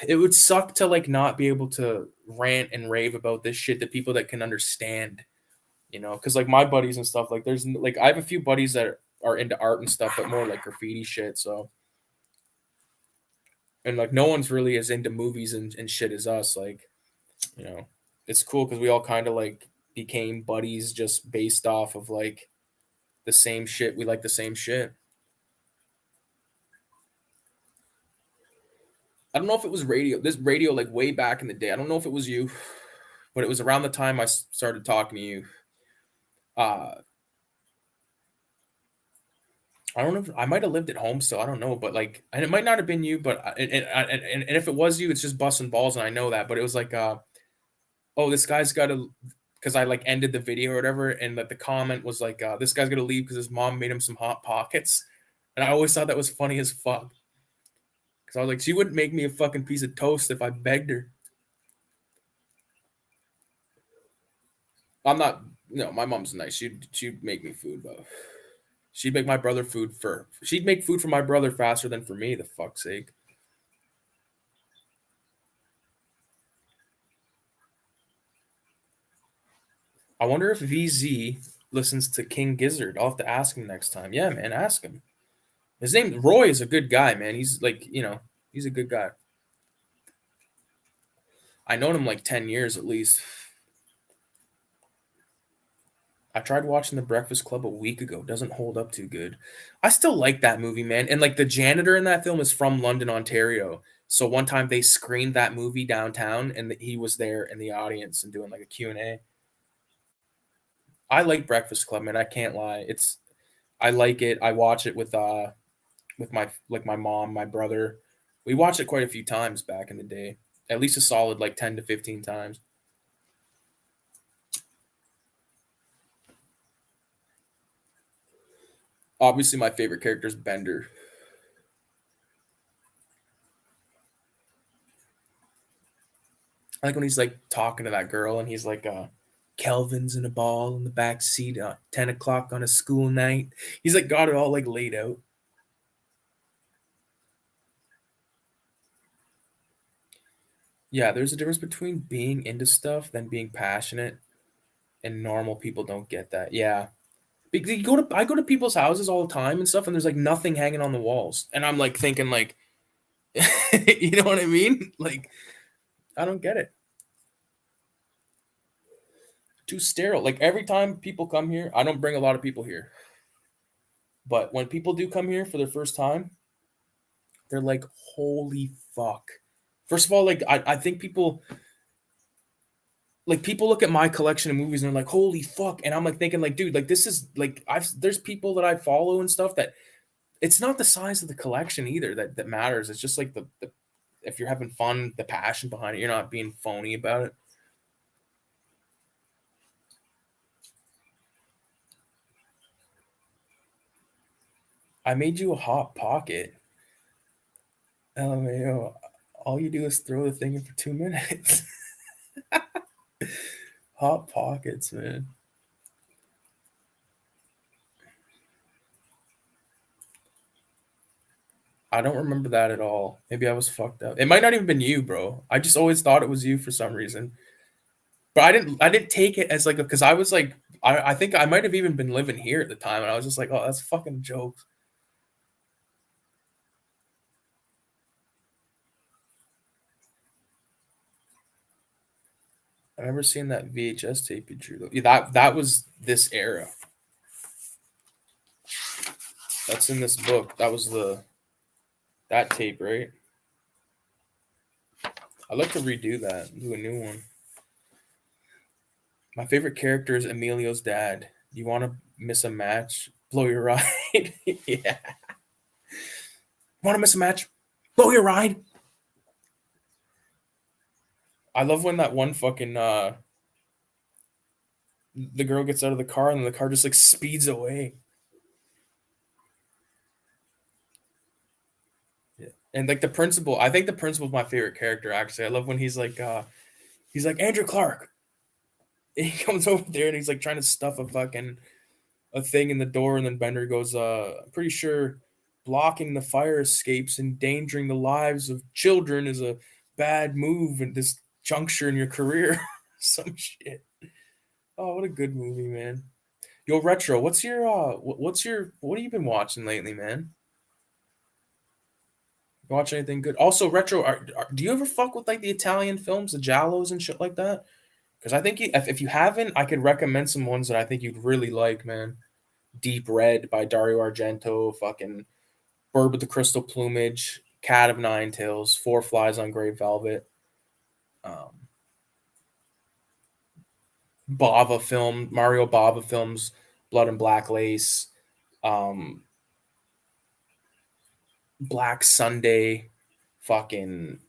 It would suck to like not be able to rant and rave about this shit to people that can understand, you know, because like my buddies and stuff, like there's like I have a few buddies that are into art and stuff, but more like graffiti shit. So and like no one's really as into movies and shit as us. Like, you know, it's cool because we all kind of like became buddies just based off of like the same shit. We like the same shit. I don't know if it was radio. This radio, like way back in the day. I don't know if it was you, but it was around the time I started talking to you. Uh, I don't know. If, I might have lived at home still. I don't know, but like, and it might not have been you. But and if it was you, it's just busting balls, and I know that. But it was like oh, this guy's got to, because I like ended the video or whatever, and like the comment was like, this guy's gonna leave because his mom made him some hot pockets, and I always thought that was funny as fuck. Because I was like, she wouldn't make me a fucking piece of toast if I begged her. I'm not. No, my mom's nice. She'd make me food, but she'd make my brother food for. She'd make food for my brother faster than for me. The fuck's sake. I wonder if VZ listens to King Gizzard. I'll have to ask him next time. Yeah, man, ask him. His name Roy is a good guy, man. He's like, he's a good guy. I known him like 10 years at least. I tried watching The Breakfast Club a week ago. Doesn't hold up too good. I still like that movie, man. And like the janitor in that film is from London, Ontario. So one time they screened that movie downtown, and he was there in the audience and doing like a Q&A. I like Breakfast Club, man. I can't lie. I like it. I watch it with my mom, my brother. We watched it quite a few times back in the day. At least a solid like 10 to 15 times. Obviously my favorite character is Bender. I like when he's like talking to that girl and he's like, Kelvin's in a ball in the back seat at 10 o'clock on a school night. He's like got it all like laid out. Yeah, there's a difference between being into stuff than being passionate, and normal people don't get that. Yeah. Because I go to people's houses all the time and stuff, and there's like nothing hanging on the walls. And I'm like thinking like you know what I mean? Like, I don't get it. Too sterile. Like every time people come here, I don't bring a lot of people here. But when people do come here for their first time, they're like, holy fuck. First of all, like I think people look at my collection of movies and they're like, holy fuck. And I'm like thinking, like, dude, like this is like there's people that I follow and stuff that it's not the size of the collection either that matters. It's just like the if you're having fun, the passion behind it, you're not being phony about it. I made you a hot pocket. LMAO. All you do is throw the thing in for 2 minutes. Hot pockets, man. I don't remember that at all. Maybe I was fucked up. It might not even been you, bro. I just always thought it was you for some reason. But I didn't take it as like because I was like I think I might have even been living here at the time and I was just like, oh, that's fucking jokes. I remember seeing that VHS tape you drew. Yeah, that was this era. That's in this book. That was that tape, right? I'd like to redo that, do a new one. My favorite character is Emilio's dad. You want to miss a match? Blow your ride. Yeah. Want to miss a match? Blow your ride. I love when that one fucking the girl gets out of the car and the car just like speeds away. Yeah. And like the principal, I think the principal's my favorite character actually. I love when he's like Andrew Clark. And he comes over there and he's like trying to stuff a thing in the door, and then Bender goes, I'm pretty sure blocking the fire escapes, endangering the lives of children is a bad move at this juncture in your career. Some shit. Oh, what a good movie, man. Yo, Retro, what have you been watching lately, man? You watch anything good? Also, Retro, do you ever fuck with like the Italian films, the giallos and shit like that? Because I think if you haven't, I could recommend some ones that I think you'd really like, man. Deep Red by Dario Argento, fucking Bird with the Crystal Plumage, Cat of Nine Tails, Four Flies on Grey Velvet, um, Mario Bava films, Blood and Black Lace, um, Black Sunday, fucking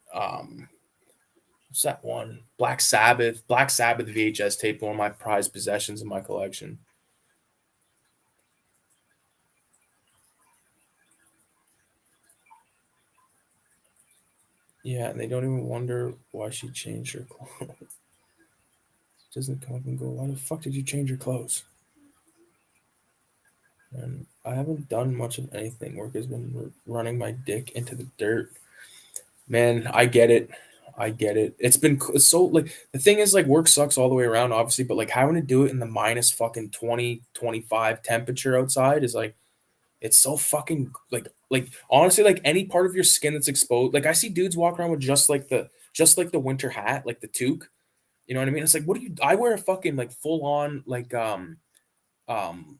What's that one? Black Sabbath. Black Sabbath VHS tape, one of my prized possessions in my collection. Yeah, and they don't even wonder why she changed her clothes. Doesn't come up and go, why the fuck did you change your clothes? And I haven't done much of anything. Work has been running my dick into the dirt. Man, I get it. I get it. It's so like the thing is like work sucks all the way around, obviously, but like having to do it in the minus fucking 20, 25 temperature outside is like it's so fucking like honestly, like any part of your skin that's exposed. Like I see dudes walk around with just like the winter hat, like the toque. You know what I mean? It's like what do you I wear a fucking like full on um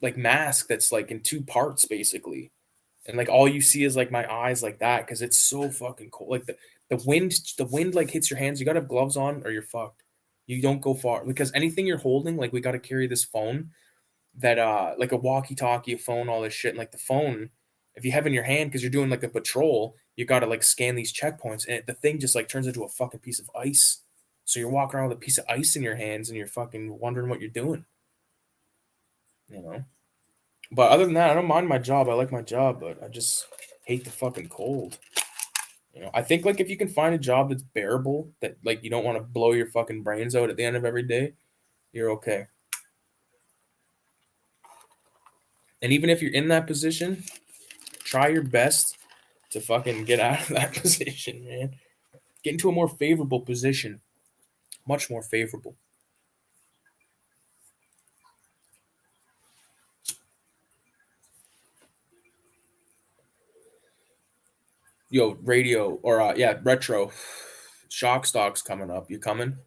like mask that's like in two parts basically. And like all you see is like my eyes like that because it's so fucking cold. Like the wind like hits your hands. You gotta have gloves on or you're fucked. You don't go far because anything you're holding, like we gotta carry this phone that like a walkie-talkie, a phone, all this shit. And like the phone, if you have in your hand because you're doing like a patrol, you gotta like scan these checkpoints, and the thing just like turns into a fucking piece of ice. So you're walking around with a piece of ice in your hands and you're fucking wondering what you're doing, you know? But other than that, I don't mind my job. I like my job, but I just hate the fucking cold. I think like if you can find a job that's bearable, that like you don't want to blow your fucking brains out at the end of every day, you're okay. And even if you're in that position, try your best to fucking get out of that position, man. Get into a more favorable position, much more favorable. Yo, radio or yeah, retro. Shock stock's coming up. You coming?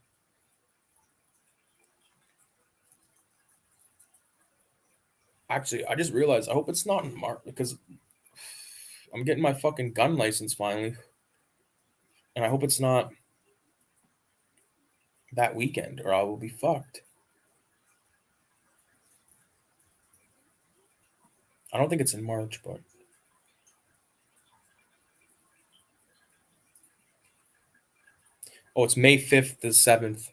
Actually, I just realized I hope it's not in March because I'm getting my fucking gun license finally, and I hope it's not that weekend or I will be fucked. I don't think it's in March, but oh, it's May 5th to 7th.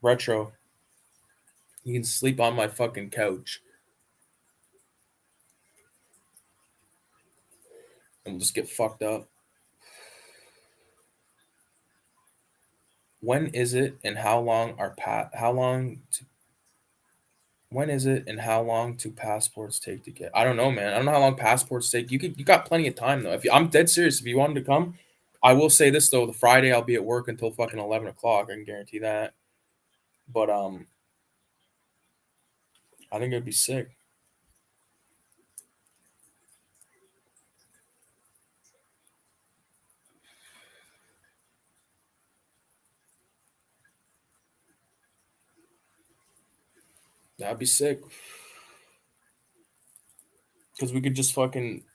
Retro. You can sleep on my fucking couch and we'll just get fucked up. When is it and how long are how long to, when is it and how long do passports take to get? I don't know, man. I don't know how long passports take. You got plenty of time though. I'm dead serious. If you wanted to come, I will say this though: the Friday I'll be at work until fucking 11 o'clock. I can guarantee that. But I think it'd be sick. That'd be sick because we could just fucking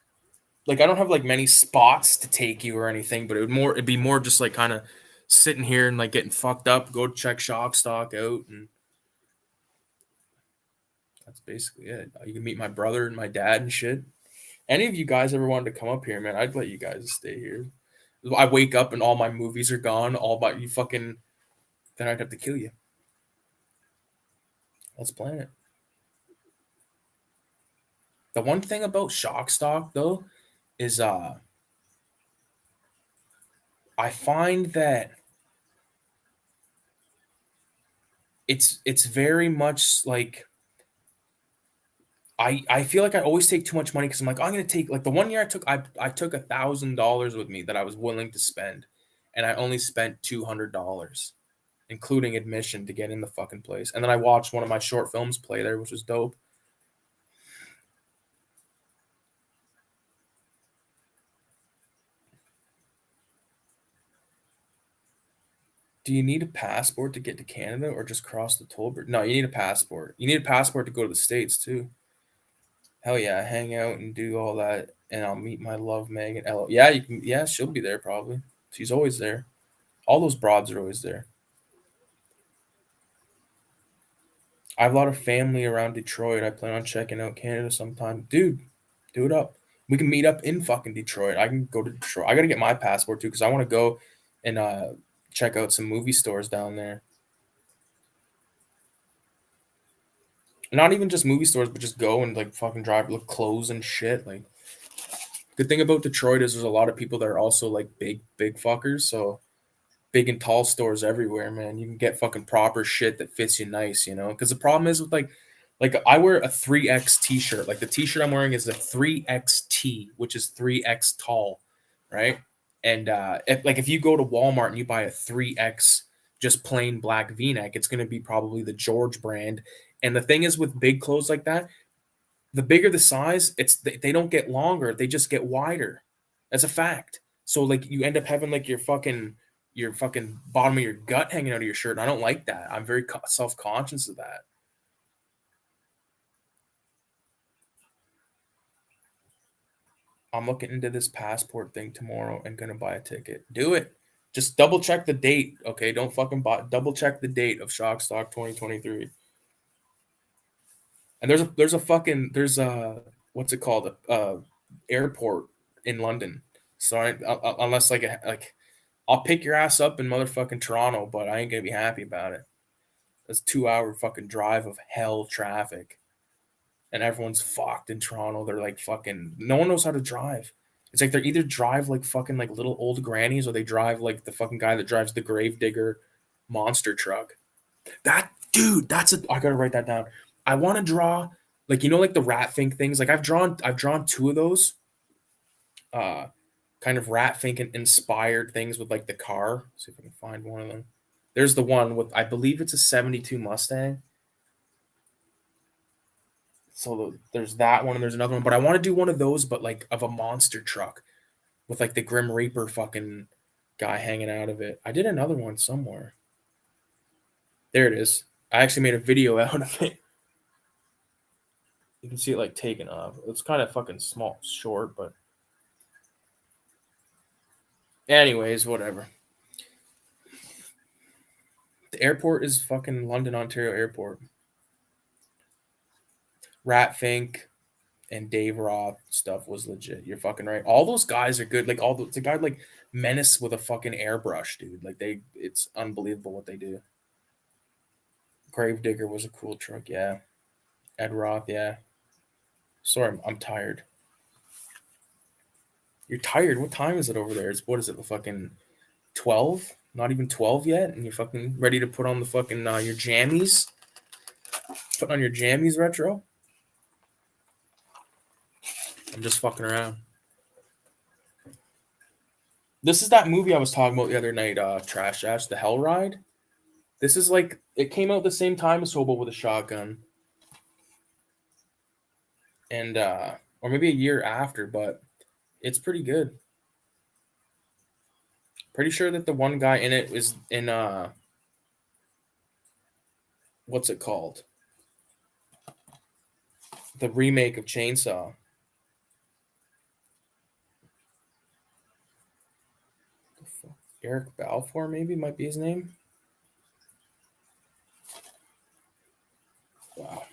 like I don't have like many spots to take you or anything, but it'd be more just like kind of sitting here and like getting fucked up, go check shock stock out, and that's basically it. You can meet my brother and my dad and shit. Any of you guys ever wanted to come up here, man? I'd let you guys stay here. I wake up and all my movies are gone. All about you fucking. Then I'd have to kill you. Let's plan it. The one thing about shock stock though is I find that it's very much like I feel like I always take too much money because I'm like, I'm gonna take like the one year I took $1,000 with me that I was willing to spend, and I only spent $200, including admission to get in the fucking place. And then I watched one of my short films play there, which was dope. Do you need a passport to get to Canada or just cross the toll bridge? No, you need a passport. You need a passport to go to the States too. Hell yeah, hang out and do all that, and I'll meet my love Megan. Yeah, you can. Yeah, she'll be there probably. She's always there. All those broads are always there. I have a lot of family around Detroit. I plan on checking out Canada sometime. Dude, do it up. We can meet up in fucking Detroit. I can go to Detroit. I gotta get my passport too because I want to go and check out some movie stores down there. Not even just movie stores, but just go and like fucking drive, look clothes and shit. Like, good thing about Detroit is there's a lot of people that are also like big fuckers. So big and tall stores everywhere, man. You can get fucking proper shit that fits you nice, you know? Because the problem is with like I wear a 3X t-shirt. Like the t-shirt I'm wearing is a 3XT, which is 3X tall, right? And if you go to Walmart and you buy a 3X just plain black V-neck, it's going to be probably the George brand. And the thing is with big clothes like that, the bigger the size, they don't get longer, they just get wider. That's a fact. So like you end up having like your fucking bottom of your gut hanging out of your shirt. And I don't like that. I'm very self-conscious of that. I'm looking into this passport thing tomorrow and gonna buy a ticket. Do it. Just double check the date, okay? Don't fucking double check the date of Shockstock 2023. And there's a what's it called, airport in London. So unless like I'll pick your ass up in motherfucking Toronto, but I ain't gonna be happy about it. It's 2 hour fucking drive of hell traffic, and everyone's fucked in Toronto. They're like fucking no one knows how to drive. It's like they're either drive like fucking like little old grannies, or they drive like the fucking guy that drives the Gravedigger monster truck. That dude, I gotta write that down. I want to draw like like the rat fink things. Like I've drawn two of those uh kind of rat fink inspired things with like the car. Let's see if I can find one of them. There's the one with, I believe it's a 72 Mustang. So there's that one and there's another one, but I want to do one of those, but like of a monster truck with like the Grim Reaper fucking guy hanging out of it. I did another one somewhere. There it is. I actually made a video out of it. You can see it like taking off. It's kind of fucking small, short, but anyways, whatever. The airport is fucking London, Ontario Airport. Rat Fink and Dave Roth stuff was legit. You're fucking right. All those guys are good. Like it's a guy like Menace with a fucking airbrush, dude. Like it's unbelievable what they do. Gravedigger was a cool truck, yeah. Ed Roth, yeah. Sorry, I'm tired. You're tired. What time is it over there? What is it? The fucking 12? Not even 12 yet, and you're fucking ready to put on the fucking your jammies. Putting on your jammies, retro. I'm just fucking around. This is that movie I was talking about the other night, Trash Ash, The Hell Ride. This is like, it came out the same time as Hobo with a Shotgun. And, or maybe a year after, but it's pretty good. Pretty sure that the one guy in it is in, what's it called? The remake of Chainsaw. Eric Balfour, maybe, might be his name. Wow.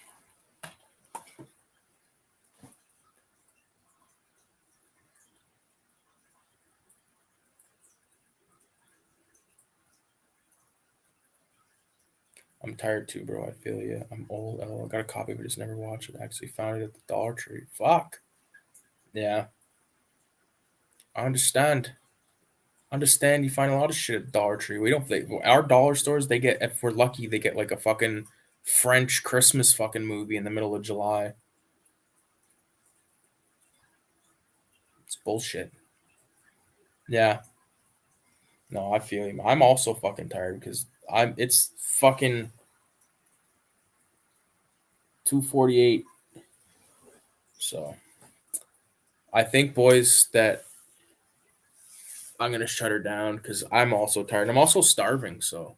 I'm tired too, bro. I feel you. I'm old. I got a copy, but just never watched it. I actually found it at the Dollar Tree. Fuck. Yeah. I understand. You find a lot of shit at Dollar Tree. We don't. Our dollar stores, they get, if we're lucky, they get like a fucking French Christmas fucking movie in the middle of July. It's bullshit. Yeah. No, I feel you. I'm also fucking tired because it's fucking 2:48. So I think, boys, that I'm gonna shut her down because I'm also tired. I'm also starving, so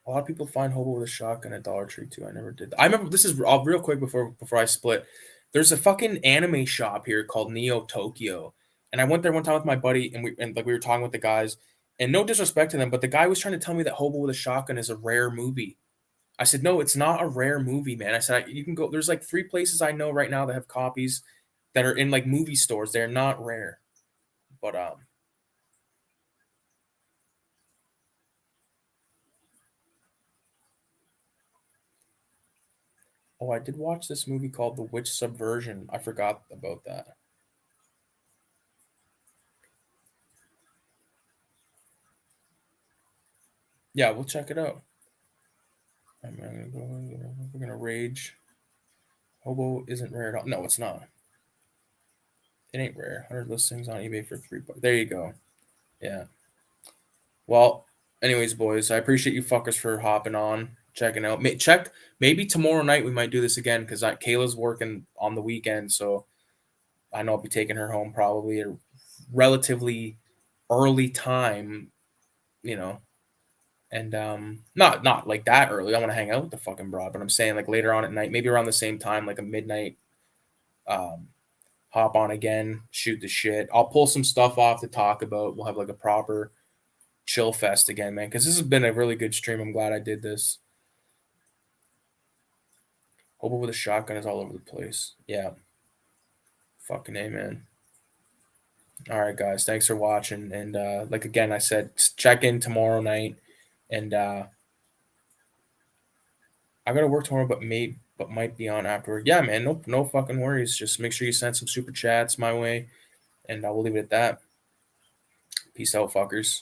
a lot of people find Hobo with a Shotgun at Dollar Tree too. I never did. I remember, this is real quick before I split. There's a fucking anime shop here called Neo Tokyo, and I went there one time with my buddy, and we were talking with the guys. And no disrespect to them, but the guy was trying to tell me that Hobo with a Shotgun is a rare movie. I said, no, it's not a rare movie, man. I said, you can go. There's like 3 places I know right now that have copies that are in like movie stores. They're not rare, but Oh, I did watch this movie called The Witch Subversion. I forgot about that. Yeah, we'll check it out. I'm gonna go. We're gonna rage. Hobo isn't rare at all. No, it's not. It ain't rare. 100 listings on eBay for $3. There you go. Yeah. Well, anyways, boys, I appreciate you fuckers for hopping on, checking out. Check maybe tomorrow night we might do this again because Kayla's working on the weekend, so I know I'll be taking her home probably at a relatively early time, you know, and not like that early. I want to hang out with the fucking broad, but I'm saying like later on at night, maybe around the same time, like a midnight. Um, Hop on again, shoot the shit. I'll pull some stuff off to talk about. We'll have like a proper chill fest again, man. Because this has been a really good stream. I'm glad I did this. Hobo with a shotgun is all over the place. Yeah. Fucking A, man. All right, guys. Thanks for watching. And like again, I said, check in tomorrow night. And I gotta work tomorrow, but might be on afterward. Yeah, man. No fucking worries. Just make sure you send some super chats my way, and I will leave it at that. Peace out, fuckers.